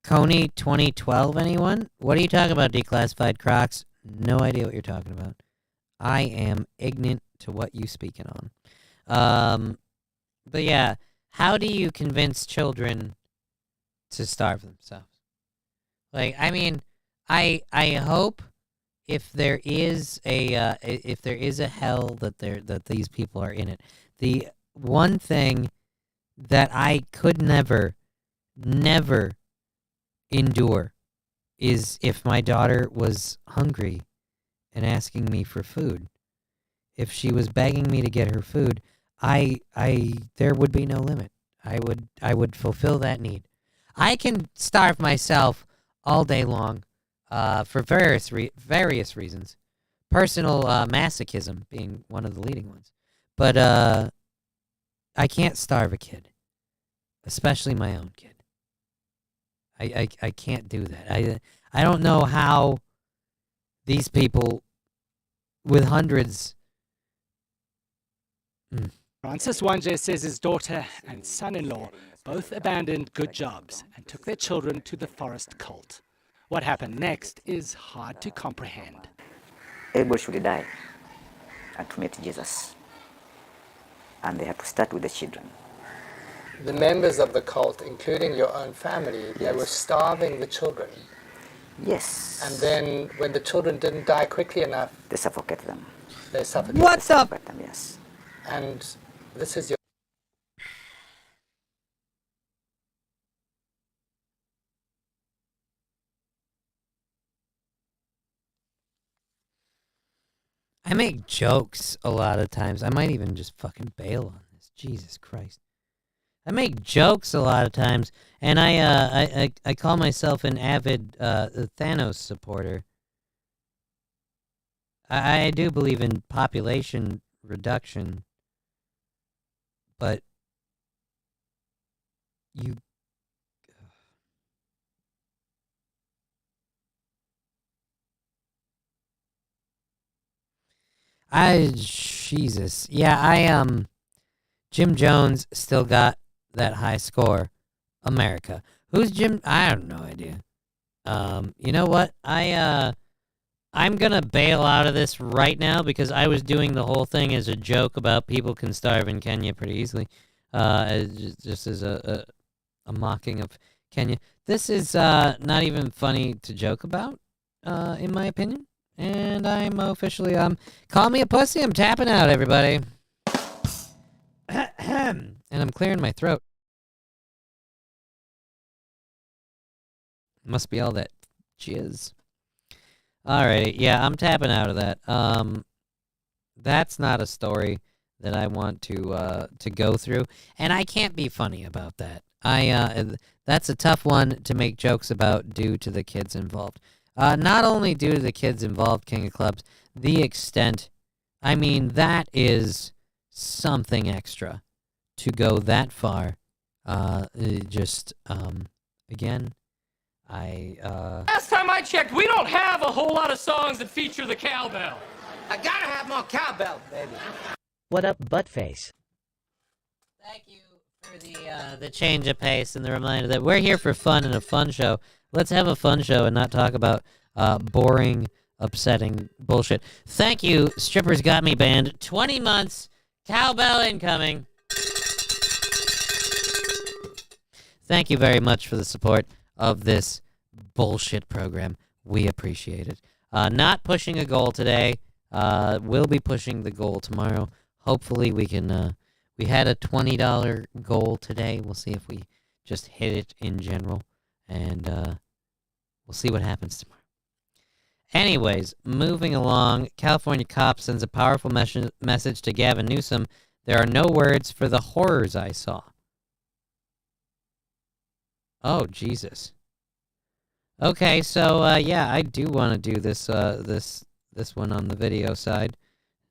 Coney 2012, anyone? What are you talking about, Declassified Crocs? No idea what you're talking about. I am ignorant to what you speaking on. But yeah, how do you convince children to starve themselves? Like, I mean, I hope if there is a hell that these people are in it. The one thing that I could never endure is if my daughter was hungry and asking me for food. If she was begging me to get her food, there would be no limit. I would fulfill that need. I can starve myself all day long, for various reasons. Personal masochism being one of the leading ones. But I can't starve a kid, especially my own kid. I can't do that. I don't know how these people with hundreds. Francis Wanje says his daughter and son-in-law both abandoned good jobs and took their children to the forest cult. What happened next is hard to comprehend. Everybody should die and to meet Jesus. And they have to start with the children. The members of the cult, including your own family, they were starving the children. Yes. And then when the children didn't die quickly enough, they suffocate them. They suffocate What's up? Them, yes. And this is your. I make jokes a lot of times. I might even just fucking bail on this. Jesus Christ. I make jokes a lot of times, and I call myself an avid Thanos supporter. I do believe in population reduction, but you. Jesus. Yeah, Jim Jones still got that high score. America. Who's Jim? I have no idea. You know what? I'm gonna bail out of this right now because I was doing the whole thing as a joke about people can starve in Kenya pretty easily. Just as a mocking of Kenya. This is not even funny to joke about, in my opinion. And I'm officially call me a pussy. I'm tapping out, everybody. And I'm clearing my throat. Must be all that jizz. Alrighty, yeah, I'm tapping out of that. That's not a story that I want to go through, and I can't be funny about that. That's a tough one to make jokes about due to the kids involved. Not only due to the kids involved, King of Clubs, the extent. I mean, that is something extra to go that far. Again, Last time I checked, we don't have a whole lot of songs that feature the cowbell. I gotta have more cowbell, baby. What up, buttface? Thank you for the change of pace and the reminder that we're here for fun and a fun show. Let's have a fun show and not talk about boring, upsetting bullshit. Thank you, Strippers Got Me Band. 20 months, cowbell incoming. Thank you very much for the support of this bullshit program. We appreciate it. Not pushing a goal today. We'll be pushing the goal tomorrow. Hopefully we can, we had a $20 goal today. We'll see if we just hit it in general. And we'll see what happens tomorrow. Anyways, moving along, California cop sends a powerful message to Gavin Newsom. There are no words for the horrors I saw. Oh, Jesus. Okay, so yeah, I do want to do this this one on the video side.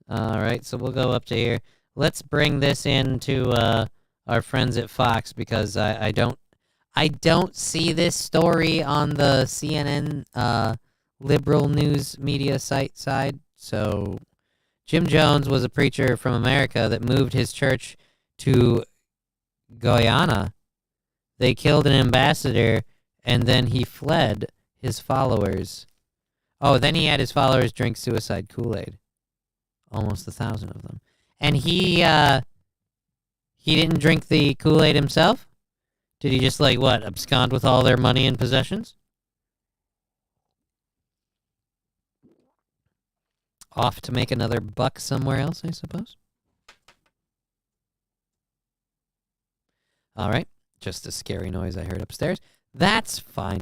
All right, so we'll go up to here. Let's bring this into our friends at Fox because I don't see this story on the CNN liberal news media side. So Jim Jones was a preacher from America that moved his church to Guyana. They killed an ambassador, and then he fled his followers. Oh, then he had his followers drink suicide Kool-Aid. Almost 1,000 of them. And he didn't drink the Kool-Aid himself? Did he just, abscond with all their money and possessions? Off to make another buck somewhere else, I suppose? All right. Just a scary noise I heard upstairs. That's fine.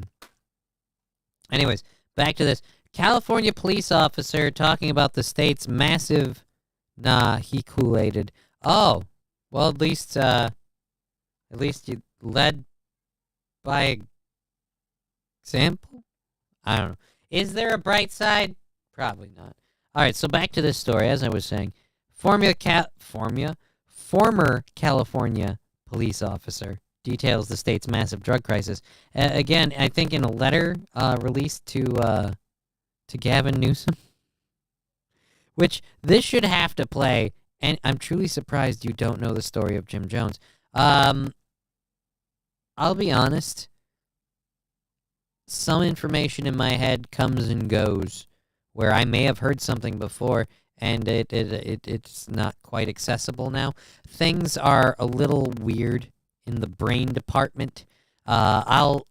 Anyways, back to this. California police officer talking about the state's massive... Nah, he Kool-Aided. Oh, well, at least you led by example? I don't know. Is there a bright side? Probably not. All right, so back to this story. As I was saying, former California police officer details the state's massive drug crisis. Again, I think in a letter released to Gavin Newsom, which this should have to play, and I'm truly surprised you don't know the story of Jim Jones. I'll be honest, some information in my head comes and goes, where I may have heard something before, and it's not quite accessible now. Things are a little weird in the brain department. I'll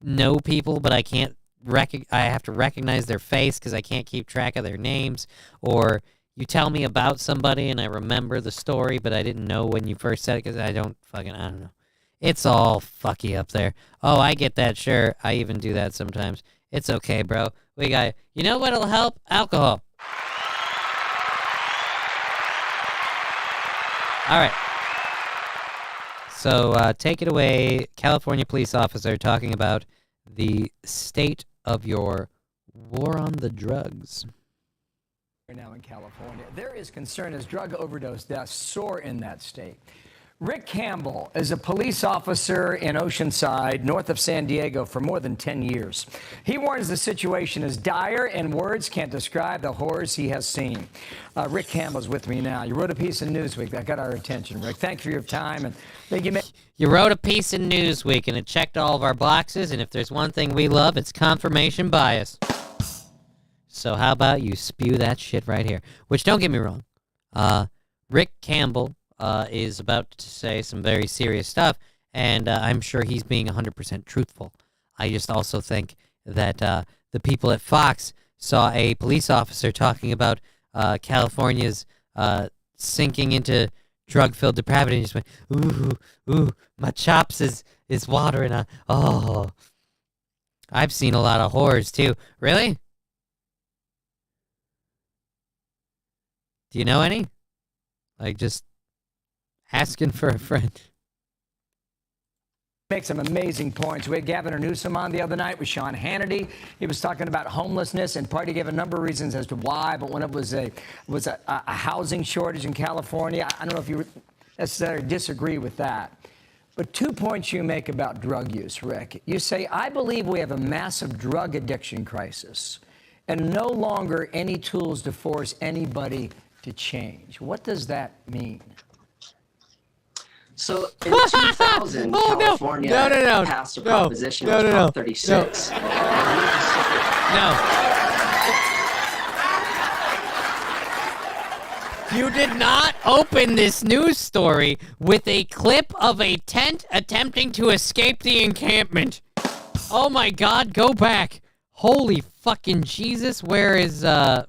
know people, but I can't I have to recognize their face because I can't keep track of their names. Or you tell me about somebody and I remember the story, but I didn't know when you first said it because I don't know. It's all fucky up there. Oh, I get that, sure. I even do that sometimes. It's okay, bro. We got, you know what'll help? Alcohol. All right. So take it away, California police officer talking about the state of your war on the drugs. Now in California, there is concern as drug overdose deaths soar in that state. Rick Campbell is a police officer in Oceanside, north of San Diego, for more than 10 years. He warns the situation is dire and words can't describe the horrors he has seen. Rick Campbell's with me now. You wrote a piece in Newsweek that got our attention, Rick. Thanks for your time. And thank you. You wrote a piece in Newsweek, and it checked all of our boxes, and if there's one thing we love, it's confirmation bias. So how about you spew that shit right here? Which, don't get me wrong, Rick Campbell is about to say some very serious stuff, and I'm sure he's being 100% truthful. I just also think that the people at Fox saw a police officer talking about California's sinking into drug-filled depravity and just went, ooh, my chops is watering. Oh, I've seen a lot of horrors, too. Really? Do you know any? Like, just asking for a friend. Make some amazing points. We had Gavin Newsom on the other night with Sean Hannity. He was talking about homelessness, and Party gave a number of reasons as to why, but one of it was a housing shortage in California. I don't know if you necessarily disagree with that. But 2 points you make about drug use, Rick. You say, I believe we have a massive drug addiction crisis and no longer any tools to force anybody to change. What does that mean? So in 2000, California passed a proposition with Prop 36. You did not open this news story with a clip of a tent attempting to escape the encampment. Oh my God, go back. Holy fucking Jesus, where is that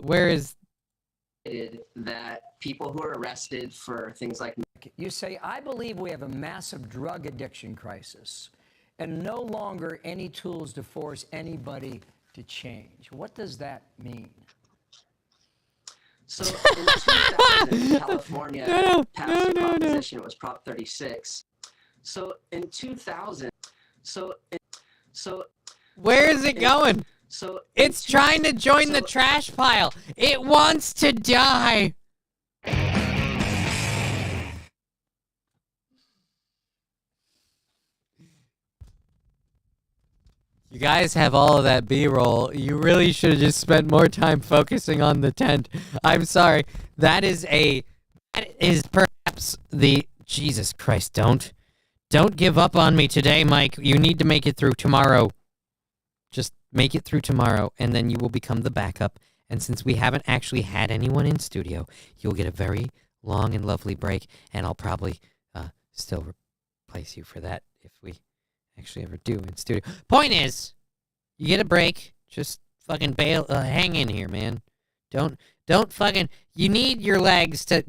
people who are arrested for things like... You say, I believe we have a massive drug addiction crisis and no longer any tools to force anybody to change. What does that mean? So in 2000, California passed a proposition. It was Prop 36. So in 2000, where is it going? So it's trying to join the trash pile. It wants to die. You guys have all of that B-roll. You really should have just spent more time focusing on the tent. I'm sorry. That is perhaps the... Jesus Christ, don't give up on me today, Mike. You need to make it through tomorrow. Just make it through tomorrow, and then you will become the backup. And since we haven't actually had anyone in studio, you'll get a very long and lovely break, and I'll probably still replace you for that if we actually ever do in studio. Point is, you get a break. Just fucking hang in here, man. Don't fucking... You need your legs to...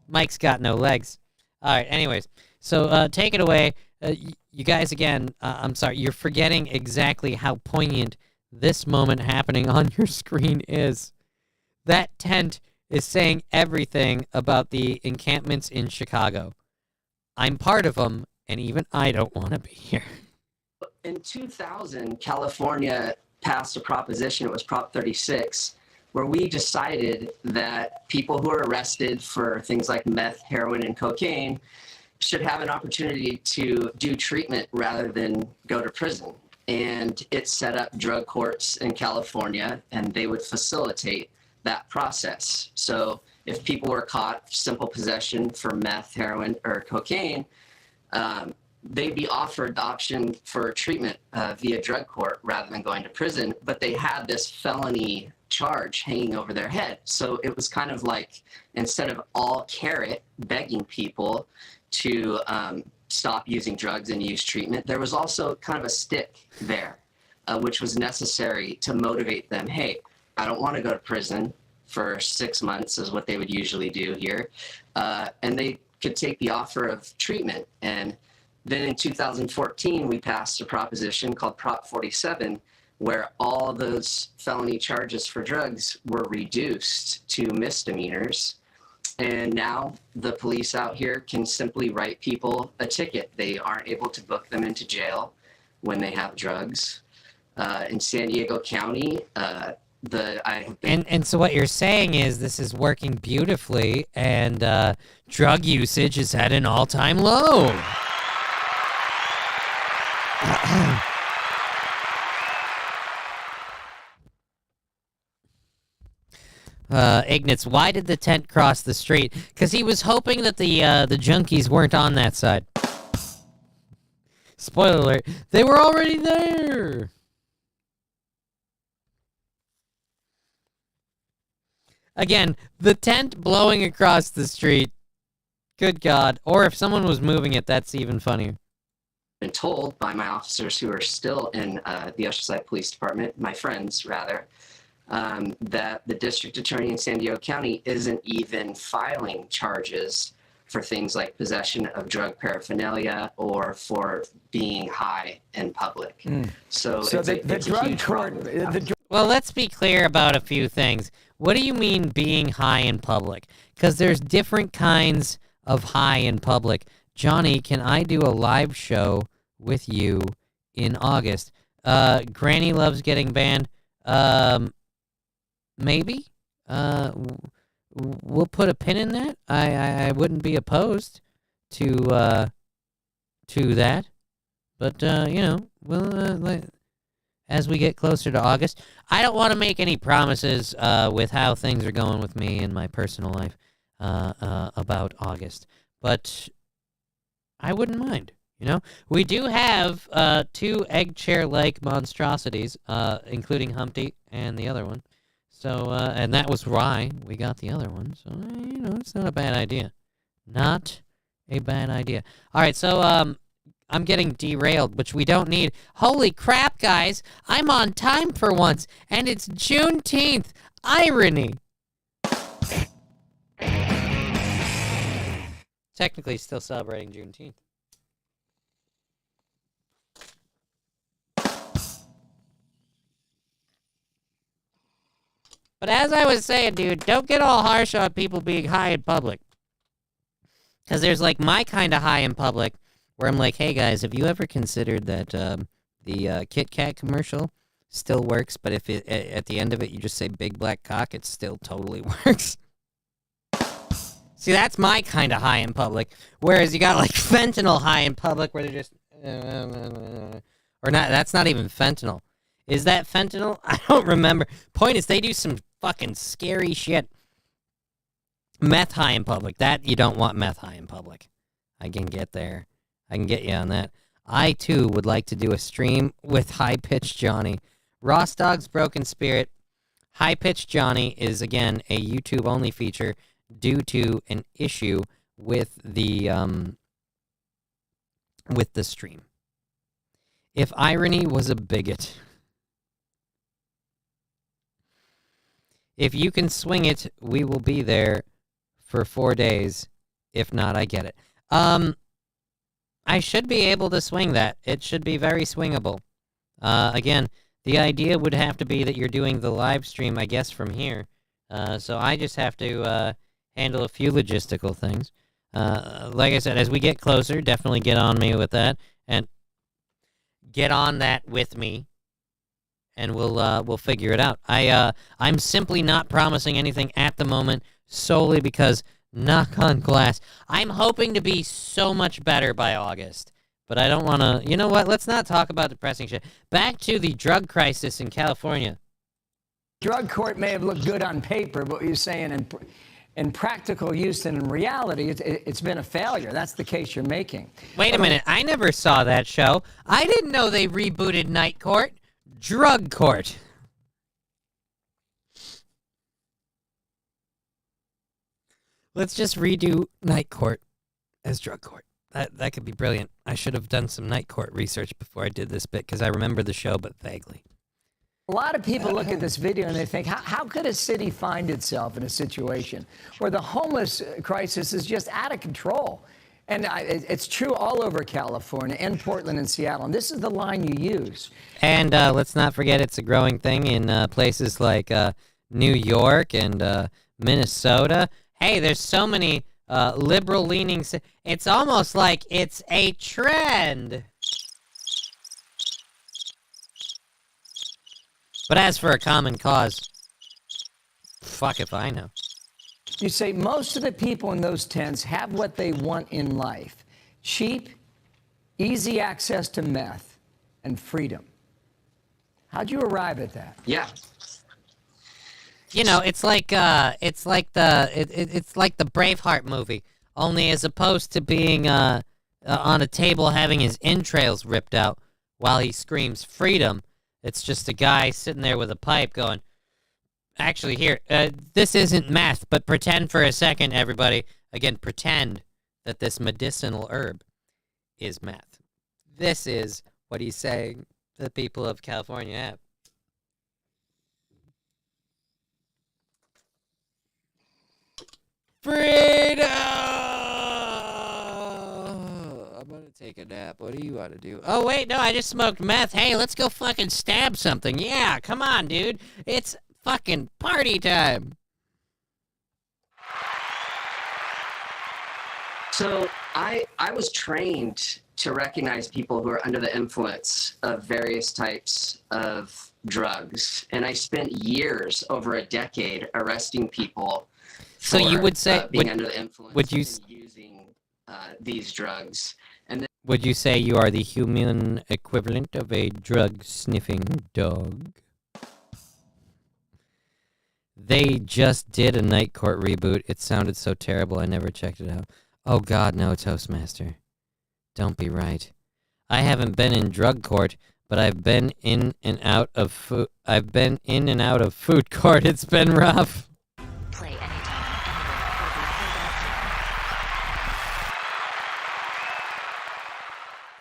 Mike's got no legs. All right, anyways. So take it away. You guys, again, I'm sorry. You're forgetting exactly how poignant this moment happening on your screen is. That tent is saying everything about the encampments in Chicago. I'm part of them, and even I don't want to be here. In 2000, California passed a proposition. It was Prop 36 where we decided that people who are arrested for things like meth, heroin, and cocaine should have an opportunity to do treatment rather than go to prison. And it set up drug courts in California, and they would facilitate that process. So if people were caught simple possession for meth, heroin, or cocaine, they'd be offered the option for treatment via drug court rather than going to prison, but they had this felony charge hanging over their head. So it was kind of like, instead of all carrot begging people to stop using drugs and use treatment, there was also kind of a stick there, which was necessary to motivate them. Hey, I don't want to go to prison for 6 months is what they would usually do here. And they could take the offer of treatment. And then in 2014, we passed a proposition called Prop 47, where all those felony charges for drugs were reduced to misdemeanors. And now the police out here can simply write people a ticket. They aren't able to book them into jail when they have drugs. In San Diego County, And so what you're saying is this is working beautifully, and drug usage is at an all-time low. Ignatz, why did the tent cross the street? Because he was hoping that the junkies weren't on that side. Spoiler alert, they were already there. Again, the tent blowing across the street. Good God. Or if someone was moving it, that's even funnier. Been told by my officers who are still in the Oceanside Police Department, my friends rather, that the district attorney in San Diego County isn't even filing charges for things like possession of drug paraphernalia or for being high in public. So it's a huge problem. Well, let's be clear about a few things. What do you mean being high in public? Because there's different kinds of high in public. Johnny, can I do a live show with you in August? Granny loves getting banned. Maybe. We'll put a pin in that. I wouldn't be opposed to that. But we'll as we get closer to August, I don't want to make any promises with how things are going with me in my personal life about August. But I wouldn't mind. We do have 2 egg chair-like monstrosities, including Humpty and the other one. So, and that was why we got the other one. So, it's not a bad idea. Not a bad idea. All right, so I'm getting derailed, which we don't need. Holy crap, guys! I'm on time for once, and it's Juneteenth. Irony. Technically, still celebrating Juneteenth. But as I was saying, dude, don't get all harsh on people being high in public. Because there's like my kind of high in public where I'm like, hey guys, have you ever considered that the Kit Kat commercial still works, but if at the end of it you just say big black cock, it still totally works? See, that's my kind of high in public. Whereas you got like fentanyl high in public where they're just... or not, that's not even fentanyl. Is that fentanyl? I don't remember. Point is, they do some fucking scary shit. Meth high in public. That, you don't want meth high in public. I can get there. I can get you on that. I, too, would like to do a stream with High Pitch Johnny. Ross Dog's Broken Spirit. High Pitch Johnny is, again, a YouTube-only feature due to an issue with the stream. If irony was a bigot... If you can swing it, we will be there for 4 days. If not, I get it. I should be able to swing that. It should be very swingable. Again, the idea would have to be that you're doing the live stream, I guess, from here. So I just have to handle a few logistical things. Like I said, as we get closer, definitely get on me with that. And get on that with me. and we'll figure it out. I'm simply not promising anything at the moment, solely because, knock on glass, I'm hoping to be so much better by August. But I don't want to. You know what? Let's not talk about depressing shit. Back to the drug crisis in California. Drug court may have looked good on paper, but you're saying in practical use and in reality, it's been a failure. That's the case you're making. Wait a minute. I never saw that show. I didn't know they rebooted Night Court. Drug Court. Let's just redo Night Court as Drug Court. That could be brilliant. I should have done some Night Court research before I did this bit, because I remember the show, but vaguely. A lot of people look at this video and they think, how could a city find itself in a situation where the homeless crisis is just out of control? And it's true all over California and Portland and Seattle. And this is the line you use. And let's not forget it's a growing thing in places like New York and Minnesota. Hey, there's so many liberal leanings. It's almost like it's a trend. But as for a common cause, fuck if I know. You say most of the people in those tents have what they want in life: cheap, easy access to meth, and freedom. How'd you arrive at that? Yeah. You know, it's like the Braveheart movie, only as opposed to being on a table having his entrails ripped out while he screams freedom, it's just a guy sitting there with a pipe going, actually, here, this isn't meth, but pretend for a second, everybody. Again, pretend that this medicinal herb is meth. This is what he's saying the people of California have. Freedom! I'm gonna take a nap. What do you want to do? Oh, wait, no, I just smoked meth. Hey, let's go fucking stab something. Yeah, come on, dude. It's fucking party time. So I was trained to recognize people who are under the influence of various types of drugs. And I spent years, over a decade, arresting people So you would say being under the influence would you and using these drugs. And then would you say you are the human equivalent of a drug sniffing dog? They just did a Night Court reboot. It sounded so terrible I never checked it out. Oh God, no, Toastmaster. Don't be right. I haven't been in drug court, but I've been in and out of food. I've been in and out of food court. It's been rough. Play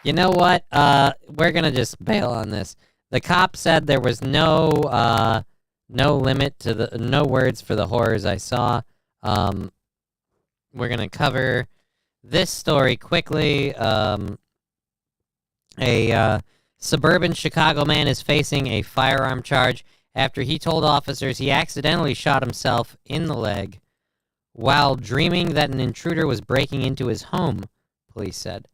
You know what? We're gonna just bail on this. The cop said there was no limit to the no words for the horrors I saw. We're gonna cover this story quickly. A suburban Chicago man is facing a firearm charge after he told officers he accidentally shot himself in the leg while dreaming that an intruder was breaking into his home, police said.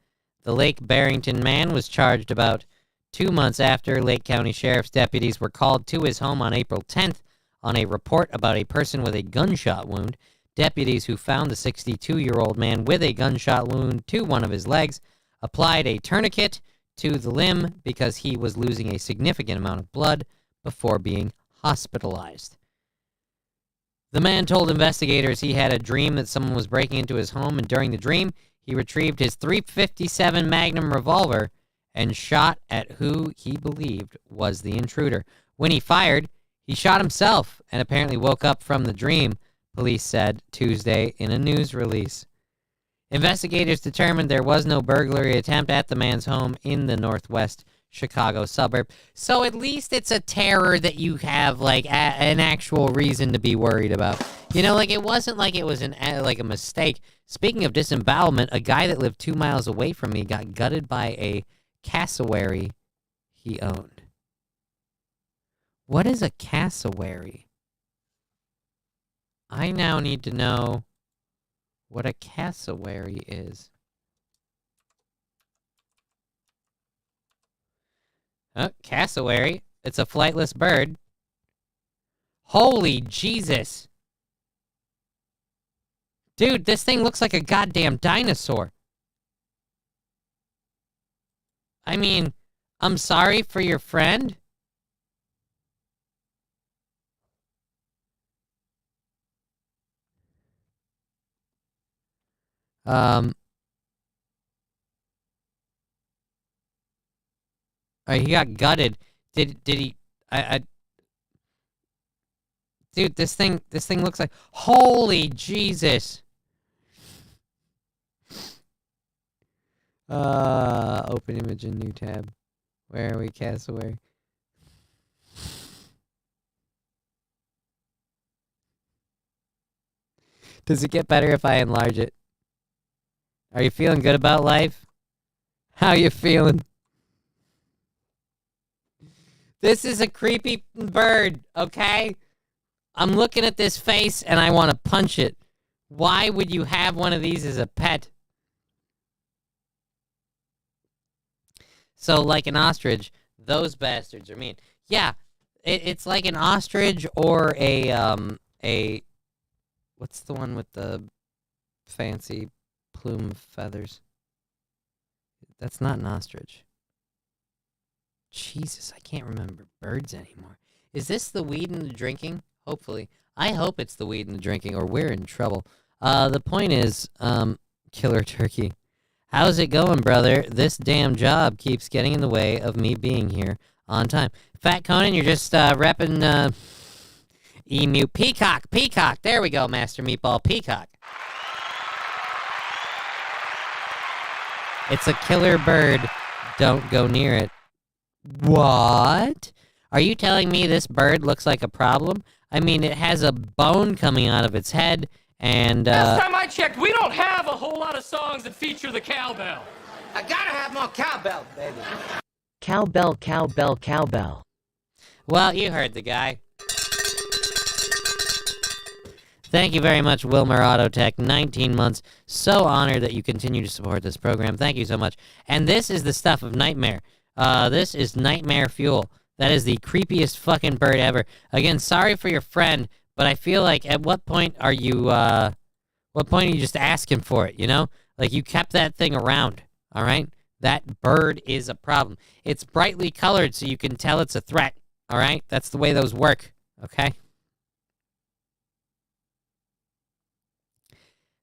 The Lake Barrington man was charged about 2 months after Lake County Sheriff's deputies were called to his home on April 10th on a report about a person with a gunshot wound. Deputies who found the 62-year-old man with a gunshot wound to one of his legs applied a tourniquet to the limb because he was losing a significant amount of blood before being hospitalized. The man told investigators he had a dream that someone was breaking into his home, and during the dream, he retrieved his .357 Magnum revolver and shot at who he believed was the intruder. When he fired, he shot himself and apparently woke up from the dream, police said Tuesday in a news release. Investigators determined there was no burglary attempt at the man's home in the northwest Chicago suburb. So at least it's a terror that you have, like, an actual reason to be worried about. You know, like, it wasn't like it was a mistake. Speaking of disembowelment, a guy that lived 2 miles away from me got gutted by a cassowary he owned. What is a cassowary? I now need to know what a cassowary is. Cassowary. It's a flightless bird. Holy Jesus. Dude, this thing looks like a goddamn dinosaur. I mean, I'm sorry for your friend. All right, he got gutted. Did he? Dude, this thing looks like, holy Jesus. Open image in new tab. Where are we, Castaway? Does it get better if I enlarge it? Are you feeling good about life? How you feeling? This is a creepy bird, okay? I'm looking at this face and I want to punch it. Why would you have one of these as a pet? So, like an ostrich, those bastards are mean. Yeah, it's like an ostrich or a what's the one with the fancy plume feathers? That's not an ostrich. Jesus, I can't remember birds anymore. Is this the weed in the drinking? Hopefully. I hope it's the weed in the drinking, or we're in trouble. The point is, Killer Turkey, how's it going, brother? This damn job keeps getting in the way of me being here on time. Fat Conan, you're just repping Emu. Peacock. There we go, Master Meatball. Peacock. It's a killer bird. Don't go near it. What? Are you telling me this bird looks like a problem? I mean, it has a bone coming out of its head, and Last time I checked, we don't have a whole lot of songs that feature the cowbell. I gotta have more cowbell, baby. Cowbell, cowbell, cowbell. Well, you heard the guy. Thank you very much, Wilmer Autotech. 19 months. So honored that you continue to support this program. Thank you so much. And this is the stuff of Nightmare. This is Nightmare Fuel. That is the creepiest fucking bird ever. Again, sorry for your friend, but I feel like at what point are you just asking for it, you know? Like, you kept that thing around, all right? That bird is a problem. It's brightly colored so you can tell it's a threat, all right? That's the way those work, okay?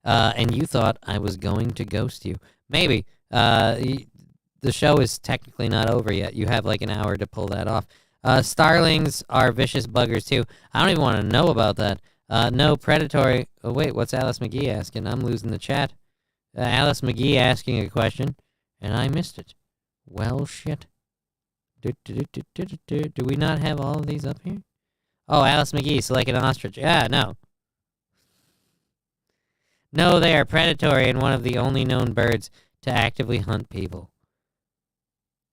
And you thought I was going to ghost you. Maybe. The show is technically not over yet. You have like an hour to pull that off. Starlings are vicious buggers too. I don't even want to know about that. No predatory. Oh wait, what's Alice McGee asking? I'm losing the chat. Alice McGee asking a question, and I missed it. Well, shit. Do we not have all of these up here? Oh, Alice McGee, so like an ostrich. Yeah, no. No, they are predatory and one of the only known birds to actively hunt people.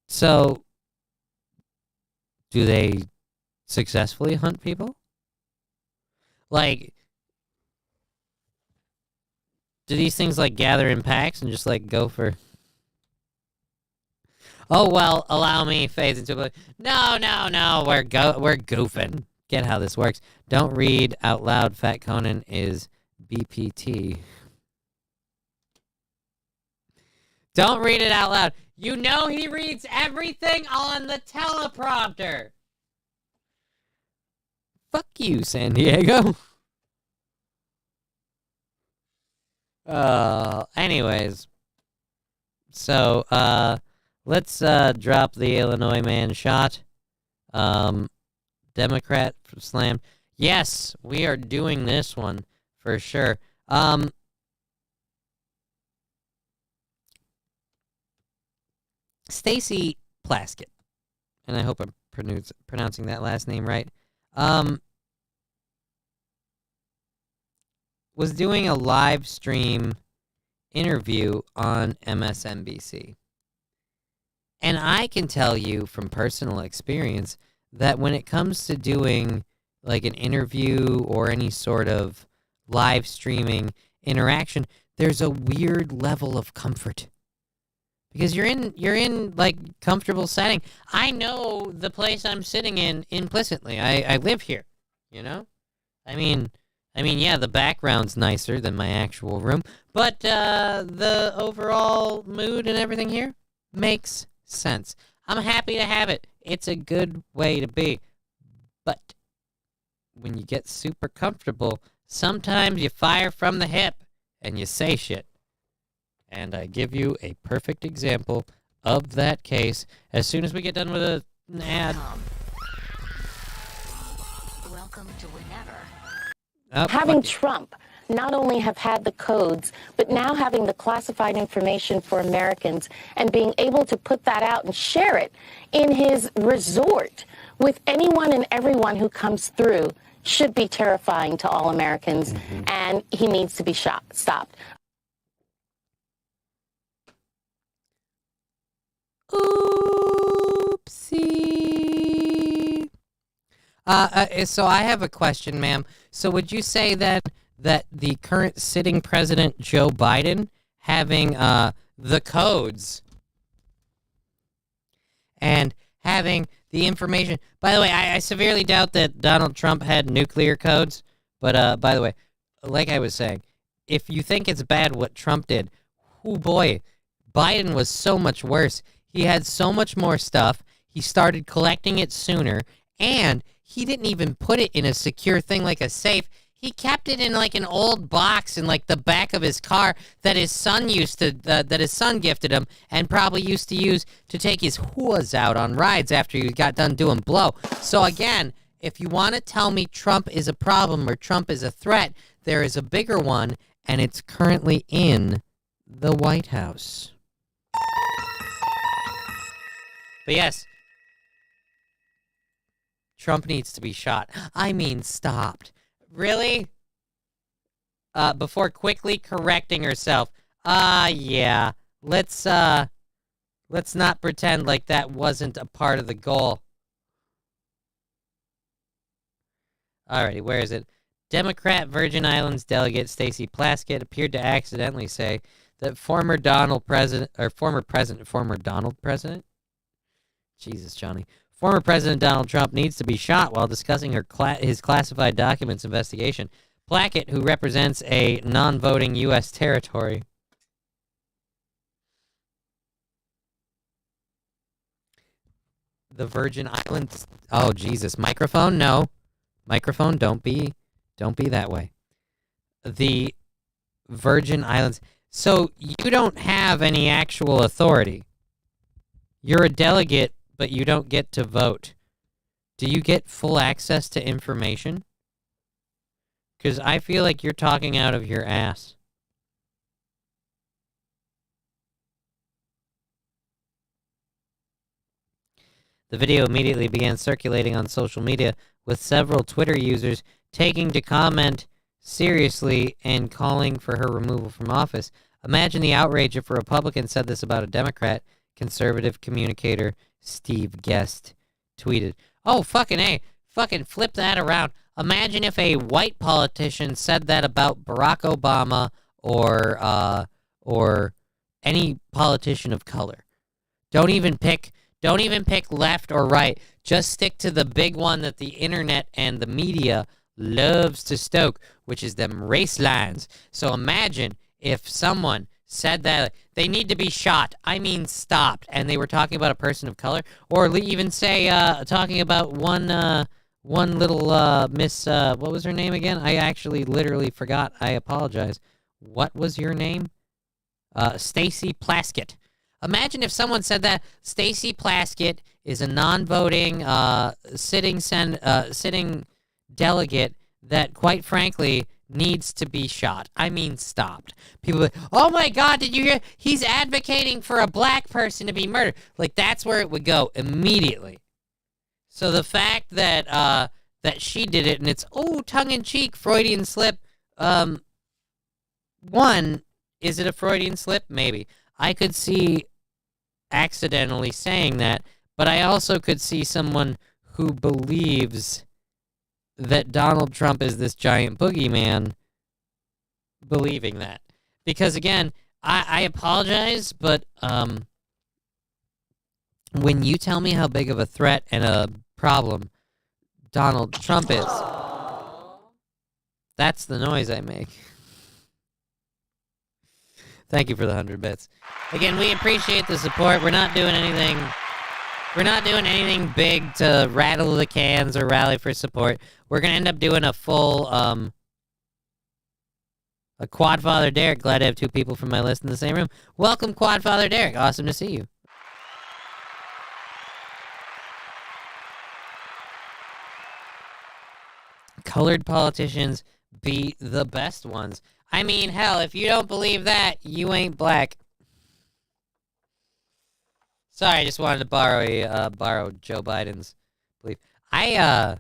So, do they successfully hunt people? Like, do these things like gather in packs and just like go for? Oh well, allow me phase into a. No, we're goofing. Get how this works. Don't read out loud. Fat Conan is BPT. Don't read it out loud. You know he reads everything on the teleprompter. Fuck you, San Diego. Anyways. So, let's drop the Illinois man shot. Democrat slammed. Yes, we are doing this one for sure. Stacy Plaskett, and I hope I'm pronouncing that last name right, was doing a live stream interview on MSNBC. And I can tell you from personal experience that when it comes to doing like an interview or any sort of live streaming interaction, there's a weird level of comfort. because you're in like comfortable setting. I know the place I'm sitting in implicitly. I live here, you know. I mean, yeah, the background's nicer than my actual room, but the overall mood and everything here makes sense. I'm happy to have it. It's a good way to be. But when you get super comfortable, sometimes you fire from the hip and you say shit. And I give you a perfect example of that case as soon as we get done with an ad. Welcome to Whenever. Oh, Having Trump not only have had the codes, but now having the classified information for Americans and being able to put that out and share it in his resort with anyone and everyone who comes through should be terrifying to all Americans, and he needs to be stopped. Oopsie. So I have a question, ma'am. So would you say that the current sitting president, Joe Biden, having the codes and having the information... By the way, I severely doubt that Donald Trump had nuclear codes. But by the way, like I was saying, if you think it's bad what Trump did, oh boy, Biden was so much worse. He had so much more stuff. He started collecting it sooner, and he didn't even put it in a secure thing like a safe. He kept it in like an old box in like the back of his car that his son gifted him and probably used to use to take his whoas out on rides after he got done doing blow. So again, if you want to tell me Trump is a problem or Trump is a threat, there is a bigger one, and it's currently in the White House. But yes, Trump needs to be shot. I mean, stopped. Really? Before quickly correcting herself. Yeah. Let's not pretend like that wasn't a part of the goal. Alrighty, where is it? Democrat Virgin Islands delegate Stacey Plaskett appeared to accidentally say that former Donald President... Jesus, Johnny. Former President Donald Trump needs to be shot while discussing his classified documents investigation. Plackett, who represents a non-voting U.S. territory. The Virgin Islands. Oh, Jesus. Microphone? No. Microphone, don't be that way. The Virgin Islands. So you don't have any actual authority. You're a delegate, but you don't get to vote. Do you get full access to information? Because I feel like you're talking out of your ass. The video immediately began circulating on social media, with several Twitter users taking to comment seriously and calling for her removal from office. Imagine the outrage if a Republican said this about a Democrat, conservative communicator Steve Guest tweeted. Oh, fucking A. Fucking flip that around. Imagine if a white politician said that about Barack Obama or any politician of color. Don't even pick left or right. Just stick to the big one that the internet and the media loves to stoke, which is them race lines. So imagine if someone said that they need to be shot, I mean stopped, and they were talking about a person of color, or even say talking about one little miss, what was her name again? I actually literally forgot. I apologize. What was your name? Stacey Plaskett. Imagine if someone said that Stacey Plaskett is a non-voting sitting delegate that, quite frankly, needs to be shot. I mean, stopped. People are like, oh my God, did you hear? He's advocating for a black person to be murdered. Like, that's where it would go immediately. So the fact that that she did it, and it's, tongue-in-cheek, Freudian slip. One, is it a Freudian slip? Maybe. I could see accidentally saying that, but I also could see someone who believes that Donald Trump is this giant boogeyman believing that. Because again, I apologize, but when you tell me how big of a threat and a problem Donald Trump is, that's the noise I make. Thank you for the 100 bits. Again, we appreciate the support. We're not doing anything. We're not doing anything big to rattle the cans or rally for support. We're gonna end up doing a full a Quadfather Derek. Glad to have two people from my list in the same room. Welcome, Quadfather Derek. Awesome to see you. Colored politicians be the best ones. I mean, hell, if you don't believe that, you ain't black. Sorry, I just wanted to borrow Joe Biden's belief. I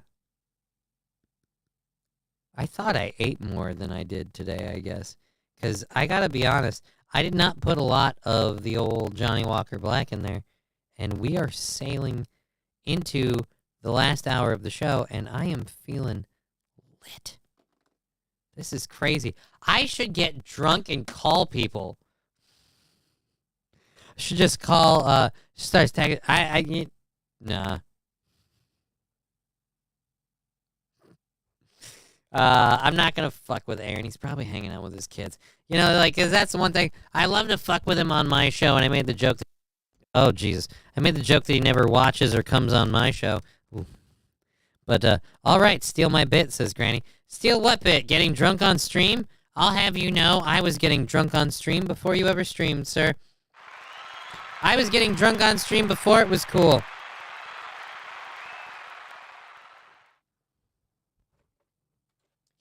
thought I ate more than I did today, I guess. Because I gotta be honest, I did not put a lot of the old Johnny Walker Black in there. And we are sailing into the last hour of the show, and I am feeling lit. This is crazy. I should get drunk and call people. I should just call, starts tagging, nah. I'm not gonna fuck with Aaron. He's probably hanging out with his kids. You know, like, 'cause that's the one thing. I love to fuck with him on my show, and I made the joke that, oh, Jesus. I made the joke that he never watches or comes on my show. Ooh. But, all right, steal my bit, says Granny. Steal what bit? Getting drunk on stream? I'll have you know I was getting drunk on stream before you ever streamed, sir. I was getting drunk on stream before it was cool.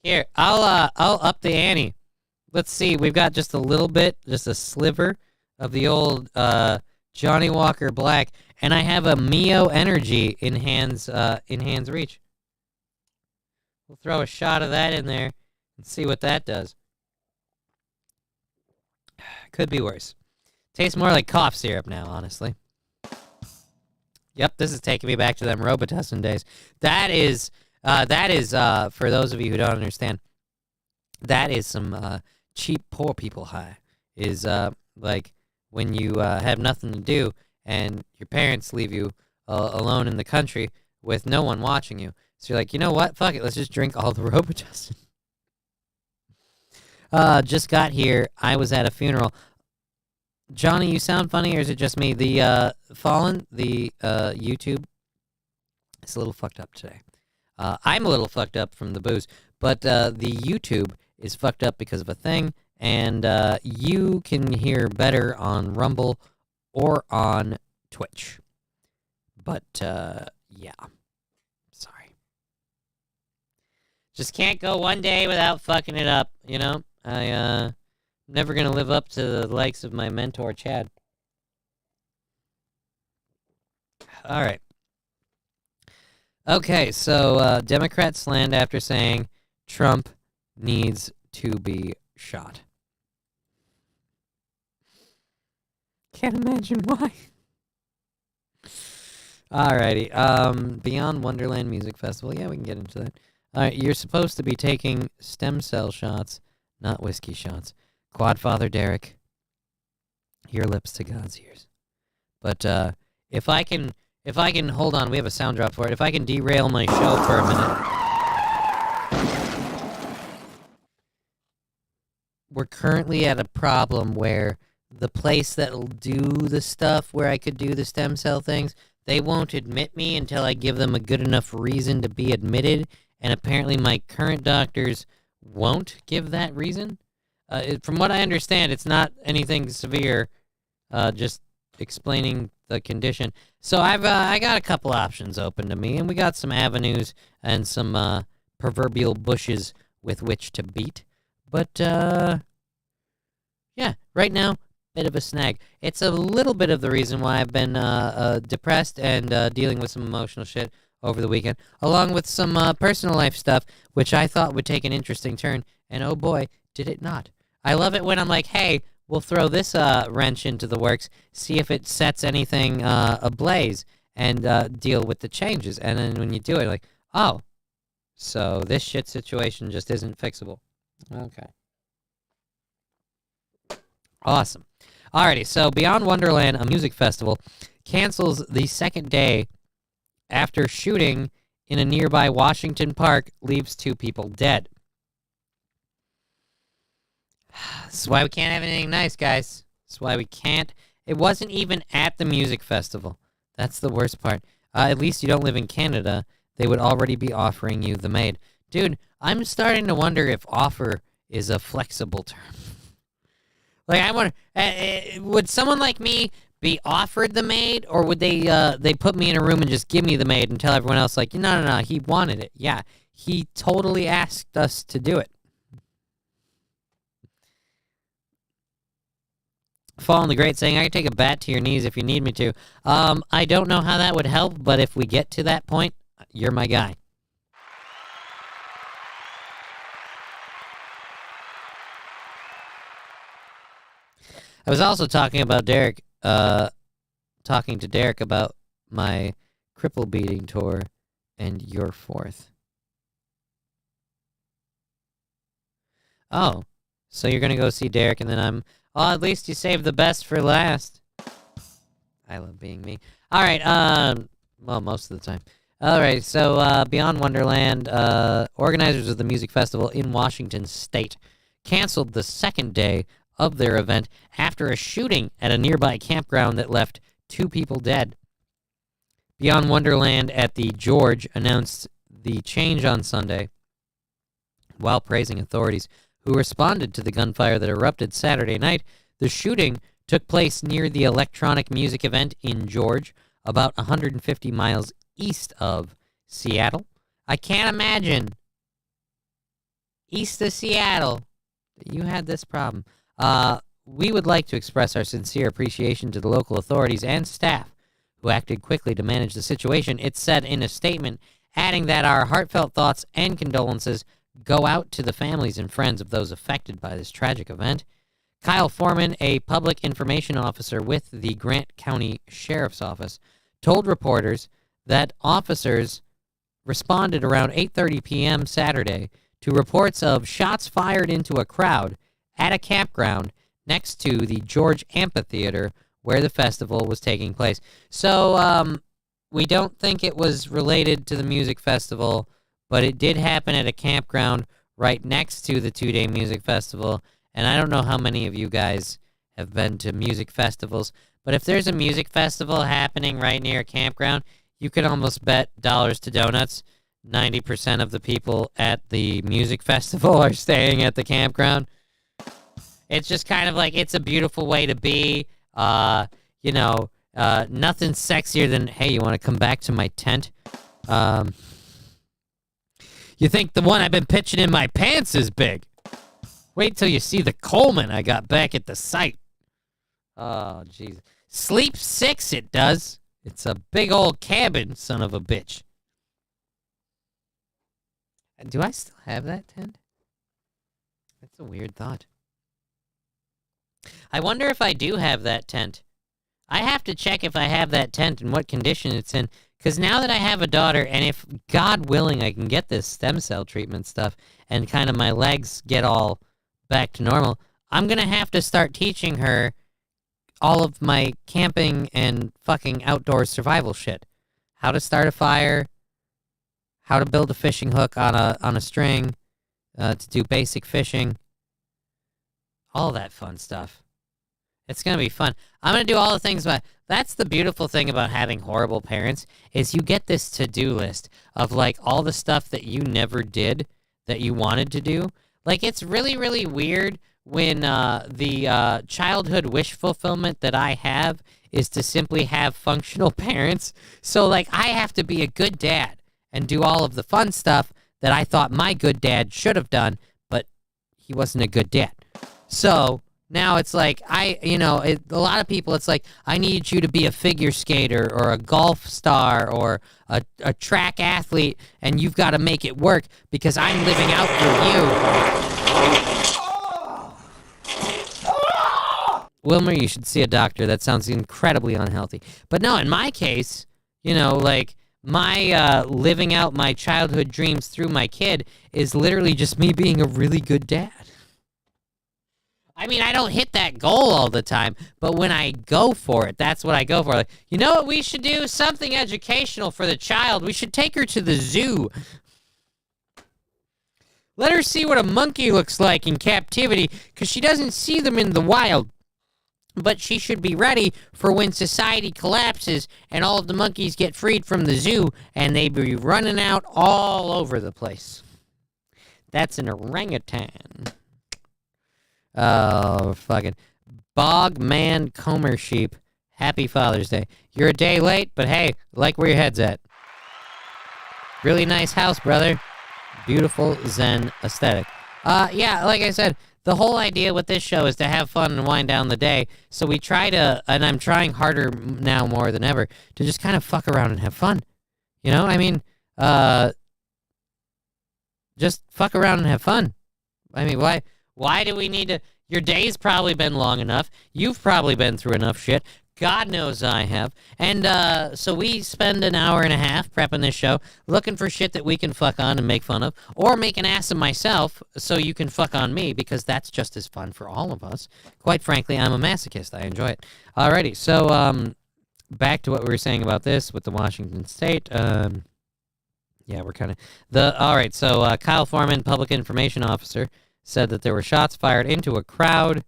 Here, I'll up the ante. Let's see, we've got just a little bit, just a sliver of the old Johnny Walker Black, and I have a Mio Energy in hands reach. We'll throw a shot of that in there and see what that does. Could be worse. Tastes more like cough syrup now, honestly. Yep, this is taking me back to them Robitussin days. That is, for those of you who don't understand, that is some cheap poor people high. Is like when you have nothing to do and your parents leave you alone in the country with no one watching you. So you're like, you know what? Fuck it. Let's just drink all the Robitussin. Just got here. I was at a funeral. Johnny, you sound funny, or is it just me? The Fallen, the YouTube, it's a little fucked up today. I'm a little fucked up from the booze, but the YouTube is fucked up because of a thing, and you can hear better on Rumble or on Twitch. But, yeah. Sorry. Just can't go one day without fucking it up, you know? Never gonna live up to the likes of my mentor, Chad. All right. Okay, so Democrats slammed after saying Trump needs to be shot. Can't imagine why. Alrighty. Beyond Wonderland Music Festival. Yeah, we can get into that. All right, you're supposed to be taking stem cell shots, not whiskey shots. Quadfather Derek, your lips to God's ears. But if I can hold on, we have a sound drop for it. If I can derail my show for a minute. We're currently at a problem where the place that'll do the stuff where I could do the stem cell things, they won't admit me until I give them a good enough reason to be admitted, and apparently my current doctors won't give that reason. From what I understand, it's not anything severe, just explaining the condition. So I got a couple options open to me, and we got some avenues and some proverbial bushes with which to beat. But, yeah, right now, bit of a snag. It's a little bit of the reason why I've been depressed and dealing with some emotional shit over the weekend, along with some personal life stuff, which I thought would take an interesting turn, and oh boy, did it not. I love it when I'm like, hey, we'll throw this wrench into the works, see if it sets anything ablaze, and deal with the changes. And then when you do it, like, oh, so this shit situation just isn't fixable. Okay. Awesome. Alrighty, so Beyond Wonderland, a music festival, cancels the second day after shooting in a nearby Washington park leaves 2 people dead. This is why we can't have anything nice, guys. This is why we can't. It wasn't even at the music festival. That's the worst part. At least you don't live in Canada. They would already be offering you the maid. Dude, I'm starting to wonder if offer is a flexible term. Like, I wonder, would someone like me be offered the maid, or would they put me in a room and just give me the maid and tell everyone else, like, no, he wanted it. Yeah, he totally asked us to do it. Fallen the Great saying, I can take a bat to your knees if you need me to. I don't know how that would help, but if we get to that point, you're my guy. I was also talking to Derek about my cripple beating tour, and you're 4th. Oh, so you're going to go see Derek, and then at least you saved the best for last. I love being me. All right, well, most of the time. All right, so Beyond Wonderland, organizers of the music festival in Washington State canceled the second day of their event after a shooting at a nearby campground that left 2 people dead. Beyond Wonderland at the George announced the change on Sunday while praising authorities who responded to the gunfire that erupted Saturday night. The shooting took place near the electronic music event in George, about 150 miles east of Seattle. I can't imagine east of Seattle that you had this problem. We would like to express our sincere appreciation to the local authorities and staff who acted quickly to manage the situation, it said in a statement, adding that our heartfelt thoughts and condolences go out to the families and friends of those affected by this tragic event. Kyle Foreman, a public information officer with the Grant County Sheriff's Office, told reporters that officers responded around 8:30 p.m. Saturday to reports of shots fired into a crowd at a campground next to the George Amphitheater where the festival was taking place. So, we don't think it was related to the music festival, but it did happen at a campground right next to the 2-day music festival. And I don't know how many of you guys have been to music festivals, but if there's a music festival happening right near a campground, you could almost bet dollars to donuts 90% of the people at the music festival are staying at the campground. It's just kind of like, it's a beautiful way to be. Nothing sexier than, hey, you want to come back to my tent? You think the one I've been pitching in my pants is big? Wait till you see the Coleman I got back at the site. Oh, jeez. Sleep 6, it does. It's a big old cabin, son of a bitch. Do I still have that tent? That's a weird thought. I wonder if I do have that tent. I have to check if I have that tent and what condition it's in. Because now that I have a daughter, and if, God willing, I can get this stem cell treatment stuff, and kind of my legs get all back to normal, I'm going to have to start teaching her all of my camping and fucking outdoor survival shit. How to start a fire, how to build a fishing hook on a string, to do basic fishing, all that fun stuff. It's going to be fun. I'm going to do all the things, but that's the beautiful thing about having horrible parents, is you get this to-do list of, like, all the stuff that you never did that you wanted to do. Like, it's really, really weird when the childhood wish fulfillment that I have is to simply have functional parents. So, like, I have to be a good dad and do all of the fun stuff that I thought my good dad should have done, but he wasn't a good dad. So now it's like, a lot of people, it's like, I need you to be a figure skater or a golf star or a track athlete, and you've got to make it work because I'm living out for you. Wilmer, you should see a doctor. That sounds incredibly unhealthy. But no, in my case, my living out my childhood dreams through my kid is literally just me being a really good dad. I mean, I don't hit that goal all the time, but when I go for it, that's what I go for. Like, you know what we should do? Something educational for the child. We should take her to the zoo. Let her see what a monkey looks like in captivity, because she doesn't see them in the wild. But she should be ready for when society collapses and all of the monkeys get freed from the zoo and they be running out all over the place. That's an orangutan. Oh, fucking Bogman Comer Sheep. Happy Father's Day. You're a day late, but hey, like where your head's at. Really nice house, brother. Beautiful Zen aesthetic. Yeah, like I said, the whole idea with this show is to have fun and wind down the day. So we try to, and I'm trying harder now more than ever, to just kind of fuck around and have fun. You know, I mean, just fuck around and have fun. I mean, why do we need to? Your day's probably been long enough. You've probably been through enough shit. God knows I have. And so we spend an hour and a half prepping this show, looking for shit that we can fuck on and make fun of, or make an ass of myself so you can fuck on me, because that's just as fun for all of us. Quite frankly, I'm a masochist. I enjoy it. Alrighty, so back to what we were saying about this with the Washington State. Yeah, we're kind of... Alright, so Kyle Foreman, public information officer, said that there were shots fired into a crowd.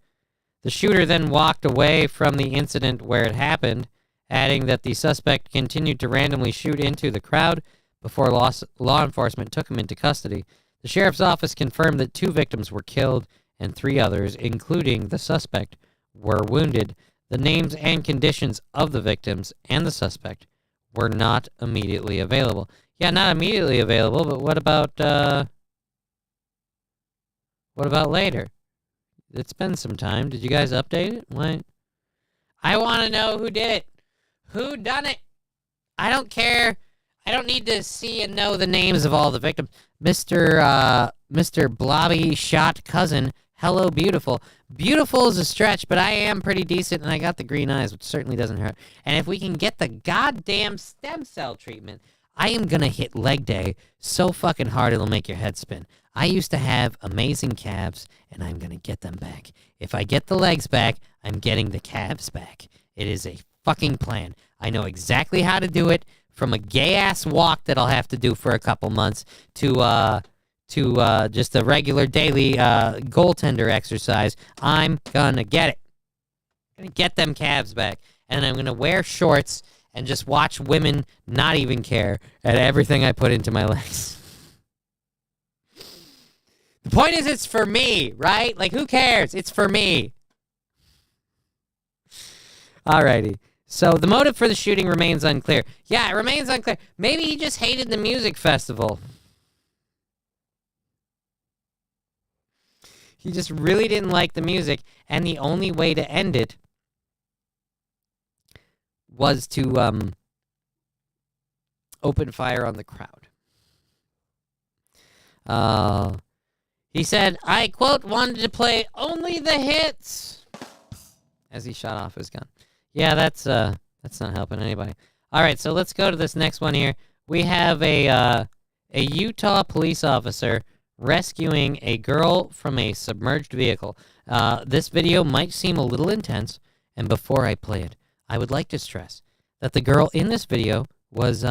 The shooter then walked away from the incident where it happened, adding that the suspect continued to randomly shoot into the crowd before law enforcement took him into custody. The sheriff's office confirmed that 2 victims were killed and 3 others, including the suspect, were wounded. The names and conditions of the victims and the suspect were not immediately available. Yeah, not immediately available, but what about later? It's been some time. Did you guys update it? What? I want to know who did it. Who done it? I don't care. I don't need to see and know the names of all the victims. Mr. Blobby shot cousin. Hello, beautiful. Beautiful is a stretch, but I am pretty decent, and I got the green eyes, which certainly doesn't hurt. And if we can get the goddamn stem cell treatment, I am going to hit leg day so fucking hard it'll make your head spin. I used to have amazing calves, and I'm going to get them back. If I get the legs back, I'm getting the calves back. It is a fucking plan. I know exactly how to do it, from a gay-ass walk that I'll have to do for a couple months to just a regular daily goaltender exercise. I'm going to get it. I'm going to get them calves back, and I'm going to wear shorts and just watch women not even care at everything I put into my legs. The point is, it's for me, right? Like, who cares? It's for me. Alrighty. So the motive for the shooting remains unclear. Yeah, it remains unclear. Maybe he just hated the music festival. He just really didn't like the music, and the only way to end it was to open fire on the crowd. He said, I, quote, wanted to play only the hits, as he shot off his gun. Yeah, that's not helping anybody. All right, so let's go to this next one here. We have a Utah police officer rescuing a girl from a submerged vehicle. This video might seem a little intense, and before I play it, I would like to stress that the girl in this video was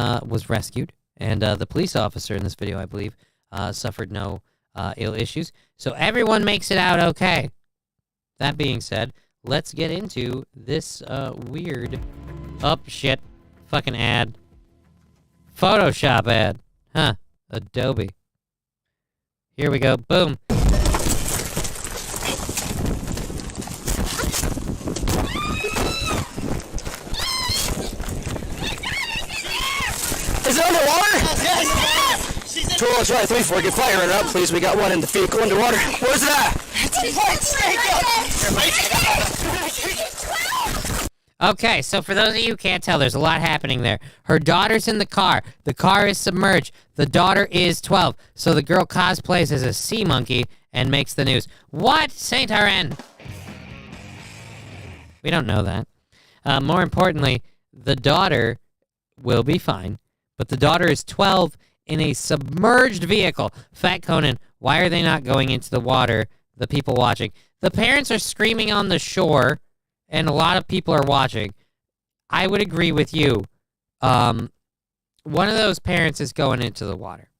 rescued, and the police officer in this video, I believe, suffered no ill issues. So everyone makes it out okay. That being said, let's get into this weird shit fucking ad. Photoshop ad. Huh. Adobe. Here we go. Boom. Is it underwater? Yes. 2 try 3 4. Get fire runner up, please. We got one in the vehicle underwater. Where's it at? Okay, so for those of you who can't tell, there's a lot happening there. Her daughter's in the car. The car is submerged. The daughter is 12. So the girl cosplays as a sea monkey and makes the news. What? Saint Aren? We don't know that. More importantly, the daughter will be fine, but the daughter is 12 in a submerged vehicle. Fat Conan, why are they not going into the water the people watching. The parents are screaming on the shore, and a lot of people are watching. I would agree with you. One of those parents is going into the water.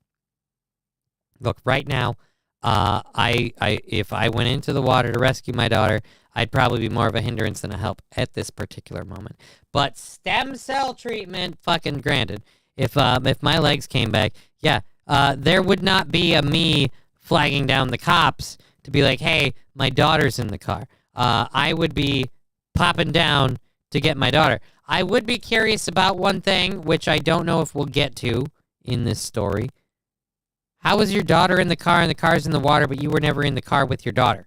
Look, right now, if I went into the water to rescue my daughter, I'd probably be more of a hindrance than a help at this particular moment. But stem cell treatment, fucking granted. If my legs came back, yeah, there would not be a me flagging down the cops to be like, hey, my daughter's in the car. I would be popping down to get my daughter. I would be curious about one thing, which I don't know if we'll get to in this story. How was your daughter in the car and the car's in the water, but you were never in the car with your daughter?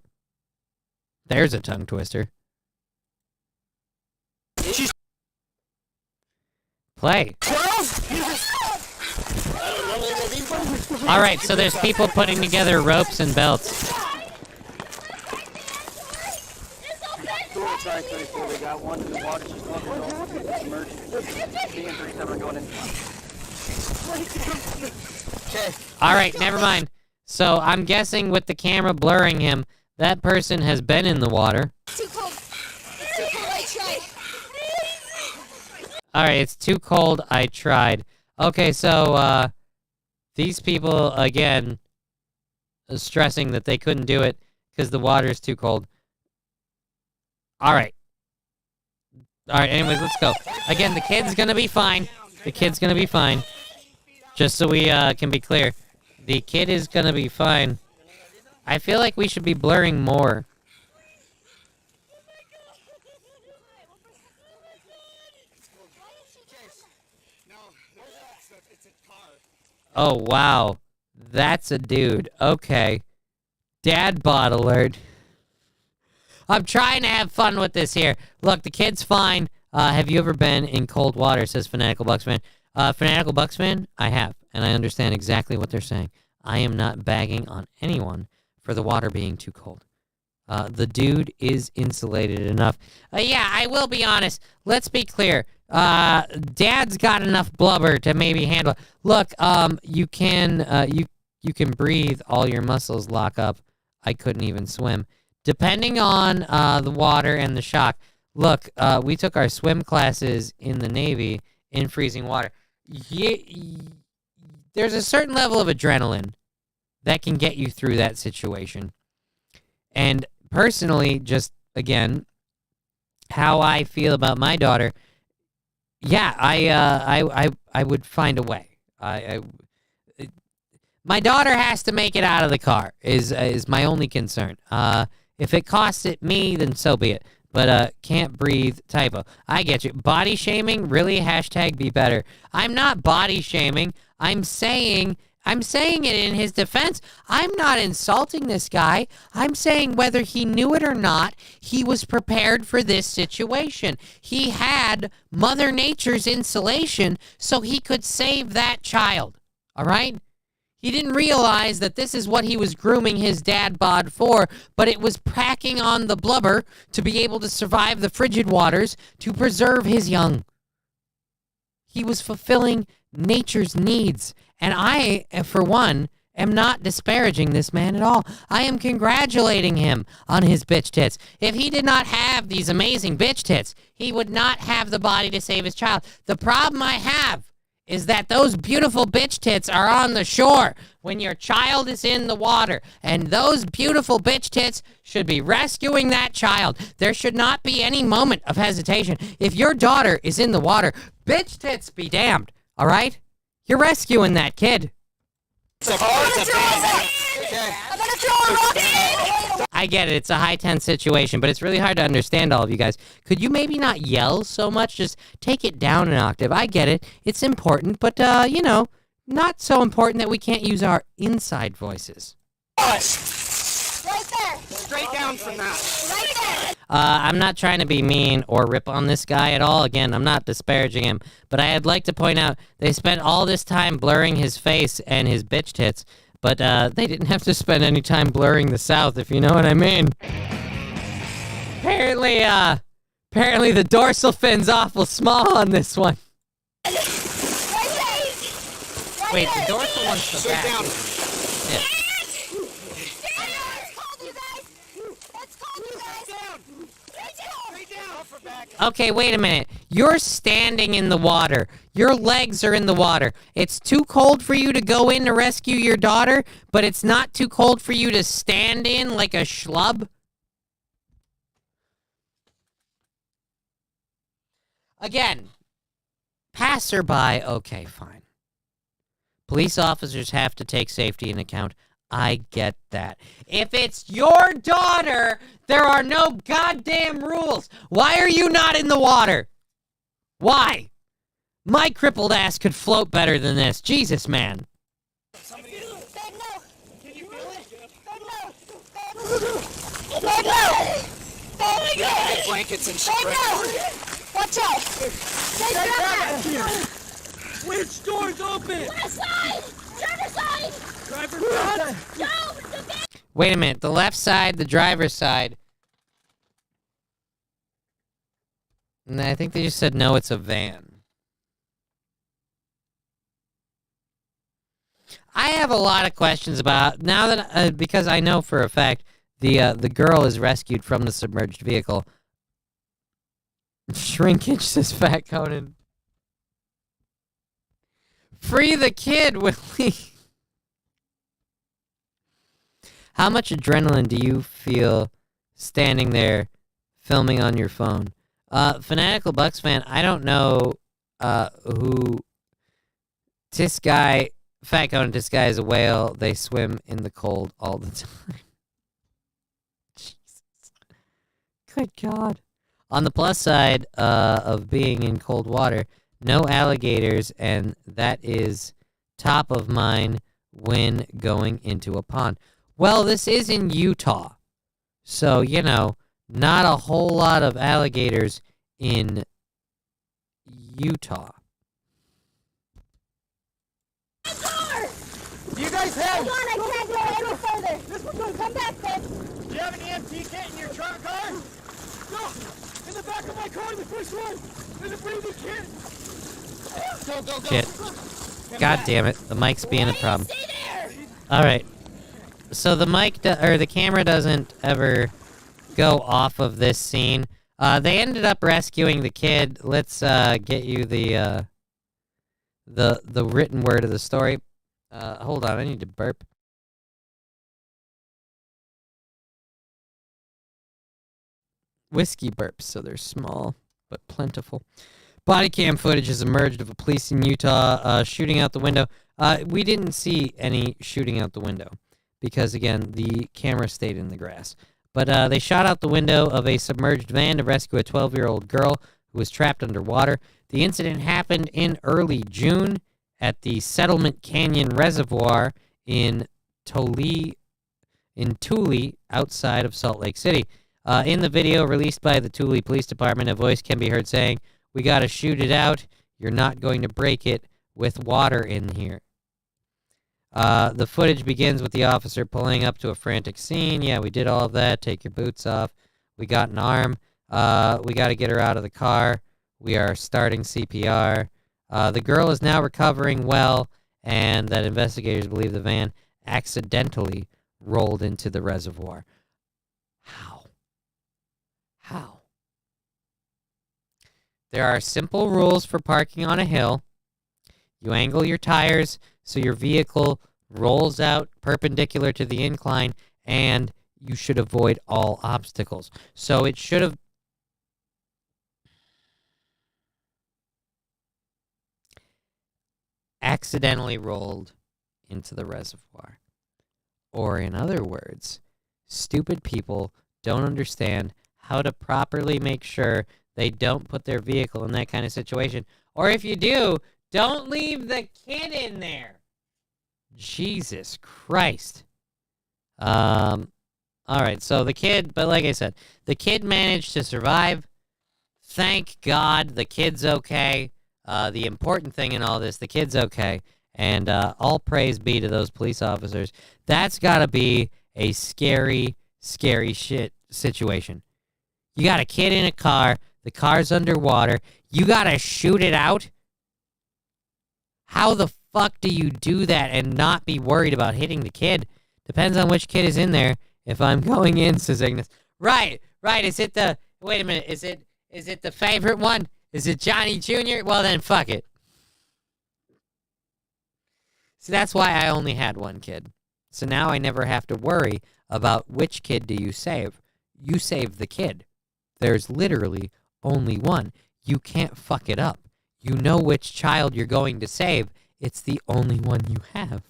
There's a tongue twister. Play. All right, so there's people putting together ropes and belts. We got one in the water. She's going in. Okay. All right, never mind. So I'm guessing with the camera blurring him, that person has been in the water. Too cold. Too cold, I tried. All right, it's too cold. I tried. Okay, so these people, again, stressing that they couldn't do it because the water is too cold. All right. All right, anyways, let's go. Again, the kid's going to be fine. The kid's going to be fine. Just so we can be clear. The kid is going to be fine. I feel like we should be blurring more. Oh, wow. That's a dude. Okay. Dad bod alert. I'm trying to have fun with this here. Look, the kid's fine. Have you ever been in cold water, says Fanatical Bucks fan. Fanatical Bucks fan, I have, and I understand exactly what they're saying. I am not bagging on anyone for the water being too cold. The dude is insulated enough. Yeah, I will be honest. Let's be clear. Dad's got enough blubber to maybe handle. Look, you can breathe. All your muscles lock up. I couldn't even swim. Depending on the water and the shock. Look, we took our swim classes in the Navy in freezing water. There's a certain level of adrenaline that can get you through that situation. And personally, just, again, how I feel about my daughter, yeah, I would find a way. My daughter has to make it out of the car, is my only concern. If it costs it me, then so be it. But can't breathe typo. I get you. Body shaming? Really? Hashtag be better. I'm not body shaming. I'm saying it in his defense. I'm not insulting this guy. I'm saying whether he knew it or not, he was prepared for this situation. He had Mother Nature's insulation so he could save that child. All right? He didn't realize that this is what he was grooming his dad bod for, but it was packing on the blubber to be able to survive the frigid waters to preserve his young. He was fulfilling nature's needs. And I, for one, am not disparaging this man at all. I am congratulating him on his bitch tits. If he did not have these amazing bitch tits, he would not have the body to save his child. The problem I have is that those beautiful bitch tits are on the shore when your child is in the water. And those beautiful bitch tits should be rescuing that child. There should not be any moment of hesitation. If your daughter is in the water, bitch tits be damned, all right? You're rescuing that kid. I get it. It's a high tense situation, but it's really hard to understand all of you guys. Could you maybe not yell so much? Just take it down an octave. I get it. It's important, but, not so important that we can't use our inside voices. Right there. Straight down from that. Right there. I'm not trying to be mean or rip on this guy at all. Again, I'm not disparaging him, but I'd like to point out they spent all this time blurring his face and his bitch tits. But they didn't have to spend any time blurring the South, if you know what I mean. Apparently the dorsal fin's awful small on this one. Wait, the dorsal one's the back. Yeah. Okay, wait a minute. You're standing in the water. Your legs are in the water. It's too cold for you to go in to rescue your daughter, but it's not too cold for you to stand in like a schlub? Again, passerby, okay, fine. Police officers have to take safety into account. I get that. If it's your daughter, there are no goddamn rules. Why are you not in the water? Why? My crippled ass could float better than this. Jesus, man. Blankets and shit. Watch out! Which door's open? Left side! Driver's side! Driver front? No! The back! Wait a minute. The left side, the driver's side. And I think they just said, no, it's a van. I have a lot of questions about, now that, because I know for a fact the girl is rescued from the submerged vehicle. Shrinkage, says Fat Conan. Free the kid, Willie. How much adrenaline do you feel standing there filming on your phone? Fanatical Bucks fan, I don't know who... This guy, Fat Conan, this guy is a whale. They swim in the cold all the time. Jesus. Good God. On the plus side of being in cold water, no alligators, and that is top of mind when going into a pond. Well, this is in Utah, so, you know, not a whole lot of alligators in Utah. Do you guys have... Hold on, I can't go any further. This one's going to come back, Ben. Do you have an EMT kit in your trunk car? No! In the back of my car, the first one! There's a breathing kit! Go, go, go! Shit. God damn it. The mic's being a problem. Alright. So the mic, or the camera doesn't ever go off of this scene. They ended up rescuing the kid. Let's get you the written word of the story. Hold on, I need to burp. Whiskey burps, so they're small but plentiful. Body cam footage has emerged of a police in Utah shooting out the window. We didn't see any shooting out the window because, again, the camera stayed in the grass. But they shot out the window of a submerged van to rescue a 12-year-old girl who was trapped underwater. The incident happened in early June at the Settlement Canyon Reservoir in Tule, outside of Salt Lake City. In the video released by the Tule Police Department, a voice can be heard saying, "We gotta shoot it out. You're not going to break it with water in here." The footage begins with the officer pulling up to a frantic scene. Yeah, we did all of that. Take your boots off. We got an arm. We got to get her out of the car. We are starting CPR. The girl is now recovering well, and that investigators believe the van accidentally rolled into the reservoir. How? There are simple rules for parking on a hill. You angle your tires so your vehicle rolls out perpendicular to the incline, and you should avoid all obstacles. So it should have... accidentally rolled into the reservoir. Or in other words, stupid people don't understand how to properly make sure they don't put their vehicle in that kind of situation. Or if you do, don't leave the kid in there. Jesus Christ. All right, so the kid, but like I said, the kid managed to survive. Thank God the kid's okay. The important thing in all this, the kid's okay. And all praise be to those police officers. That's got to be a scary, scary shit situation. You got a kid in a car. The car's underwater. You got to shoot it out? How the fuck do you do that and not be worried about hitting the kid? Depends on which kid is in there. If I'm going in, says Ignis. Right. Is it the... Wait a minute. Is Is it the favorite one? Is it Johnny Jr.? Well, then fuck it. See, that's why I only had one kid. So now I never have to worry about which kid do you save. You save the kid. There's literally only one. You can't fuck it up. You know which child you're going to save. It's the only one you have.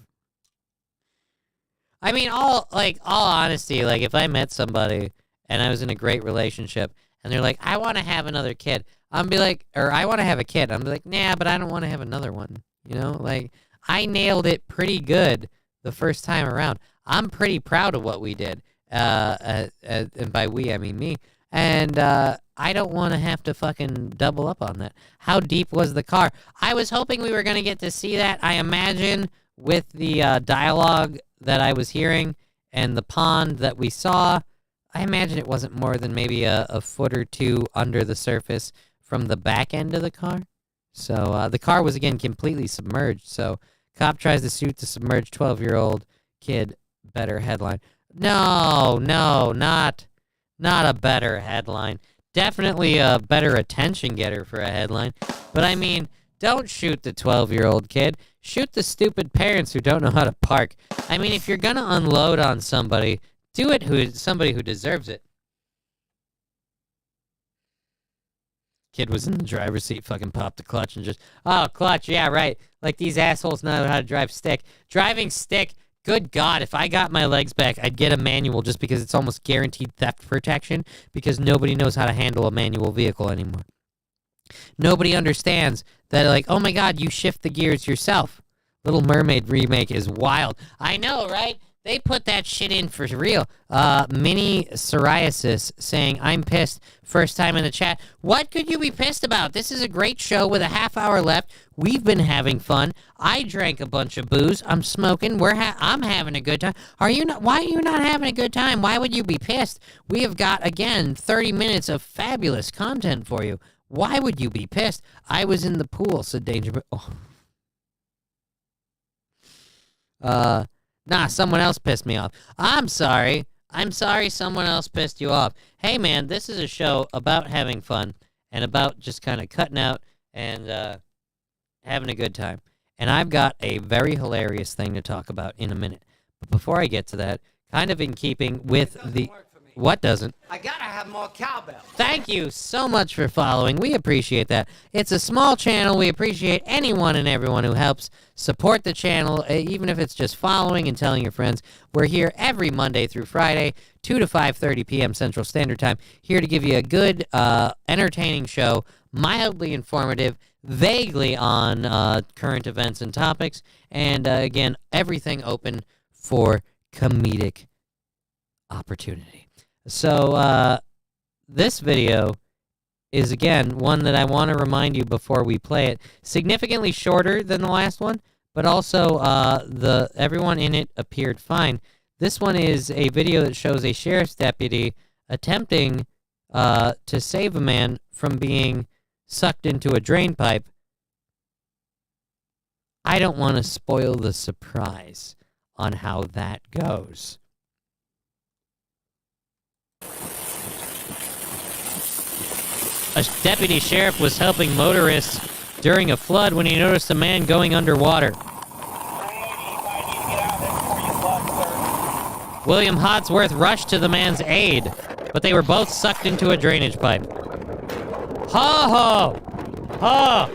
I mean, all honesty, like if I met somebody and I was in a great relationship and they're like, I want to have another kid, I'm be like, or I want to have a kid, I'm be like, nah, but I don't want to have another one. You know, like I nailed it pretty good the first time around. I'm pretty proud of what we did. And by we, I mean me. And I don't want to have to fucking double up on that. How deep was the car? I was hoping we were going to get to see that. I imagine with the dialogue that I was hearing and the pond that we saw, I imagine it wasn't more than maybe a foot or two under the surface from the back end of the car. So the car was, again, completely submerged. So cop tries to shoot the submerged 12-year-old kid. Better headline. No, not a better headline. Definitely a better attention getter for a headline. But I mean, don't shoot the 12-year-old kid. Shoot the stupid parents who don't know how to park. I mean, if you're going to unload on somebody, do it somebody who deserves it. Kid was in the driver's seat, fucking popped the clutch and just, oh, clutch, yeah, right. Like these assholes know how to drive stick. Driving stick, good God, if I got my legs back, I'd get a manual just because it's almost guaranteed theft protection because nobody knows how to handle a manual vehicle anymore. Nobody understands that, like, oh my God, you shift the gears yourself. Little Mermaid remake is wild. I know, right? They put that shit in for real. Mini Psoriasis saying, I'm pissed. First time in the chat. What could you be pissed about? This is a great show with a half hour left. We've been having fun. I drank a bunch of booze. I'm smoking. I'm having a good time. Why are you not having a good time? Why would you be pissed? We have got, again, 30 minutes of fabulous content for you. Why would you be pissed? I was in the pool, said Danger. Oh. Nah, someone else pissed me off. I'm sorry someone else pissed you off. Hey, man, this is a show about having fun and about just kind of cutting out and having a good time. And I've got a very hilarious thing to talk about in a minute. But before I get to that, kind of in keeping with the... What doesn't? I gotta have more cowbell. Thank you so much for following. We appreciate that. It's a small channel. We appreciate anyone and everyone who helps support the channel, even if it's just following and telling your friends. We're here every Monday through Friday, 2 to 5:30 p.m. Central Standard Time, here to give you a good, entertaining show, mildly informative, vaguely on current events and topics, and, again, everything open for comedic opportunity. So, this video is, again, one that I want to remind you before we play it. Significantly shorter than the last one, but also everyone in it appeared fine. This one is a video that shows a sheriff's deputy attempting to save a man from being sucked into a drain pipe. I don't want to spoil the surprise on how that goes. A deputy sheriff was helping motorists during a flood when he noticed a man going underwater. William Hodsworth rushed to the man's aid, but they were both sucked into a drainage pipe. Ho ho! Ho!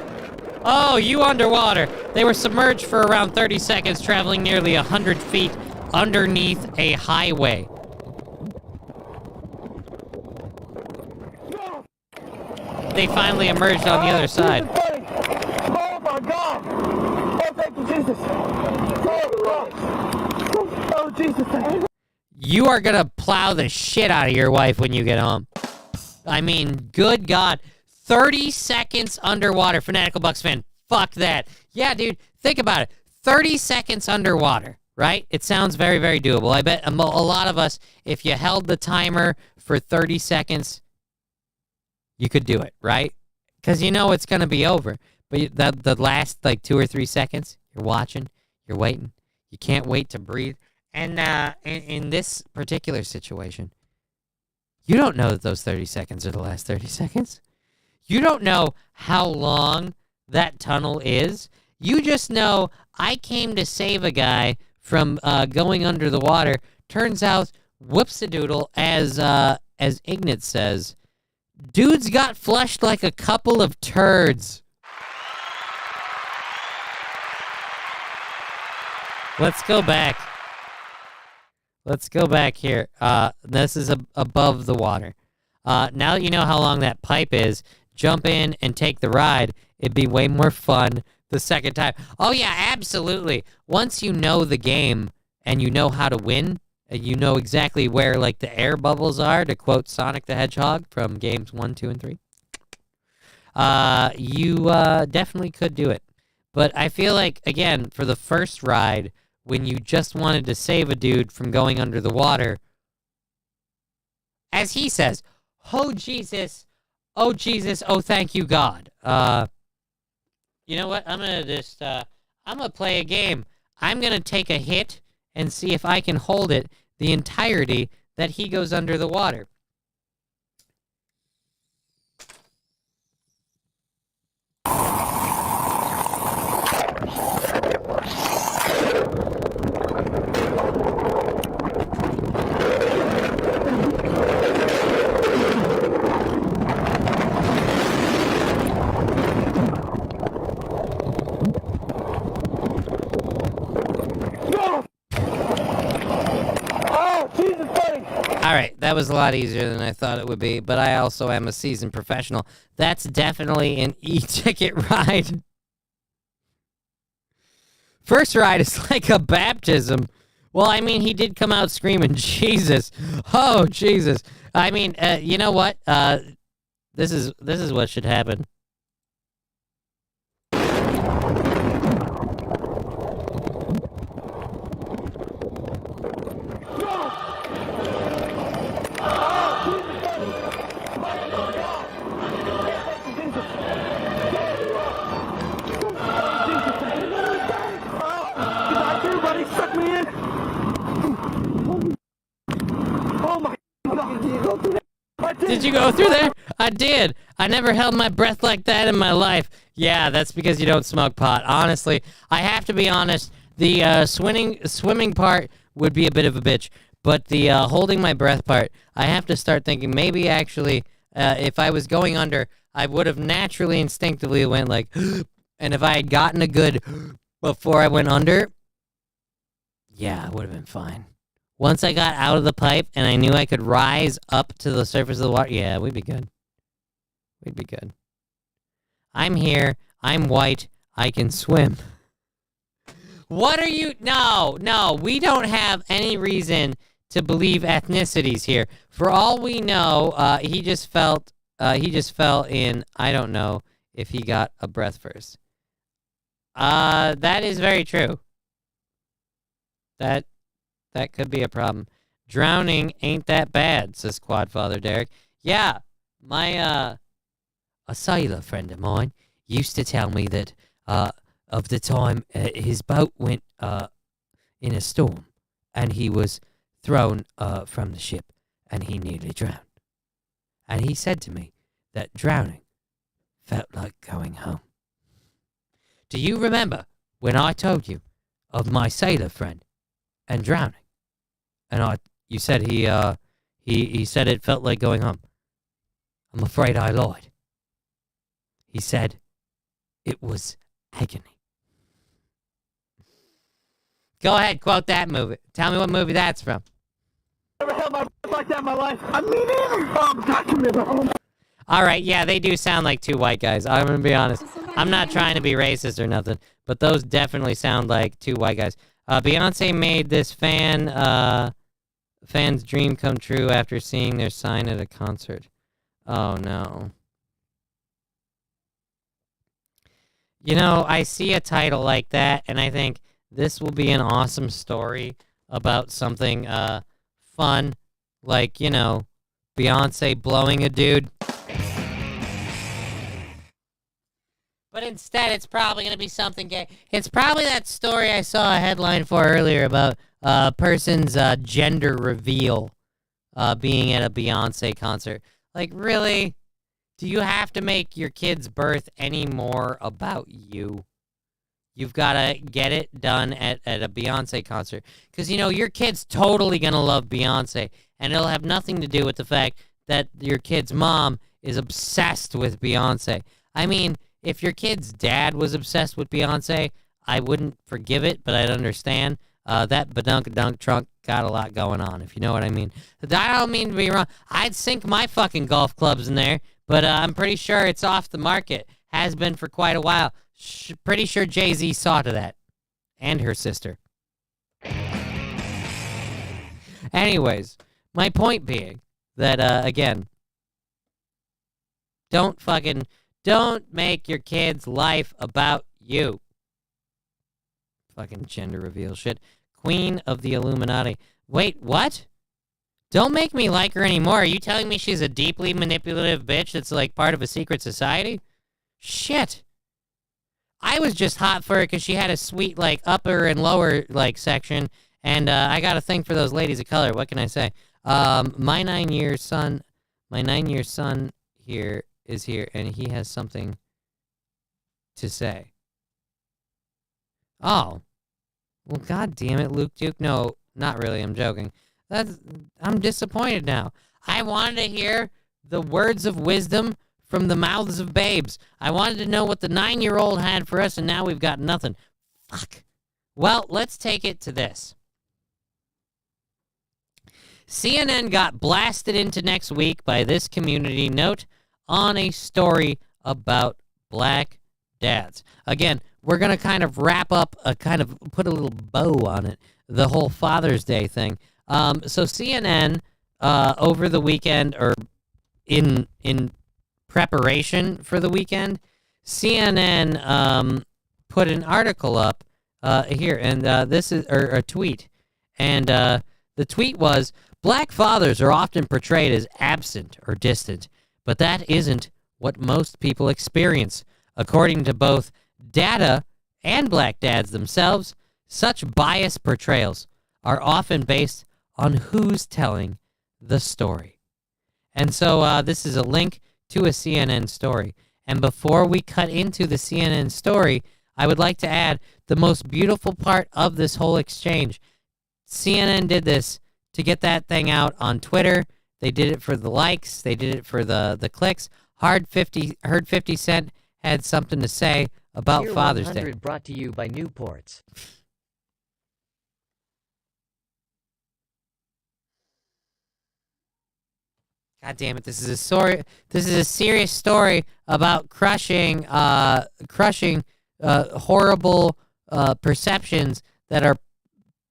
Oh, you underwater! They were submerged for around 30 seconds, traveling nearly 100 feet underneath a highway. They finally emerged on the other side. Oh my God! Oh, thank you, Jesus! Oh, Jesus! You are gonna plow the shit out of your wife when you get home. I mean, good God. 30 seconds underwater. Fanatical Bucks fan, fuck that. Yeah, dude, think about it. 30 seconds underwater, right? It sounds very, very doable. I bet a lot of us, if you held the timer for 30 seconds, you could do it, right? Because you know it's going to be over. But the last, 2 or 3 seconds, you're watching, you're waiting. You can't wait to breathe. And in this particular situation, you don't know that those 30 seconds are the last 30 seconds. You don't know how long that tunnel is. You just know I came to save a guy from going under the water. Turns out, whoops-a-doodle, as Ignat says, dudes got flushed like a couple of turds. Let's go back. Let's go back here. This is above the water. Now that you know how long that pipe is, jump in and take the ride. It'd be way more fun the second time. Oh, yeah, absolutely. Once you know the game and you know how to win, and you know exactly where, like, the air bubbles are, to quote Sonic the Hedgehog from games 1, 2, and 3, you definitely could do it. But I feel like, again, for the first ride, when you just wanted to save a dude from going under the water, as he says, oh, Jesus, oh, thank you, God. You know what? I'm going to play a game. I'm going to take a hit and see if I can hold it the entirety that he goes under the water. All right, that was a lot easier than I thought it would be, but I also am a seasoned professional. That's definitely an e-ticket ride. First ride is like a baptism. Well, I mean, he did come out screaming, Jesus. Oh, Jesus. I mean, you know what? This is what should happen. Did you go through there? I did. I never held my breath like that in my life. Yeah, that's because you don't smoke pot. Honestly, I have to be honest. The swimming part would be a bit of a bitch, but the holding my breath part, I have to start thinking maybe actually, if I was going under, I would have naturally instinctively went like, and if I had gotten a good before I went under, yeah, I would have been fine. Once I got out of the pipe and I knew I could rise up to the surface of the water, yeah, we'd be good. We'd be good. I'm here. I'm white. I can swim. What are you? No, we don't have any reason to believe ethnicities here. For all we know, he just fell in, I don't know if he got a breath first. That is very true. That could be a problem. Drowning ain't that bad, says Quadfather Derek. Yeah, my a sailor friend of mine used to tell me that of the time his boat went in a storm and he was thrown from the ship and he nearly drowned. And he said to me that drowning felt like going home. Do you remember when I told you of my sailor friend and drowning? And you said he said it felt like going home. I'm afraid I lied. He said it was agony. Go ahead, quote that movie. Tell me what movie that's from. Never held my breath like that in my life. I mean it. All right, yeah, they do sound like two white guys. I'm going to be honest. I'm not trying to be racist or nothing, but those definitely sound like two white guys. Beyonce made this fan's dream come true after seeing their sign at a concert. Oh, no. You know, I see a title like that, and I think this will be an awesome story about something fun, like, you know, Beyonce blowing a dude. But instead, it's probably going to be something gay. It's probably that story I saw a headline for earlier about a person's gender reveal being at a Beyonce concert. Like, really? Do you have to make your kid's birth any more about you? You've got to get it done at a Beyonce concert. Because, your kid's totally going to love Beyonce. And it'll have nothing to do with the fact that your kid's mom is obsessed with Beyonce. I mean, if your kid's dad was obsessed with Beyonce, I wouldn't forgive it, but I'd understand. That badunk-a-dunk trunk got a lot going on, if you know what I mean. I don't mean to be wrong. I'd sink my fucking golf clubs in there, but I'm pretty sure it's off the market. Has been for quite a while. Pretty sure Jay-Z saw to that. And her sister. Anyways, my point being that, again, don't make your kid's life about you. Fucking gender reveal shit. Queen of the Illuminati. Wait, what? Don't make me like her anymore. Are you telling me she's a deeply manipulative bitch that's like part of a secret society? Shit. I was just hot for her because she had a sweet like upper and lower like section, and I got a thing for those ladies of color. What can I say? My 9-year son here is here, and he has something to say. Oh. Well, god damn it, Luke Duke. No, not really. I'm joking. I'm disappointed now. I wanted to hear the words of wisdom from the mouths of babes. I wanted to know what the 9-year-old had for us, and now we've got nothing. Fuck. Well, let's take it to this. CNN got blasted into next week by this community note on a story about black dads. Again, we're going to kind of wrap up, put a little bow on it, the whole Father's Day thing. So CNN, over the weekend, or in preparation for the weekend, CNN put an article up here, and this is a tweet. And the tweet was, "Black fathers are often portrayed as absent or distant, but that isn't what most people experience. According to both data and black dads themselves, such biased portrayals are often based on who's telling the story." And so this is a link to a CNN story. And before we cut into the CNN story, I would like to add the most beautiful part of this whole exchange. CNN did this to get that thing out on Twitter. They did it for the likes. They did it for the clicks. Heard 50 Cent had something to say about Tier Father's 100 Day. Brought to you by Newports. God damn it! This is a story. This is a serious story about crushing horrible perceptions that are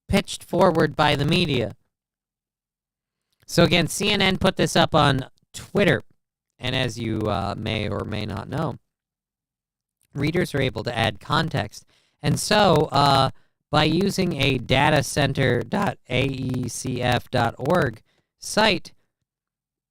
pitched forward by the media. So again, CNN put this up on Twitter, and as you may or may not know, readers are able to add context, and so by using a datacenter.aecf.org site,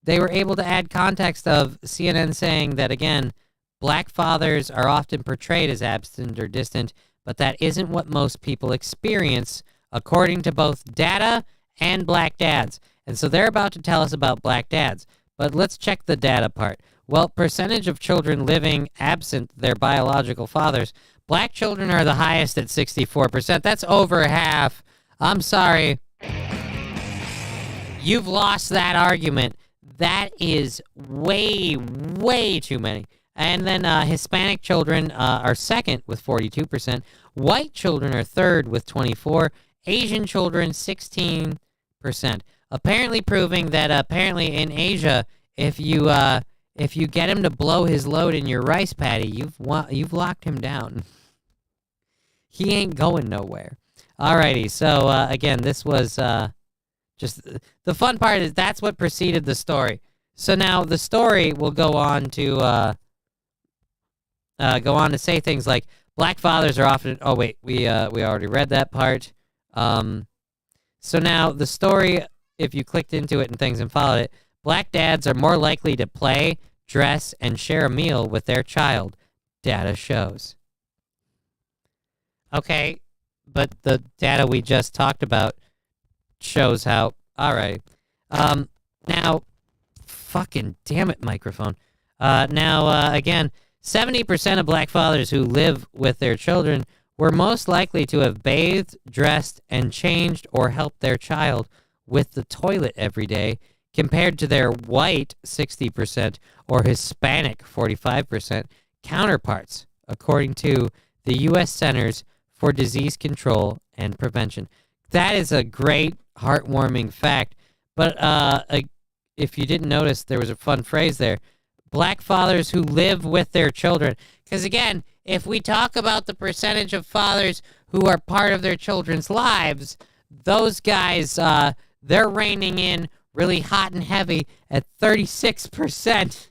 they were able to add context of CNN saying that, again, black fathers are often portrayed as absent or distant, but that isn't what most people experience, according to both data and black dads. And so they're about to tell us about black dads. But let's check the data part. Well, percentage of children living absent their biological fathers. Black children are the highest at 64%. That's over half. I'm sorry. You've lost that argument. That is way, way too many. And then Hispanic children are second with 42%. White children are third with 24%. Asian children, 16%. Apparently proving that apparently in Asia, if you get him to blow his load in your rice paddy, you've locked him down. He ain't going nowhere. Alrighty, so again, this was just the fun part is that's what preceded the story. So now the story will go on to say things like black fathers are often. Oh wait, we already read that part. So now the story, if you clicked into it and things and followed it, black dads are more likely to play, dress, and share a meal with their child. Data shows. Okay, but the data we just talked about shows how. All right. Now, fucking damn it, microphone. Again, 70% of black fathers who live with their children were most likely to have bathed, dressed, and changed or helped their child with the toilet every day, compared to their white 60% or Hispanic 45% counterparts, according to the U.S. Centers for Disease Control and Prevention. That is a great, heartwarming fact. But if you didn't notice, there was a fun phrase there. Black fathers who live with their children. Because again, if we talk about the percentage of fathers who are part of their children's lives, those guys, they're reigning in really hot and heavy at 36%.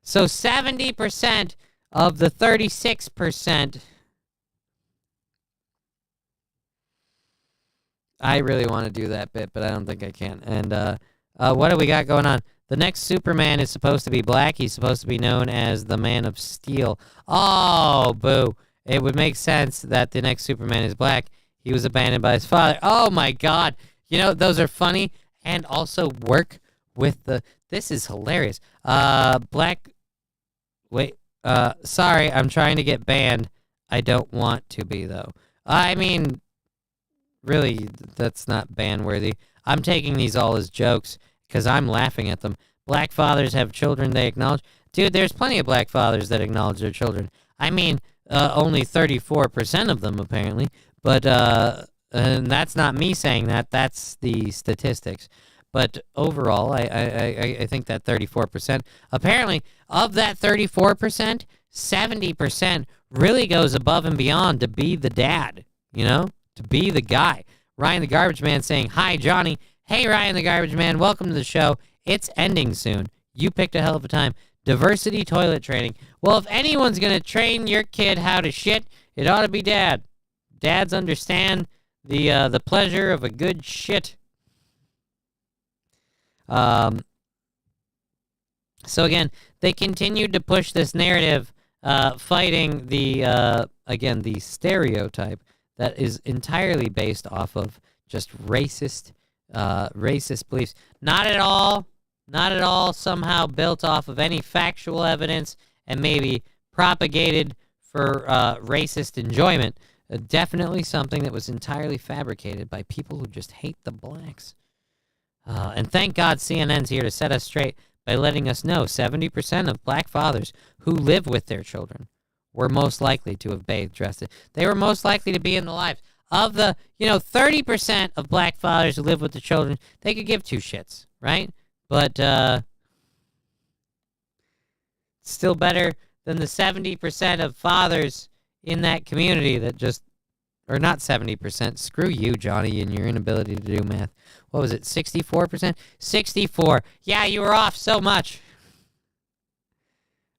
So 70% of the 36%. I really want to do that bit, but I don't think I can. And what do we got going on? The next Superman is supposed to be black. He's supposed to be known as the Man of Steel. Oh, boo. It would make sense that the next Superman is black. He was abandoned by his father. Oh, my God. You know, those are funny and also work with the... This is hilarious. Sorry, I'm trying to get banned. I don't want to be, though. I mean, really, that's not ban-worthy. I'm taking these all as jokes because I'm laughing at them. Black fathers have children they acknowledge. Dude, there's plenty of black fathers that acknowledge their children. I mean, only 34% of them, apparently. But and that's not me saying that. That's the statistics. But overall, I think that 34%, apparently, of that 34%, 70% really goes above and beyond to be the dad, you know, to be the guy. Ryan the Garbage Man saying, "Hi, Johnny. Hey, Ryan the Garbage Man. Welcome to the show. It's ending soon. You picked a hell of a time. Diversity toilet training. Well, if anyone's going to train your kid how to shit, it ought to be dad. Dads understand the pleasure of a good shit." So again, they continued to push this narrative, fighting the stereotype that is entirely based off of just racist beliefs. Not at all somehow built off of any factual evidence and maybe propagated for racist enjoyment. Definitely something that was entirely fabricated by people who just hate the blacks. And thank God CNN's here to set us straight by letting us know 70% of black fathers who live with their children were most likely to have bathed, dressed. They were most likely to be in the lives. Of the, 30% of black fathers who live with the children, they could give two shits, right? But still better than the 70% of fathers in that community that just, or not 70%. Screw you, Johnny, and your inability to do math. What was it, 64%? 64. Yeah, you were off so much.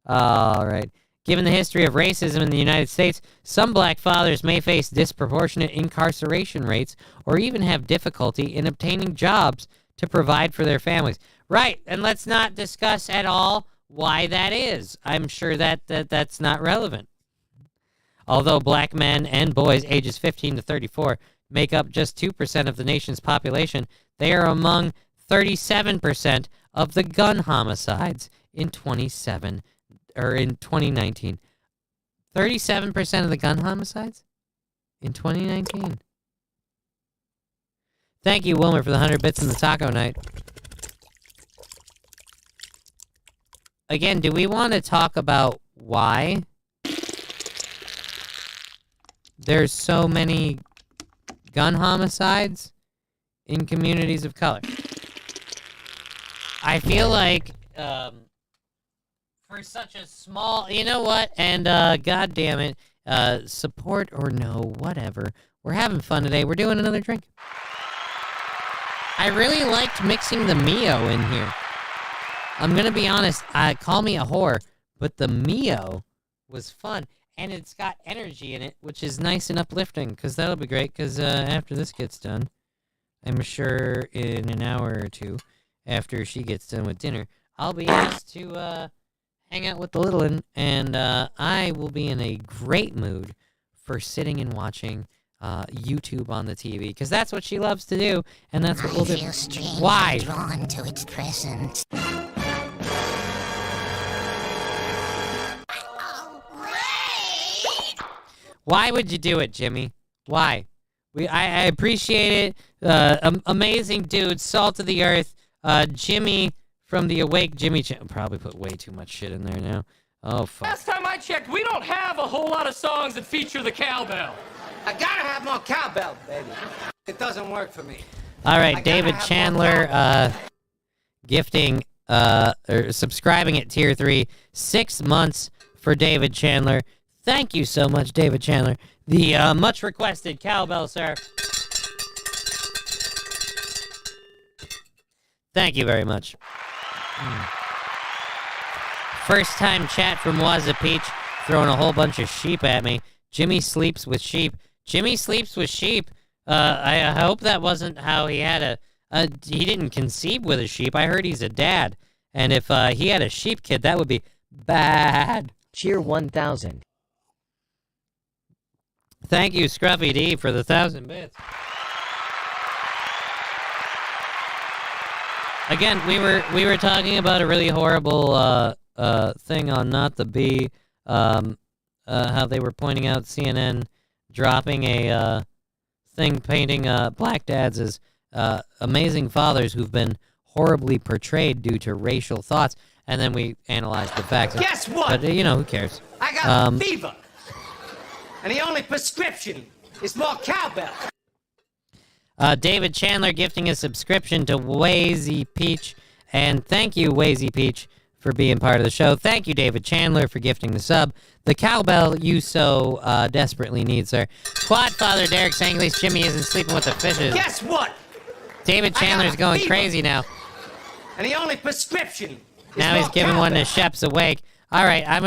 All right. Given the history of racism in the United States, some black fathers may face disproportionate incarceration rates or even have difficulty in obtaining jobs to provide for their families. Right, and let's not discuss at all why that is. I'm sure that's not relevant. Although black men and boys ages 15 to 34 make up just 2% of the nation's population, they are among 37% of the gun homicides in 2019. 37% of the gun homicides in 2019. Thank you, Wilmer, for the 100 bits in the taco night. Again, do we want to talk about why there's so many gun homicides in communities of color? I feel like for such a small, you know what, and god damn it, support or no, whatever. We're having fun today. We're doing another drink. I really liked mixing the Mio in here. I'm going to be honest, call me a whore, but the Mio was fun. And it's got energy in it, which is nice and uplifting, because that'll be great, because after this gets done, I'm sure in an hour or two, after she gets done with dinner, I'll be asked to hang out with the little one, and I will be in a great mood for sitting and watching YouTube on the TV, because that's what she loves to do, and that's what we'll do. I feel strange Why? drawn to its presence. Why would you do it, Jimmy? Why? I appreciate it. Amazing dude, salt of the earth. Jimmy from the Awake Jimmy channel. Probably put way too much shit in there now. Oh, fuck. Last time I checked, we don't have a whole lot of songs that feature the cowbell. I gotta have more cowbell, baby. It doesn't work for me. All right, David Chandler gifting or subscribing at tier 3. 6 months for David Chandler. Thank you so much, David Chandler. The much requested cowbell, sir. Thank you very much. First time chat from Wazza Peach, throwing a whole bunch of sheep at me. Jimmy sleeps with sheep. Jimmy sleeps with sheep. I hope that wasn't how he had he didn't conceive with a sheep. I heard he's a dad. And if he had a sheep kid, that would be bad. Cheer 1000. Thank you, Scruffy D, for the 1,000 bits. Again, we were talking about a really horrible thing on Not the Bee, how they were pointing out CNN dropping a thing painting black dads as amazing fathers who've been horribly portrayed due to racial thoughts, and then we analyzed the facts. Guess what? But who cares? I got fever. And the only prescription is more cowbell. David Chandler gifting a subscription to Wazy Peach. And thank you, Wazy Peach, for being part of the show. Thank you, David Chandler, for gifting the sub. The cowbell you so desperately need, sir. Quad Father Derek saying at least Jimmy isn't sleeping with the fishes. Guess what? David Chandler's going crazy now. And the only prescription is Now more he's giving cowbell. one to Shep's Awake. All right, I'm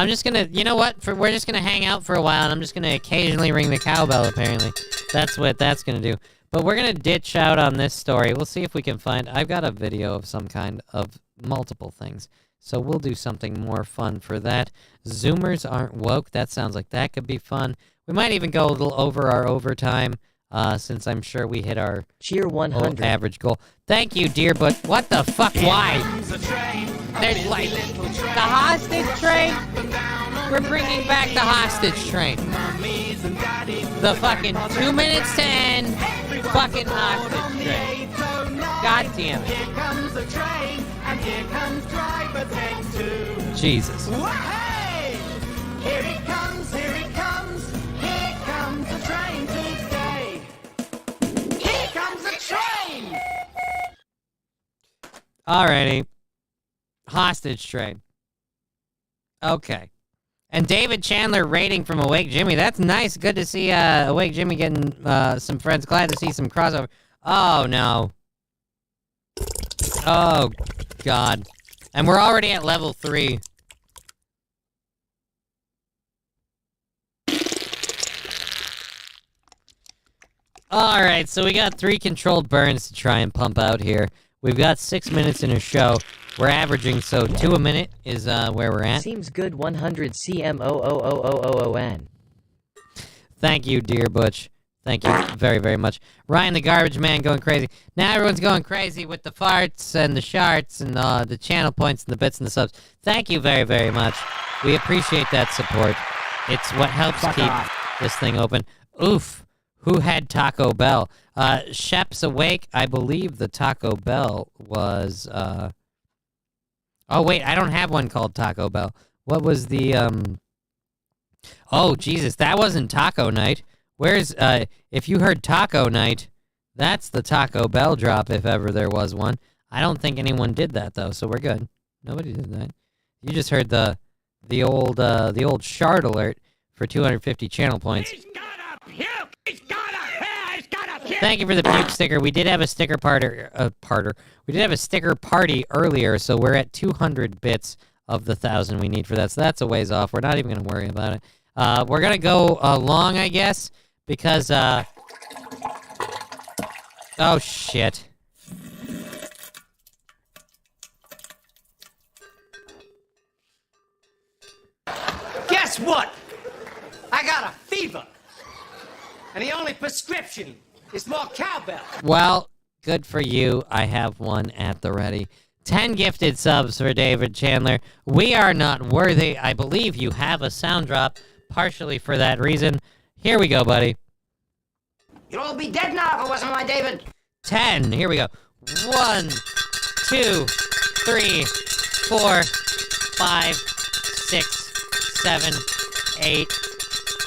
just gonna, you know what? We're just gonna hang out for a while, and I'm just gonna occasionally ring the cowbell. Apparently, that's what that's gonna do. But we're gonna ditch out on this story. We'll see if we can find. I've got a video of some kind of multiple things, so we'll do something more fun for that. Zoomers aren't woke. That sounds like that could be fun. We might even go a little over our overtime, since I'm sure we hit our Cheer 100 average goal. Thank you, dear. But what the fuck? Why? There's like the hostage train. We're bringing back the hostage train. The fucking 2 minutes to end fucking hostage train. God damn it. Here comes the train, and here comes driver take 2. Jesus. Hey! Here it comes, here it comes. Here comes the train today. Here comes the train! Alrighty. Hostage train. Okay. And David Chandler rating from Awake Jimmy. That's nice. Good to see Awake Jimmy getting some friends. Glad to see some crossover. Oh, no. Oh, God. And we're already at level 3. Alright, so we got 3 controlled burns to try and pump out here. We've got 6 minutes in a show. We're averaging, so 2 a minute is where we're at. Seems good 100 CMOOOOOON. Thank you, dear Butch. Thank you very, very much. Ryan the Garbage Man going crazy. Now everyone's going crazy with the farts and the sharts and the channel points and the bits and the subs. Thank you very, very much. We appreciate that support. It's what helps keep this thing open. Oof. Who had Taco Bell? Shep's Awake. I believe the Taco Bell was... Oh, wait. I don't have one called Taco Bell. What was the... Oh, Jesus. That wasn't Taco Night. Where's... If you heard Taco Night, that's the Taco Bell drop if ever there was one. I don't think anyone did that, though, so we're good. Nobody did that. You just heard the old shard alert for 250 channel points. Thank you for the puke sticker. We did have a sticker We did have a sticker party earlier, so we're at 200 bits of the 1,000 we need for that. So that's a ways off. We're not even going to worry about it. We're going to go long, I guess, because... Oh, shit. Guess what? I got a fever. And the only prescription is more cowbell. Well, good for you. I have one at the ready. 10 gifted subs for David Chandler. We are not worthy. I believe you have a sound drop. partially for that reason. Here we go, buddy. You'd all be dead now if it wasn't my David. 10. Here we go. 1, 2, 3, 4, 5, 6, 7, 8,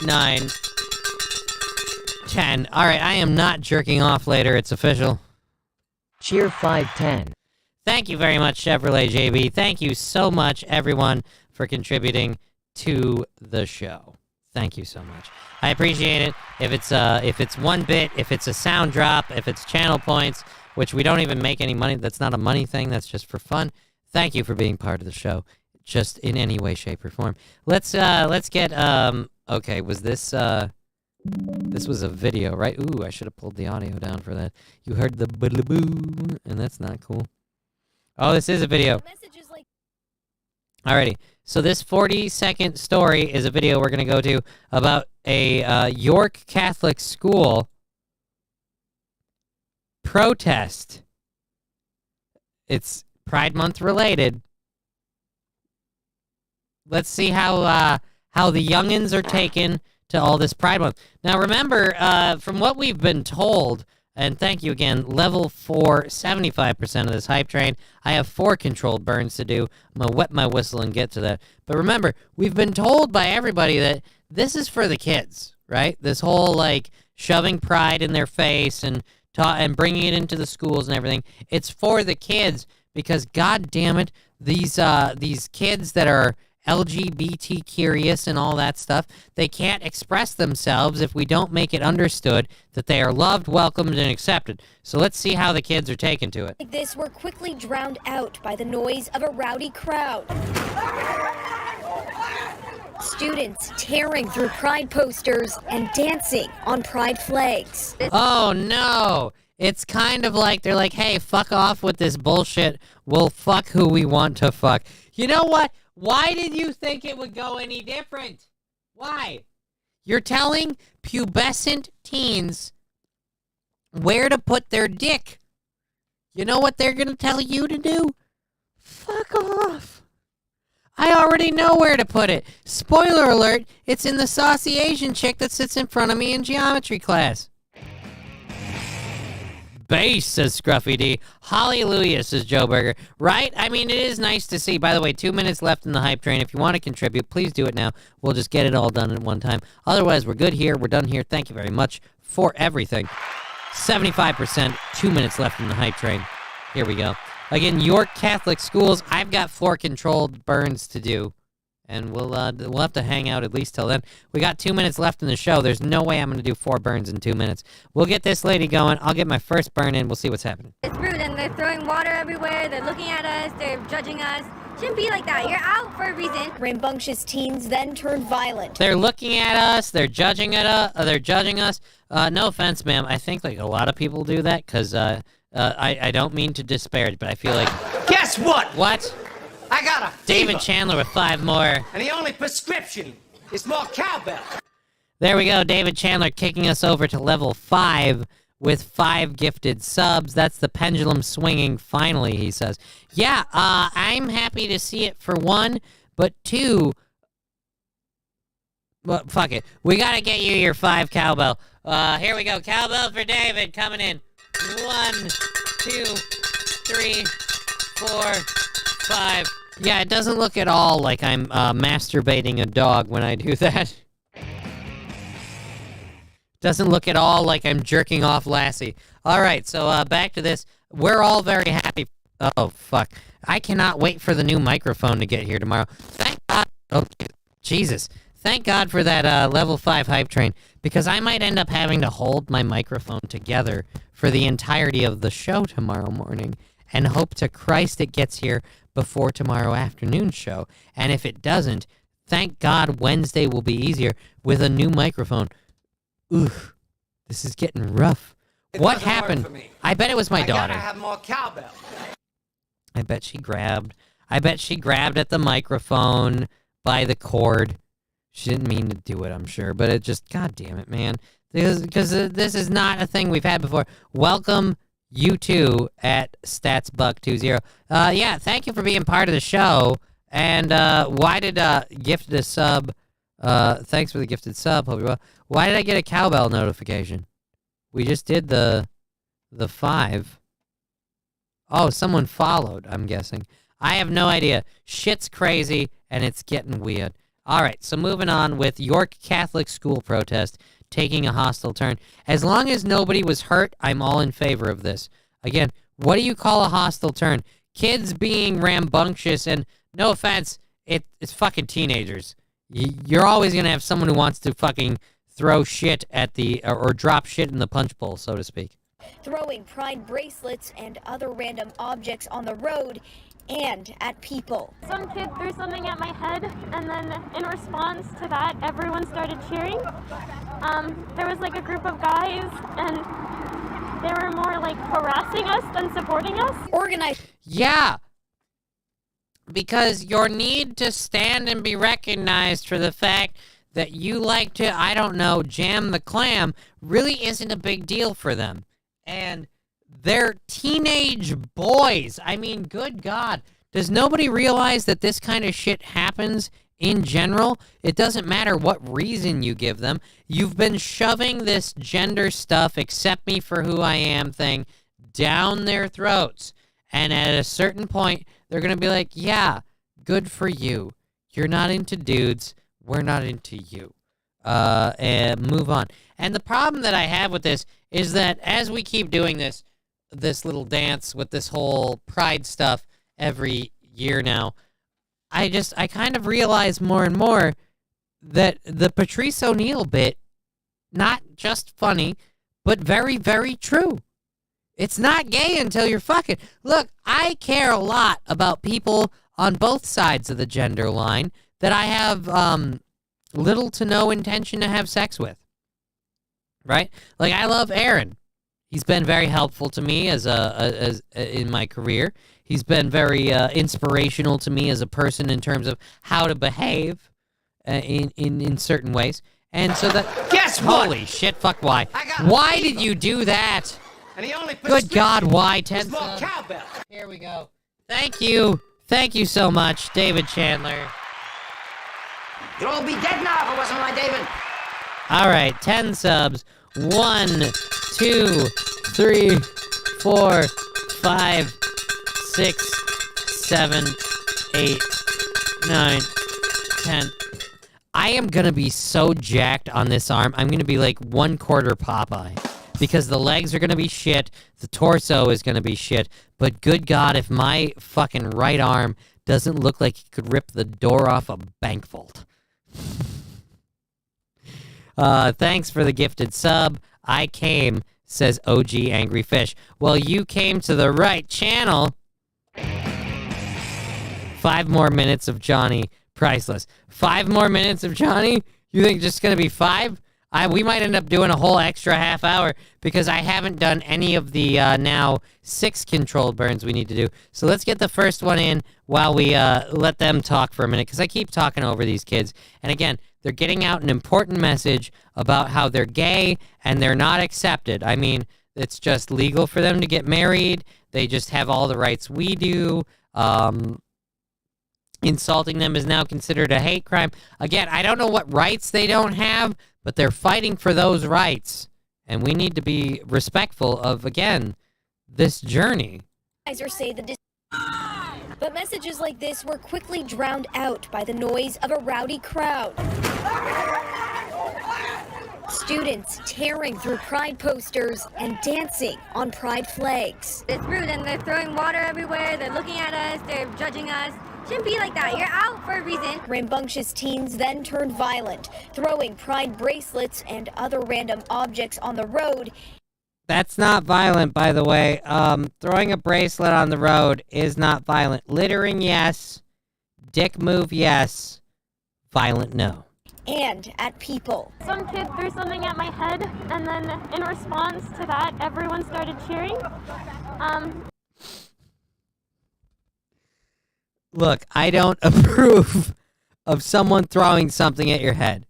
9, 10. All right, I am not jerking off later. It's official. Cheer 510. Thank you very much, Chevrolet JB. Thank you so much, everyone, for contributing to the show. Thank you so much. I appreciate it. If it's 1 bit, if it's a sound drop, if it's channel points, which we don't even make any money. That's not a money thing. That's just for fun. Thank you for being part of the show, just in any way, shape, or form. Let's get okay. Was this this was a video, right? Ooh, I should have pulled the audio down for that. You heard the boo, and that's not cool. Oh, this is a video. Alrighty. So this 40-second story is a video we're going to go to about a York Catholic school protest. It's Pride Month related. Let's see how the youngins are taken to all this Pride Month. Now remember, from what we've been told, and thank you again, level 4, 75% of this hype train. I have 4 controlled burns to do. I'm going to wet my whistle and get to that. But remember, we've been told by everybody that this is for the kids, right? This whole, like, shoving pride in their face and bringing it into the schools and everything. It's for the kids because, god damn it, these kids that are LGBT curious and all that stuff, they can't express themselves if we don't make it understood that they are loved, welcomed, and accepted. So let's see how the kids are taken to it. Like this were quickly drowned out by the noise of a rowdy crowd. Students tearing through pride posters and dancing on pride flags. Oh no! It's kind of like they're like, hey, fuck off with this bullshit. We'll fuck who we want to fuck. You know what? Why did you think it would go any different? Why? You're telling pubescent teens where to put their dick. You know what they're going to tell you to do? Fuck off. I already know where to put it. Spoiler alert, it's in the saucy Asian chick that sits in front of me in geometry class. Base, says Scruffy D. Hallelujah, says Joe Berger. Right? I mean, it is nice to see. By the way, 2 minutes left in the hype train. If you want to contribute, please do it now. We'll just get it all done at one time. Otherwise, we're good here. We're done here. Thank you very much for everything. 75%, 2 minutes left in the hype train. Here we go. Again, York Catholic Schools. I've got 4 controlled burns to do. And we'll have to hang out at least till then. We got 2 minutes left in the show. There's no way I'm going to do 4 burns in 2 minutes. We'll get this lady going. I'll get my first burn in. We'll see what's happening. It's rude, and they're throwing water everywhere. They're looking at us. They're judging us. Shouldn't be like that. You're out for a reason. Rambunctious teens then turned violent. They're looking at us. They're judging us. No offense, ma'am. I think like a lot of people do that because I don't mean to disparage, but I feel like. Guess what? What? I got a David fever. Chandler with 5 more. And the only prescription is more cowbell. There we go. David Chandler kicking us over to level 5 with 5 gifted subs. That's the pendulum swinging finally, he says. Yeah, I'm happy to see it for 1, but 2... Well, fuck it. We gotta get you your 5 cowbell. Here we go. Cowbell for David coming in. 1, 2, 3, 4, 5. Yeah, it doesn't look at all like I'm masturbating a dog when I do that. Doesn't look at all like I'm jerking off Lassie. All right, so back to this. We're all very happy. Oh, fuck. I cannot wait for the new microphone to get here tomorrow. Thank God. Oh, Jesus. Thank God for that level 5 hype train, because I might end up having to hold my microphone together for the entirety of the show tomorrow morning and hope to Christ it gets here before tomorrow afternoon's show. And if it doesn't, thank God Wednesday will be easier with a new microphone. Oof, this is getting rough. What happened? I bet it was my daughter. I gotta have more cowbell. I bet she grabbed at the microphone by the cord. She didn't mean to do it, I'm sure, but it just, god damn it, man. Because this is not a thing we've had before. Welcome, you two, at StatsBuck20. Yeah, thank you for being part of the show. And why did Gifted a Sub Thanks for the gifted sub. Hope you're well. Why did I get a cowbell notification? We just did the 5. Oh, someone followed, I'm guessing. I have no idea. Shit's crazy, and it's getting weird. All right, so moving on with York Catholic school protest taking a hostile turn. As long as nobody was hurt, I'm all in favor of this. Again, what do you call a hostile turn? Kids being rambunctious, and no offense, it's fucking teenagers. You're always going to have someone who wants to fucking throw shit at the, or drop shit in the punch bowl, so to speak. Throwing pride bracelets and other random objects on the road and at people. Some kid threw something at my head, and then in response to that, everyone started cheering. There was like a group of guys, and they were more like harassing us than supporting us. Organized. Yeah. Because your need to stand and be recognized for the fact that you like to, I don't know, jam the clam really isn't a big deal for them. And they're teenage boys. I mean, good God. Does nobody realize that this kind of shit happens in general? It doesn't matter what reason you give them. You've been shoving this gender stuff, accept me for who I am thing, down their throats. And at a certain point, they're going to be like, yeah, good for you. You're not into dudes. We're not into you. And move on. And the problem that I have with this is that as we keep doing this little dance with this whole pride stuff every year now, I kind of realize more and more that the Patrice O'Neal bit, not just funny, but very, very true. It's not gay until you're fucking. Look, I care a lot about people on both sides of the gender line that I have little to no intention to have sex with. Right? Like, I love Aaron. He's been very helpful to me as in my career. He's been very inspirational to me as a person in terms of how to behave in certain ways. And so that... Guess what? Holy shit, fuck, why? Why did you do that? And the only Good God, why? 10 more subs. cowbell. Here we go. Thank you. Thank you so much, David Chandler. You'd all be dead now if it wasn't my David. All right, 10 subs. 1, 2, 3, 4, 5, 6, 7, 8, 9, 10. I am going to be so jacked on this arm. I'm going to be like 1/4 Popeye. Because the legs are going to be shit, the torso is going to be shit, but good God, if my fucking right arm doesn't look like it could rip the door off a bank vault. Thanks for the gifted sub. I came, says OG Angry Fish. Well, you came to the right channel. 5 more minutes of Johnny, priceless. 5 more minutes of Johnny? You think just going to be 5? We might end up doing a whole extra half hour because I haven't done any of the now 6 controlled burns we need to do. So let's get the first one in while we let them talk for a minute, because I keep talking over these kids. And again, they're getting out an important message about how they're gay and they're not accepted. I mean, it's just legal for them to get married. They just have all the rights we do. Insulting them is now considered a hate crime. Again, I don't know what rights they don't have, but they're fighting for those rights. And we need to be respectful of, again, this journey. Say but messages like this were quickly drowned out by the noise of a rowdy crowd. Students tearing through pride posters and dancing on pride flags. It's rude, and they're throwing water everywhere. They're looking at us. They're judging us. Shouldn't be like that. You're out for a reason. Rambunctious teens then turned violent, throwing pride bracelets and other random objects on the road. That's not violent, by the way. Throwing a bracelet on the road is not violent. Littering, yes. Dick move, yes. Violent, no. And at people. Some kid threw something at my head, and then in response to that, everyone started cheering. Look, I don't approve of someone throwing something at your head.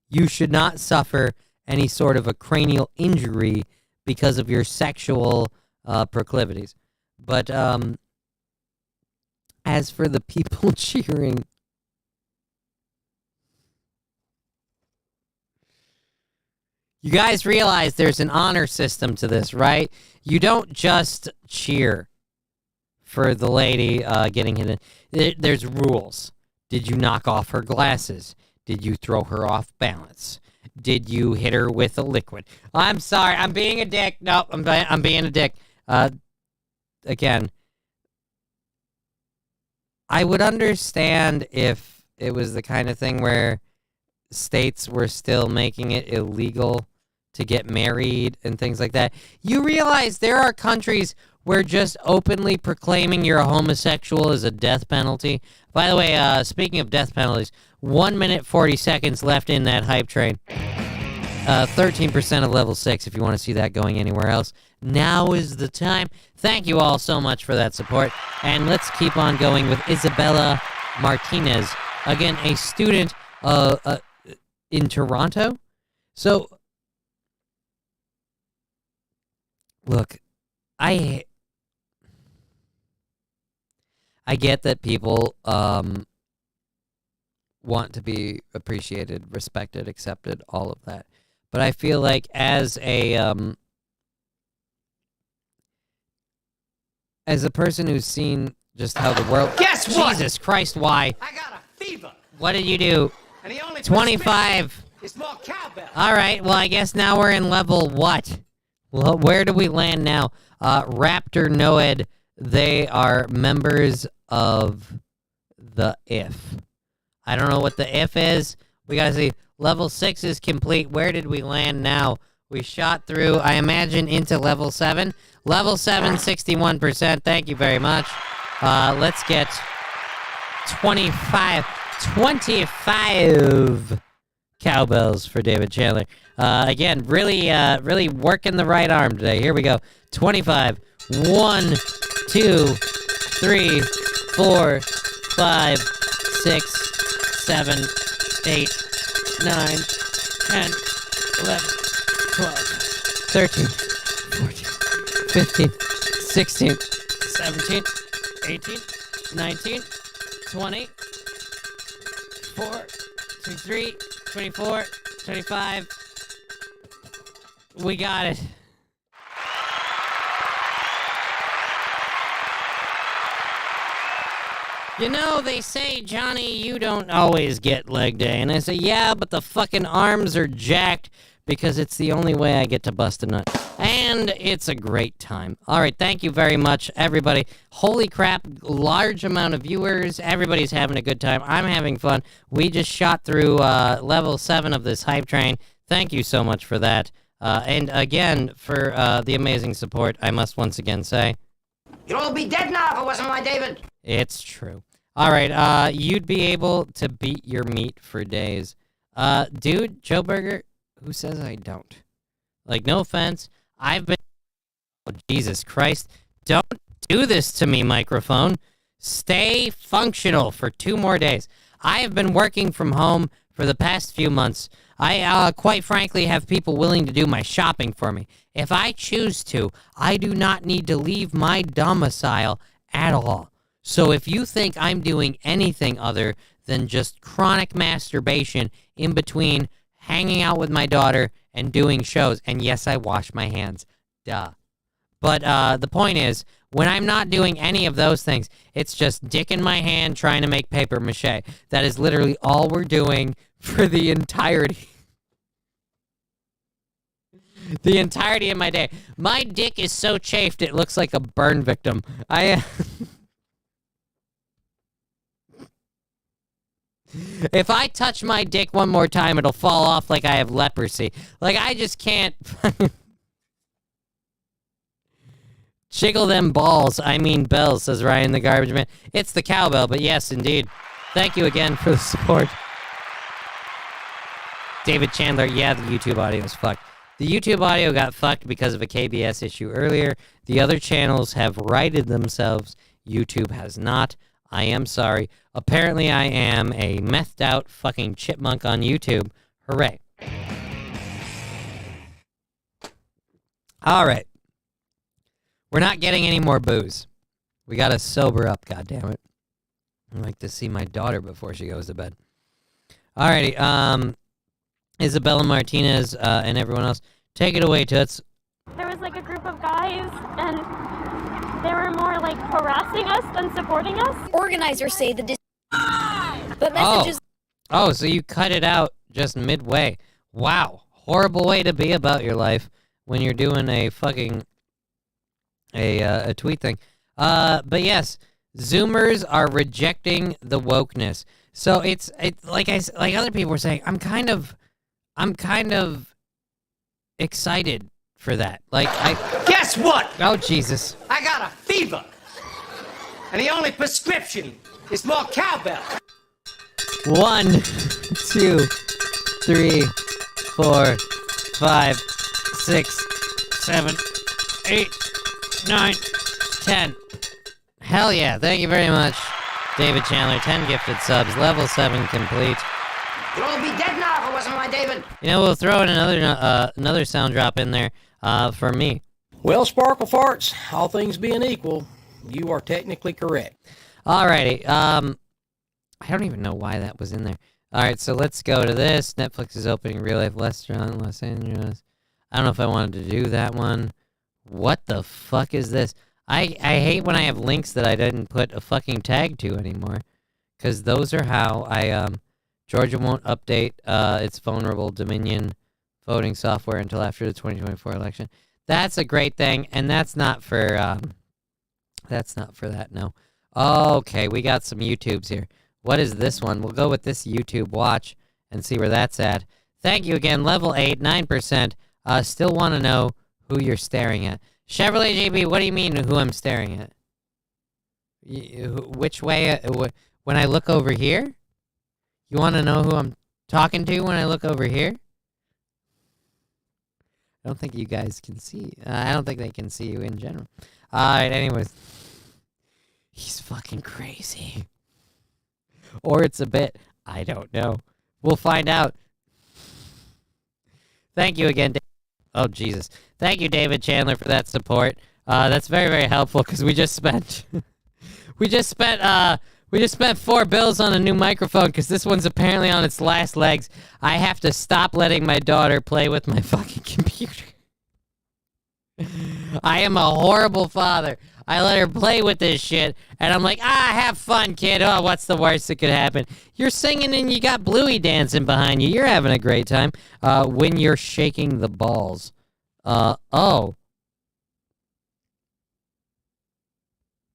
You should not suffer any sort of a cranial injury because of your sexual proclivities. But as for the people cheering, You guys realize there's an honor system to this, right? You don't just cheer for the lady getting hit. There's rules. Did you knock off her glasses? Did you throw her off balance? Did you hit her with a liquid? I'm sorry. I'm being a dick. No, I'm being a dick. Again, I would understand if it was the kind of thing where states were still making it illegal to get married and things like that. You realize there are countries where just openly proclaiming you're a homosexual is a death penalty. By the way, speaking of death penalties, 1 minute 40 seconds left in that hype train. 13% of level 6 if you want to see that going anywhere else. Now is the time. Thank you all so much for that support. And let's keep on going with Isabella Martinez. Again, a student in Toronto. So, look, I get that people want to be appreciated, respected, accepted, all of that. But I feel like as a person who's seen just how the world... Guess what? Jesus Christ, why? I got a fever. What did you do? And the only 25. It's more cowbell. All right, well, I guess now we're in level what? Well, where do we land now? Raptor Noed, they are members of the IF. I don't know what the IF is. We gotta see. Level 6 is complete. Where did we land now? We shot through, I imagine, into level 7. Level 7, 61%. Thank you very much. Let's get 25 cowbells for David Chandler. Again, really working the right arm today. Here we go. 25. 1, 2, 3, 4, 5, 6, 7, 8, 9, 10, 11, 12, 13, 14, 15, 16, 17, 18, 19, 20, 4, 23, 24, 25. We got it. You know, they say, Johnny, you don't always get leg day. And I say, yeah, but the fucking arms are jacked because it's the only way I get to bust a nut. And it's a great time. All right, thank you very much, everybody. Holy crap, large amount of viewers. Everybody's having a good time. I'm having fun. We just shot through level 7 of this hype train. Thank you so much for that. And again, for the amazing support, I must once again say... You'd all be dead now if it wasn't my David. It's true. All right, you'd be able to beat your meat for days. Dude, Joe Burger, who says I don't? Like, no offense, I've been... Oh, Jesus Christ. Don't do this to me, microphone. Stay functional for 2 more days. I have been working from home for the past few months. I, quite frankly, have people willing to do my shopping for me. If I choose to, I do not need to leave my domicile at all. So if you think I'm doing anything other than just chronic masturbation in between hanging out with my daughter and doing shows, and yes, I wash my hands, duh. But the point is, when I'm not doing any of those things, it's just dick in my hand trying to make paper mache. That is literally all we're doing for the entirety. The entirety of my day. My dick is so chafed it looks like a burn victim. If I touch my dick one more time, it'll fall off like I have leprosy. Like, I just can't... Jiggle them balls. I mean bells, says Ryan the Garbage Man. It's the cowbell, but yes, indeed. Thank you again for the support. David Chandler, yeah, the YouTube audio is fucked. The YouTube audio got fucked because of a KBS issue earlier. The other channels have righted themselves. YouTube has not. I am sorry. Apparently I am a methed out fucking chipmunk on YouTube. Hooray. All right. We're not getting any more booze. We gotta sober up, goddammit. I'd like to see my daughter before she goes to bed. Alrighty, Isabella Martinez, and everyone else. Take it away, Toots. There was like a group of guys, and they were more like harassing us than supporting us. Organizers say but messages. Oh, so you cut it out just midway. Wow. Horrible way to be about your life when you're doing a fucking a tweet thing. But yes, Zoomers are rejecting the wokeness. So it's like other people were saying, I'm kind of excited for that. Guess what? Oh, Jesus. I got a fever. And the only prescription is more cowbell. 1, 2, 3, 4, 5, 6, 7, 8, 9, 10. Hell yeah. Thank you very much, David Chandler. 10 gifted subs. Level 7 complete. You'd all be dead now if it wasn't my David. You know, we'll throw in another sound drop in there for me. Well, Sparkle Farts, all things being equal, you are technically correct. Alrighty. I don't even know why that was in there. Alright, so let's go to this. Netflix is opening a real-life restaurant in Los Angeles. I don't know if I wanted to do that one. What the fuck is this? I hate when I have links that I didn't put a fucking tag to anymore. Because those are how Georgia won't update its vulnerable Dominion voting software until after the 2024 election. That's a great thing, and that's not for that, no. Okay, we got some YouTubes here. What is this one? We'll go with this YouTube watch and see where that's at. Thank you again, level 8, 9%. Still want to know who you're staring at. Chevrolet JB, what do you mean who I'm staring at? Which way? When I look over here? You want to know who I'm talking to when I look over here? I don't think you guys can see. I don't think they can see you in general. Alright, anyways. He's fucking crazy. Or it's a bit. I don't know. We'll find out. Thank you again, oh, Jesus. Thank you, David Chandler, for that support. That's very, very helpful, because we just spent... we just spent $4 on a new microphone, because this one's apparently on its last legs. I have to stop letting my daughter play with my fucking computer. I am a horrible father. I let her play with this shit, and I'm like, have fun, kid. Oh, what's the worst that could happen? You're singing and you got Bluey dancing behind you. You're having a great time. When you're shaking the balls. Oh.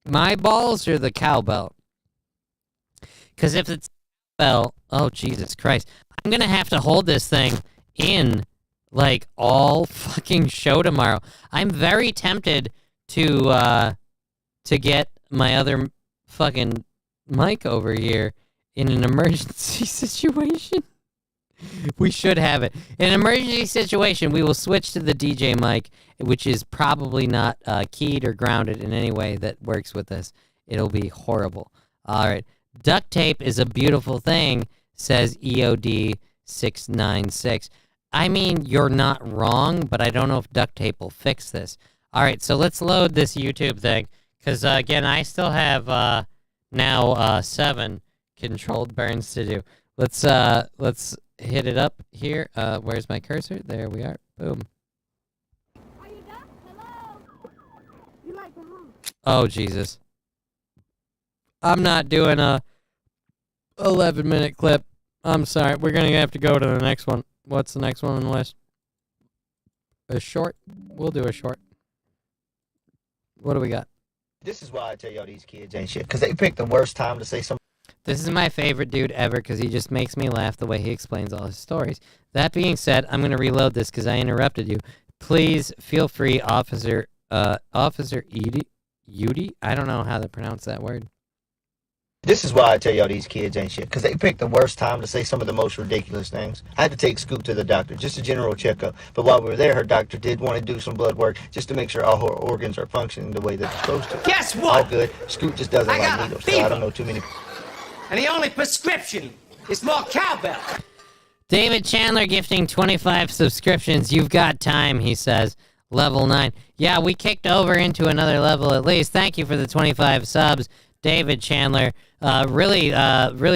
My balls or the cowbell? Because if it's cowbell, oh, Jesus Christ. I'm going to have to hold this thing in, like, all fucking show tomorrow. I'm very tempted to get my other fucking mic over here in an emergency situation. We should have it. In an emergency situation, we will switch to the DJ mic, which is probably not keyed or grounded in any way that works with this. It'll be horrible. All right. Duct tape is a beautiful thing, says EOD696. I mean, you're not wrong, but I don't know if duct tape will fix this. All right, so let's load this YouTube thing, because, again, I still have now 7 controlled burns to do. Let's hit it up here. Where's my cursor? There we are. Boom. Are you done? Hello? You like the room? Oh, Jesus. I'm not doing a 11-minute clip. I'm sorry. We're going to have to go to the next one. What's the next one on the list? A short? We'll do a short. What do we got? This is why I tell y'all these kids ain't shit, because they pick the worst time to say something. This is my favorite dude ever, because he just makes me laugh the way he explains all his stories. That being said, I'm going to reload this because I interrupted you. Please feel free, Officer Udi? I don't know how to pronounce that word. This is why I tell y'all these kids ain't shit, because they pick the worst time to say some of the most ridiculous things. I had to take Scoop to the doctor, just a general checkup. But while we were there, her doctor did want to do some blood work just to make sure all her organs are functioning the way they're supposed to. Guess what? All good. Scoop just doesn't I like got a needles, so fever. I don't know too many. And the only prescription is more cowbell. David Chandler gifting 25 subscriptions. You've got time, he says. Level 9. Yeah, we kicked over into another level at least. Thank you for the 25 subs, David Chandler. Really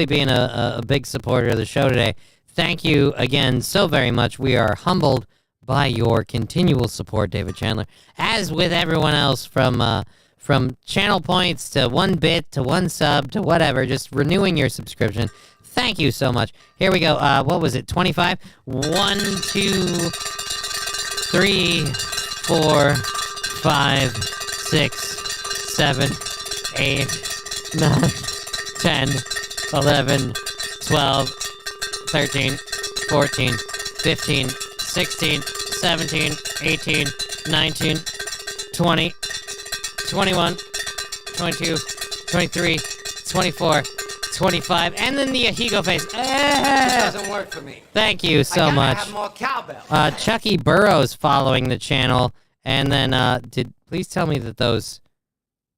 being a big supporter of the show today. Thank you again so very much. We are humbled by your continual support, David Chandler. As with everyone else, from channel points to 1 bit to 1 sub to whatever, just renewing your subscription. Thank you so much. Here we go. What was it? 25? 1, 2, 3, 4, 5, 6, 7, 8, 9, 10, 11, 12, 13, 14, 15, 16, 17, 18, 19, 20, 21, 22, 23, 24, 25, and then the Ahigo face. This doesn't work for me. Thank you so I much. have more cowbell. Chucky Burrows following the channel, and then please tell me that those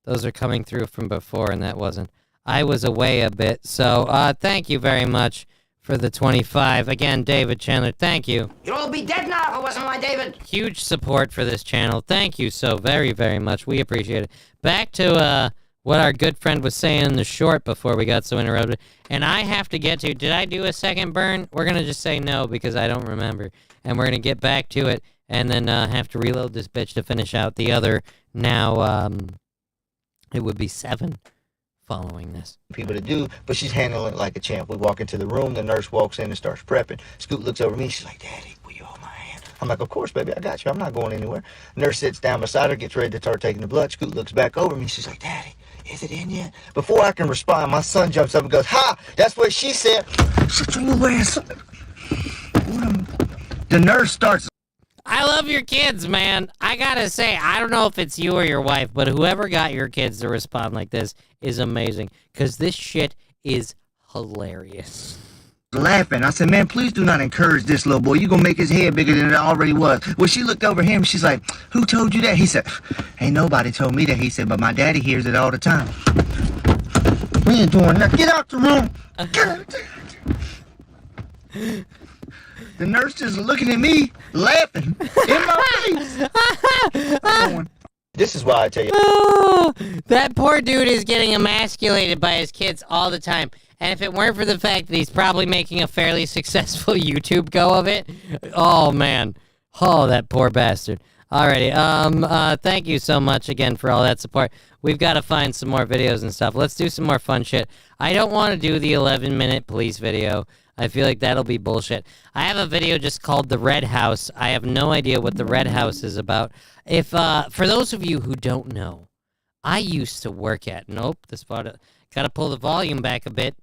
are coming through from before, and that wasn't. I was away a bit, so thank you very much for the 25. Again, David Chandler, thank you. You'd all be dead now if it wasn't my David. Huge support for this channel. Thank you so very, very much. We appreciate it. Back to what our good friend was saying in the short before we got so interrupted. And I have to get to, did I do a second burn? We're going to just say no because I don't remember. And we're going to get back to it and then have to reload this bitch to finish out the other. Now, it would be 7 following this. People to do, but she's handling it like a champ. We walk into the room, the nurse walks in and starts prepping. Scoot looks over at me, she's like, Daddy, will you hold my hand? I'm like, of course, baby, I got you. I'm not going anywhere. Nurse sits down beside her, gets ready to start taking the blood. Scoot looks back over at me, she's like, Daddy, is it in yet? Before I can respond, my son jumps up and goes, ha, that's what she said. Shut your ass up. The nurse starts. I love your kids, man. I gotta say, I don't know if it's you or your wife, but whoever got your kids to respond like this is amazing. Because this shit is hilarious. Laughing. I said, man, please do not encourage this little boy. You're going to make his head bigger than it already was. Well, she looked over him. She's like, who told you that? He said, ain't nobody told me that. He said, but my daddy hears it all the time. We ain't doing that. Get out the room. Get out. The nurse is looking at me, laughing in my face. I'm going, this is why I tell you. Oh, that poor dude is getting emasculated by his kids all the time. And if it weren't for the fact that he's probably making a fairly successful YouTube go of it, oh, man. Oh, that poor bastard. Alrighty, thank you so much again for all that support. We've got to find some more videos and stuff. Let's do some more fun shit. I don't want to do the 11-minute police video. I feel like that'll be bullshit. I have a video just called The Red House. I have no idea what The Red House is about. If, for those of you who don't know, I used to work at, nope, this part, gotta pull the volume back a bit.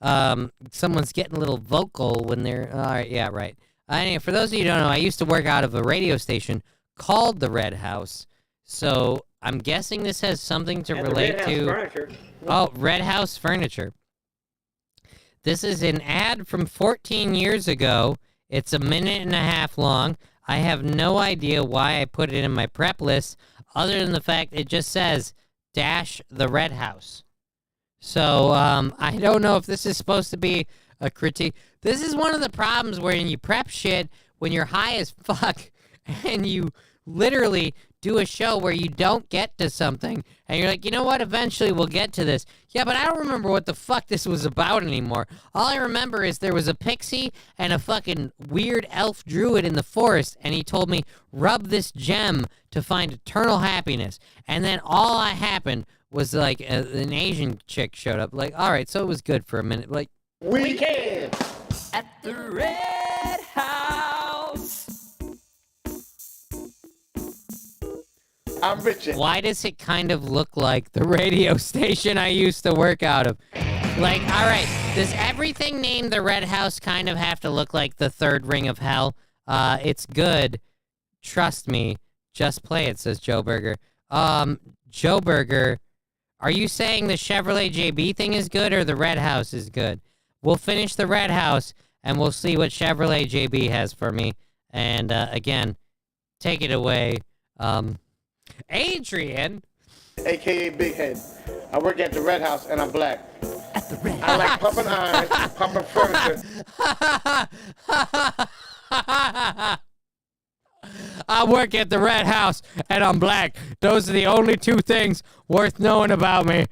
Someone's getting a little vocal when they're, alright, yeah, right. Anyway, for those of you who don't know, I used to work out of a radio station called The Red House. So, I'm guessing this has something to relate to... Furniture. Oh, Red House Furniture. This is an ad from 14 years ago. It's 1.5 minutes long. I have no idea why I put it in my prep list, other than the fact it just says, dash the Red House. So, I don't know if this is supposed to be a critique. This is one of the problems when you prep shit when you're high as fuck, and you literally do a show where you don't get to something, and you're like, you know what, eventually we'll get to this. Yeah, but I don't remember what the fuck this was about anymore. All I remember is there was a pixie and a fucking weird elf druid in the forest, and he told me, rub this gem to find eternal happiness. And then all that happened was, like, an Asian chick showed up. Like, all right, so it was good for a minute. Like, Weekend at the Red House. I'm Richard. why does it kind of look like the radio station I used to work out of? Like, all right, does everything named the Red House kind of have to look like the third ring of hell? It's good. Trust me. Just play it, says Joe Burger. Joe Burger, are you saying the Chevrolet JB thing is good or the Red House is good? We'll finish the Red House, and we'll see what Chevrolet JB has for me. And, again, take it away. Adrian. AKA Big Head. I work at the Red House and I'm black. At the Red House. I like pumping iron, pumping furniture. I work at the Red House and I'm black. Those are the only two things worth knowing about me.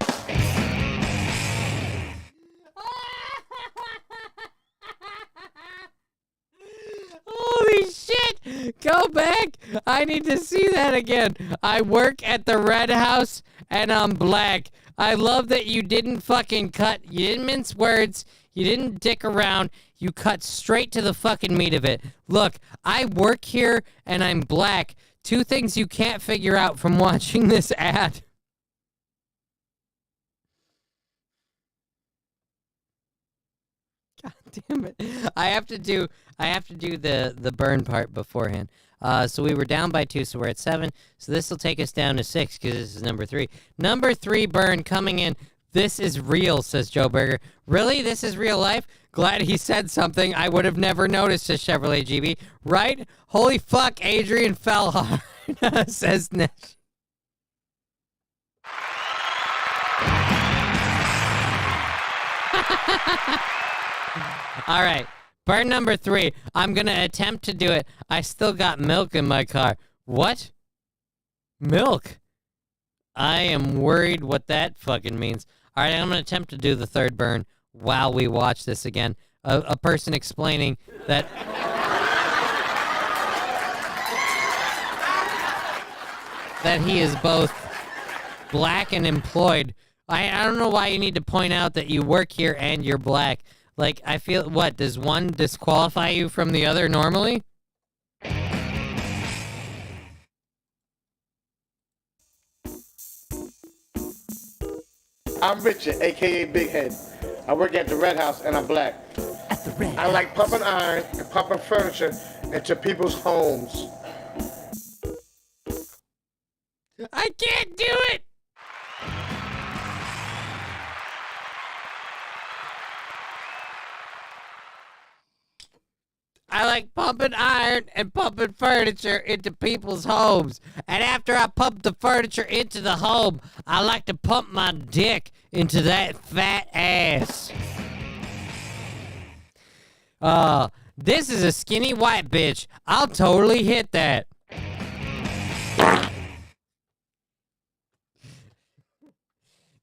Go back. I need to see that again. I work at the Red House and I'm black. I love that you didn't fucking cut. You didn't mince words. You didn't dick around. You cut straight to the fucking meat of it. Look, I work here and I'm black. Two things you can't figure out from watching this ad. God damn it. I have to do the burn part beforehand. So we were down by 2, so we're at 7. So this will take us down to 6 because this is number 3. Number 3 burn coming in. This is real, says Joe Berger. Really? This is real life? Glad he said something I would have never noticed, says Chevrolet GB. Right? Holy fuck, Adrian fell hard, says Nash. All right. Burn number 3. I'm going to attempt to do it. I still got milk in my car. What? Milk? I am worried what that fucking means. All right, I'm going to attempt to do the 3rd burn while we watch this again. A person explaining that... that he is both black and employed. I don't know why you need to point out that you work here and you're black. Like, I feel, what, does one disqualify you from the other normally? I'm Richard, a.k.a. Big Head. I work at the Red House, and I'm black. At the Red I like pumping iron and pumping furniture into people's homes. I can't do it! I like pumping iron and pumping furniture into people's homes. And after I pump the furniture into the home, I like to pump my dick into that fat ass. This is a skinny white bitch. I'll totally hit that.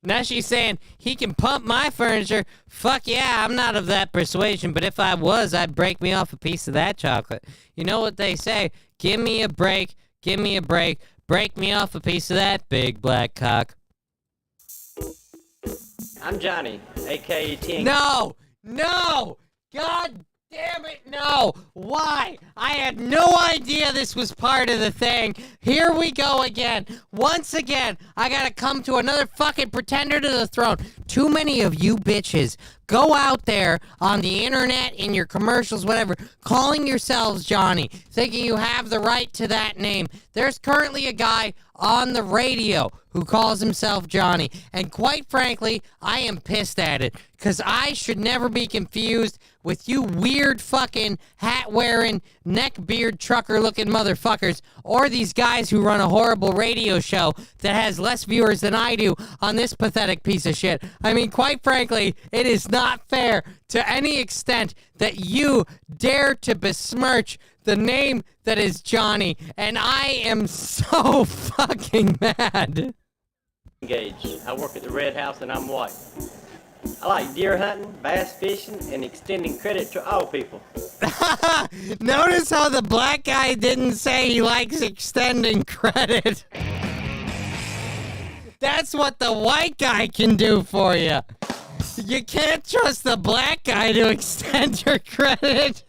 Now she's saying, he can pump my furniture. Fuck yeah, I'm not of that persuasion, but if I was, I'd break me off a piece of that chocolate. You know what they say? Give me a break, give me a break, break me off a piece of that big black cock. I'm Johnny, a.k.a. Ting. No! No! God damn it, no! Why? I had no idea this was part of the thing. Here we go again. Once again, I gotta come to another fucking pretender to the throne. Too many of you bitches go out there on the internet, in your commercials, whatever, calling yourselves Johnny, thinking you have the right to that name. There's currently a guy on the radio who calls himself Johnny, and quite frankly, I am pissed at it, because I should never be confused with you weird fucking hat-wearing, neck-beard trucker-looking motherfuckers, or these guys who run a horrible radio show that has less viewers than I do on this pathetic piece of shit. I mean, quite frankly, it is not fair to any extent that you dare to besmirch the name that is Johnny, and I am so fucking mad. Engaged. I work at the Red House and I'm white. I like deer hunting, bass fishing, and extending credit to all people. Notice how the black guy didn't say he likes extending credit. That's what the white guy can do for you. You can't trust the black guy to extend your credit.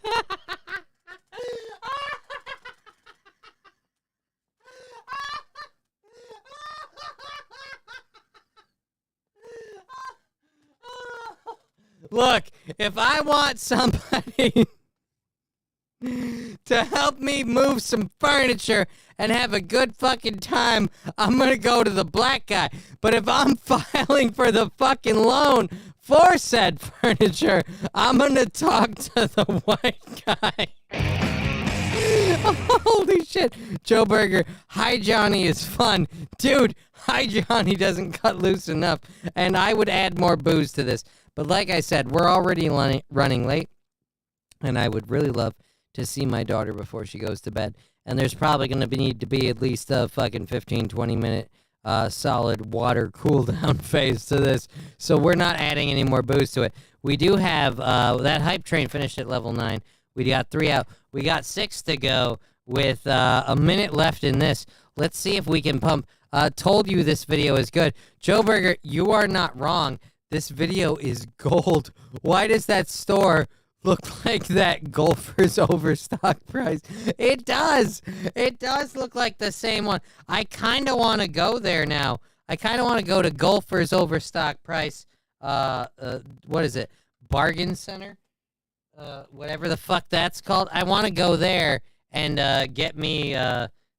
Look, if I want somebody to help me move some furniture and have a good fucking time, I'm gonna go to the black guy. But if I'm filing for the fucking loan for said furniture, I'm gonna talk to the white guy. Holy shit. Joe Berger, Hi Johnny is fun. Dude, Hi Johnny doesn't cut loose enough. And I would add more booze to this. But like I said, we're already running late. And I would really love to see my daughter before she goes to bed. And there's probably going to need to be at least a fucking 15, 20 minute solid water cool down phase to this. So we're not adding any more booze to it. We do have that hype train finished at level 9. We got 3 out. We got 6 to go. with a minute left in this. Let's see if we can pump. Told you this video is good. Joe Burger, you are not wrong. This video is gold. Why does that store look like that Golfer's overstock price? It does. It does look like the same one. I kind of want to go there now. I kind of want to go to Golfer's overstock price. What is it? Bargain Center? Whatever the fuck that's called. I want to go there and get me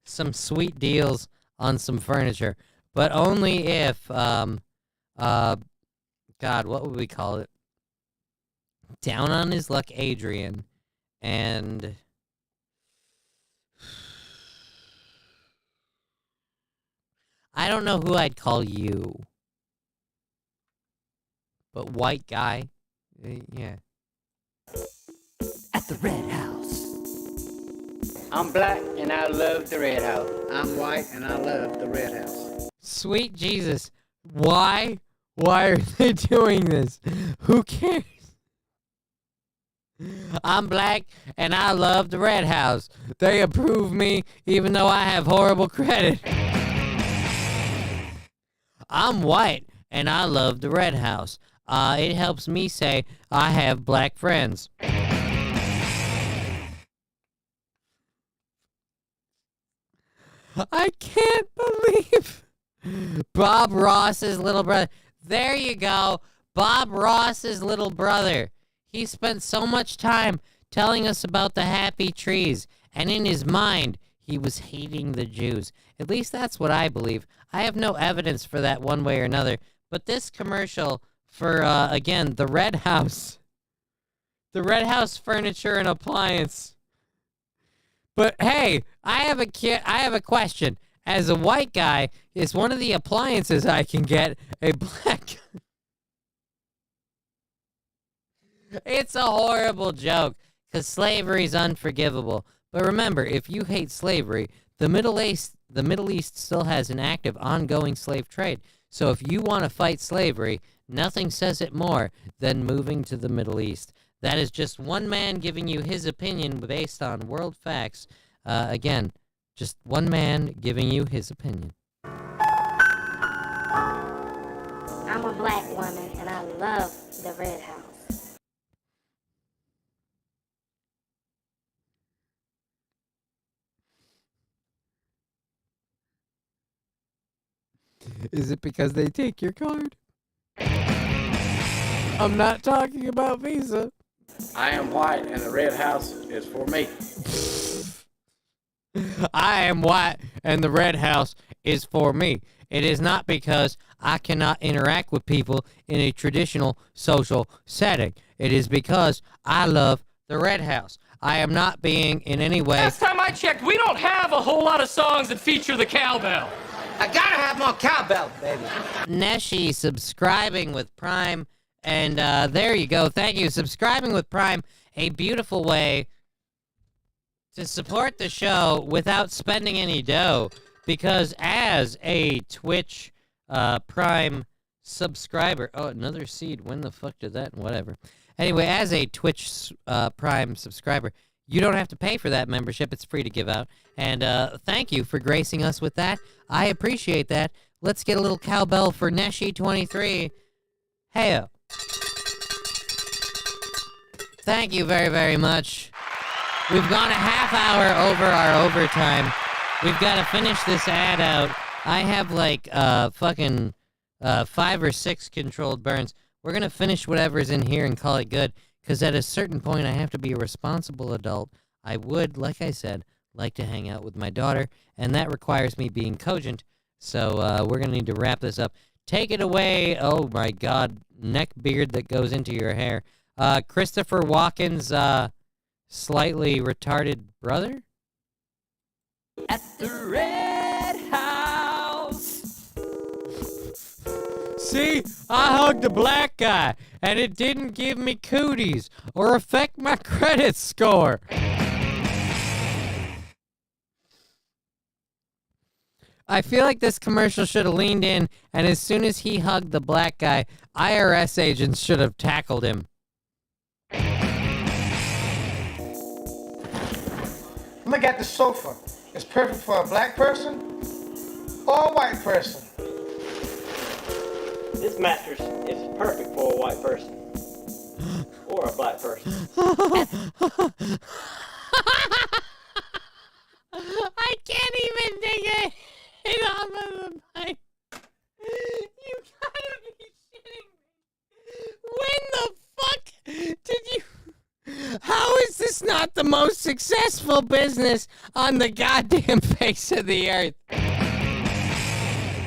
some sweet deals on some furniture. But only if, God, what would we call it? Down on his luck, Adrian. And I don't know who I'd call you. But white guy. Yeah. At the Red House. I'm black and I love the Red House. I'm white and I love the Red House. Sweet Jesus. Why? Why are they doing this? Who cares? I'm black and I love the Red House. They approve me even though I have horrible credit. I'm white and I love the Red House. It helps me say I have black friends. I can't believe Bob Ross's little brother. There you go. Bob Ross's little brother. He spent so much time telling us about the happy trees, and in his mind, he was hating the Jews. At least that's what I believe. I have no evidence for that one way or another, but this commercial for, again, the Red House Furniture and Appliance. But hey, I have a question. As a white guy, is one of the appliances I can get a black? It's a horrible joke because slavery is unforgivable. But remember, if you hate slavery, the Middle East still has an active, ongoing slave trade. So if you want to fight slavery, nothing says it more than moving to the Middle East. That is just one man giving you his opinion based on world facts. Again, just one man giving you his opinion. I'm a black woman and I love the Red House. Is it because they take your card? I'm not talking about Visa. I am white and the Red House is for me. I am white and the Red House is for me. It is not because I cannot interact with people in a traditional social setting. It is because I love the Red House. I am not being in any way... Last time I checked, we don't have a whole lot of songs that feature the cowbell. I gotta have more cowbell, baby. Neshi subscribing with Prime. And there you go. Thank you. Subscribing with Prime, a beautiful way to support the show without spending any dough. Because as a Twitch Prime subscriber... Oh, another seed. When the fuck did that? Whatever. Anyway, as a Twitch Prime subscriber, you don't have to pay for that membership. It's free to give out. And thank you for gracing us with that. I appreciate that. Let's get a little cowbell for Neshi23. Heyo. Thank you very, very much. We've gone a half hour over our overtime. We've got to finish this ad out. I have like fucking 5 or 6 controlled burns. We're going to finish whatever's in here and call it good, because at a certain point I have to be a responsible adult. I would, like I said, like to hang out with my daughter, and that requires me being cogent. So we're going to need to wrap this up. Take it away. Oh, my God. Neck beard that goes into your hair. Christopher Walken's slightly retarded brother? At the Red House. See, I hugged a black guy, and it didn't give me cooties or affect my credit score. I feel like this commercial should have leaned in, and as soon as he hugged the black guy, IRS agents should have tackled him. Look at the sofa. It's perfect for a black person or a white person. This mattress is perfect for a white person or a black person. I can't even take it off of the mic. You gotta be shitting me. When the fuck did you... How is this not the most successful business on the goddamn face of the earth?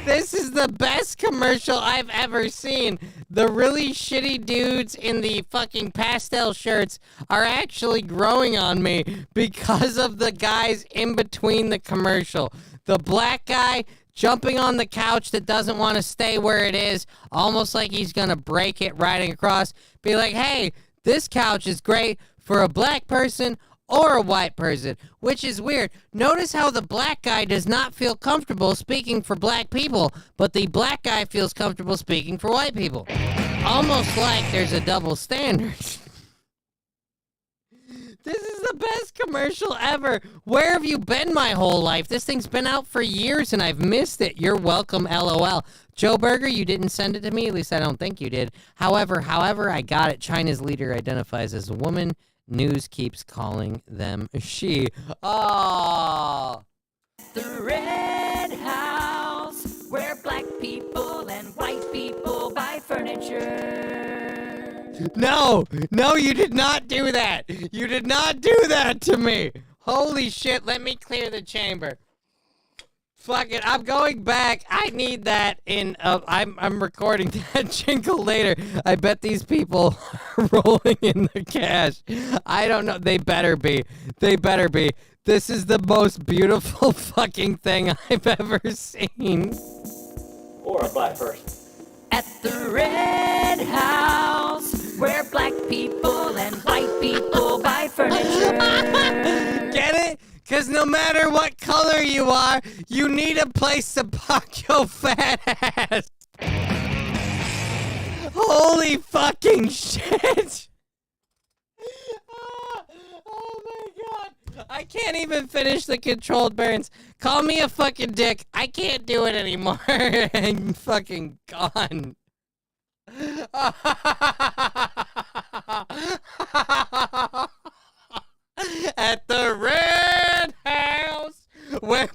This is the best commercial I've ever seen. The really shitty dudes in the fucking pastel shirts are actually growing on me because of the guys in between the commercial. The black guy jumping on the couch that doesn't want to stay where it is, almost like he's gonna break it riding across. Be like, hey, this couch is great for a black person or a white person, which is weird. Notice how the black guy does not feel comfortable speaking for black people, but the black guy feels comfortable speaking for white people. Almost like there's a double standard. This is the best commercial ever. Where have you been my whole life? This thing's been out for years and I've missed it. You're welcome, LOL. Joe Berger, you didn't send it to me. At least I don't think you did. However, I got it. China's leader identifies as a woman. News keeps calling them she. Oh. The Red House, where black people and white people buy furniture. No, you did not do that. You did not do that to me. Holy shit, let me clear the chamber. Fuck it, I'm going back. I need that in, I'm recording that jingle later. I bet these people are rolling in the cash. I don't know, they better be. They better be. This is the most beautiful fucking thing I've ever seen. Or a black person. At the Red House, where black people and white people buy furniture. Get it? Because no matter what color you are, you need a place to park your fat ass. Holy fucking shit. Oh my god. I can't even finish the controlled burns. Call me a fucking dick. I can't do it anymore. I'm fucking gone. At the Red House, where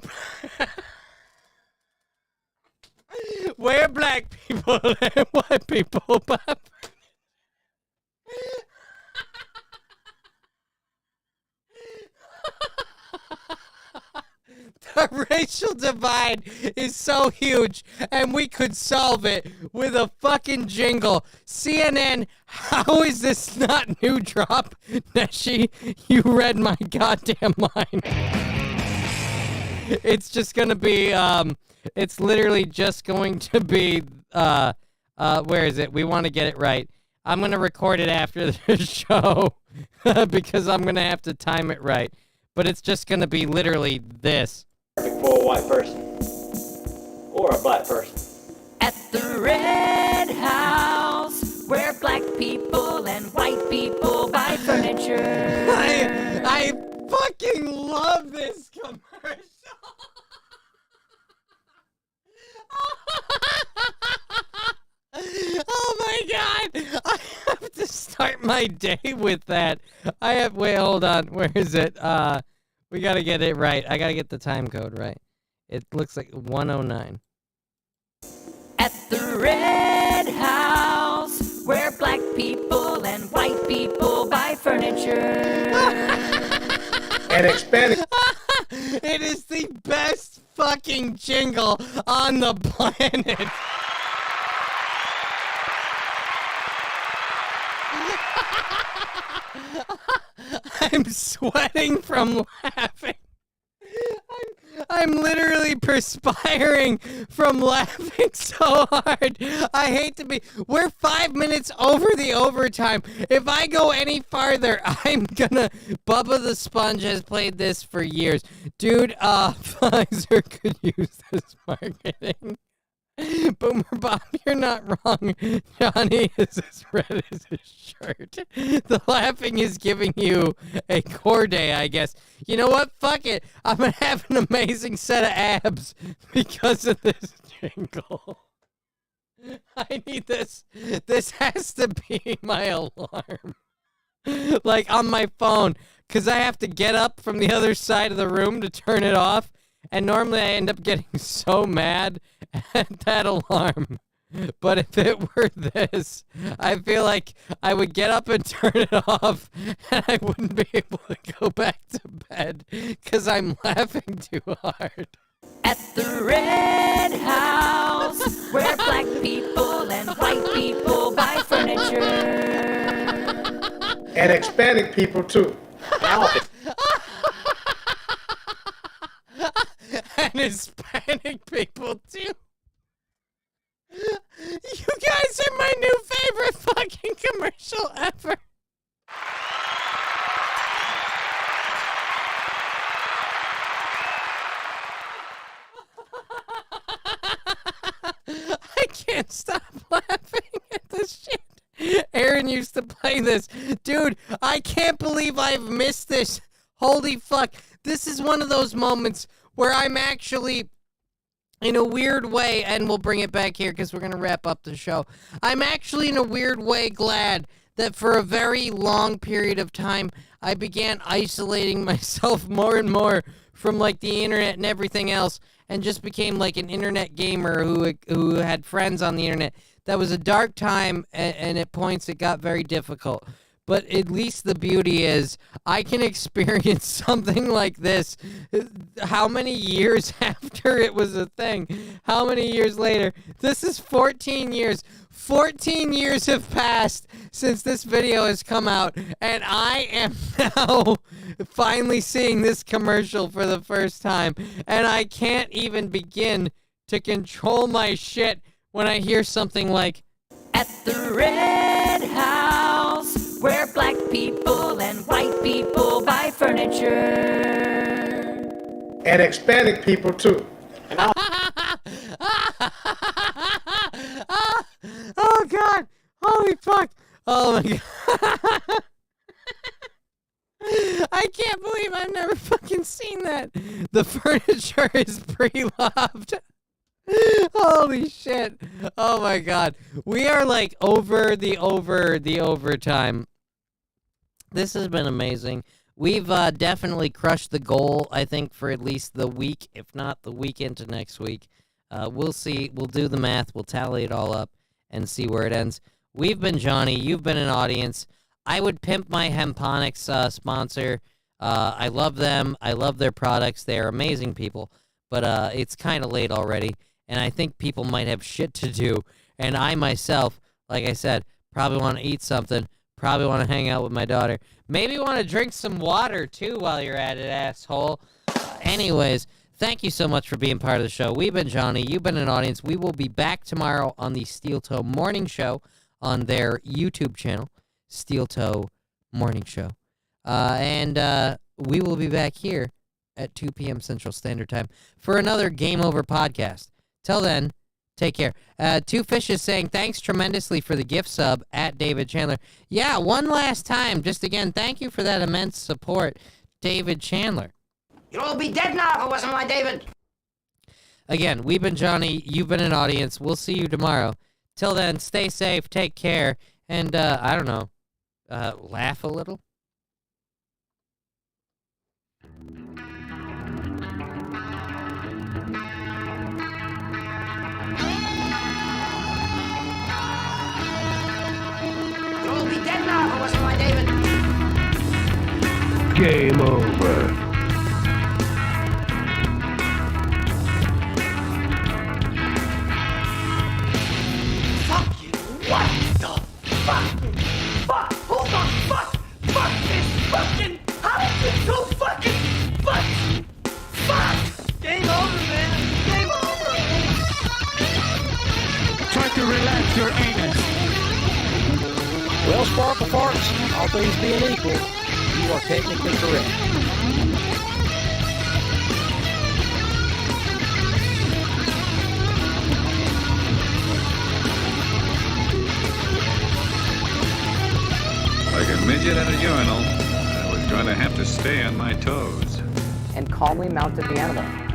black people and white people buy. The racial divide is so huge, and we could solve it with a fucking jingle. CNN, how is this not new drop? Neshi, you read my goddamn line. It's just gonna be, it's literally just going to be, where is it? We want to get it right. I'm gonna record it after the show because I'm gonna have to time it right. But it's just gonna be literally this. Perfect for a white person or a black person. At the Red House, where black people and white people buy furniture. I fucking love this commercial. Oh my god! I have to start my day with that. Wait, hold on. Where is it? We gotta get it right. I gotta get the time code right. It looks like 109. At the Red House, where black people and white people buy furniture. And expanding. It is the best fucking jingle on the planet. I'm sweating from laughing. I'm literally perspiring from laughing so hard. I hate to be... We're 5 minutes over the overtime. If I go any farther, I'm gonna... Bubba the Sponge has played this for years. Dude, Pfizer could use this marketing. Boomer Bob, you're not wrong. Johnny is as red as his shirt. The laughing is giving you a core day, I guess. You know what? Fuck it. I'm going to have an amazing set of abs because of this jingle. I need this. This has to be my alarm. Like on my phone. Because I have to get up from the other side of the room to turn it off. And normally I end up getting so mad at that alarm. But if it were this, I feel like I would get up and turn it off, and I wouldn't be able to go back to bed because I'm laughing too hard. At the Red House, where black people and white people buy furniture. And Hispanic people too. And Hispanic people too. You guys are my new favorite fucking commercial ever. I can't stop laughing at this shit. Aaron used to play this. Dude, I can't believe I've missed this. Holy fuck. This is one of those moments where I'm actually, in a weird way, and we'll bring it back here because we're going to wrap up the show. I'm actually, in a weird way, glad that for a very long period of time, I began isolating myself more and more from, like, the internet and everything else, and just became, like, an internet gamer who had friends on the internet. That was a dark time, and at points it got very difficult. But at least the beauty is I can experience something like this. How many years after it was a thing? How many years later? This is 14 years. 14 years have passed since this video has come out. And I am now finally seeing this commercial for the first time. And I can't even begin to control my shit when I hear something like, At the Red House, where black people and white people buy furniture. And Hispanic people too. Oh God! Holy fuck! Oh my God! I can't believe I've never fucking seen that. The furniture is pre-loved. Holy shit. Oh my God. We are like over the overtime. This has been amazing. We've definitely crushed the goal, I think, for at least the week, if not the week into next week. We'll see. We'll do the math. We'll tally it all up and see where it ends. We've been Johnny. You've been an audience. I would pimp my Hemponics sponsor. I love them. I love their products. They are amazing people. But it's kind of late already. And I think people might have shit to do. And I myself, like I said, probably want to eat something. Probably want to hang out with my daughter. Maybe want to drink some water, too, while you're at it, asshole. Anyways, thank you so much for being part of the show. We've been Johnny. You've been an audience. We will be back tomorrow on the Steel Toe Morning Show on their YouTube channel, Steel Toe Morning Show. And we will be back here at 2 p.m. Central Standard Time for another Game Over podcast. Till then, take care. Two Fishes saying, thanks tremendously for the gift sub at David Chandler. Yeah, one last time. Just again, thank you for that immense support, David Chandler. You'd all be dead now if it wasn't my David. Again, we've been Johnny. You've been an audience. We'll see you tomorrow. Till then, stay safe, take care, and, I don't know, laugh a little. You'll all be dead now if it wasn't my David. Game over. Fuck you. What the fuck? Fuck! Who the fuck? Fuck this fucking... How did you so fucking... Fuck! Game over, man. Game over. Try to relax your anus. Well, Sparkle Farts, all things being equal, you are technically correct. midget at a urinal, I was going to have to stay on my toes. And calmly mounted the animal.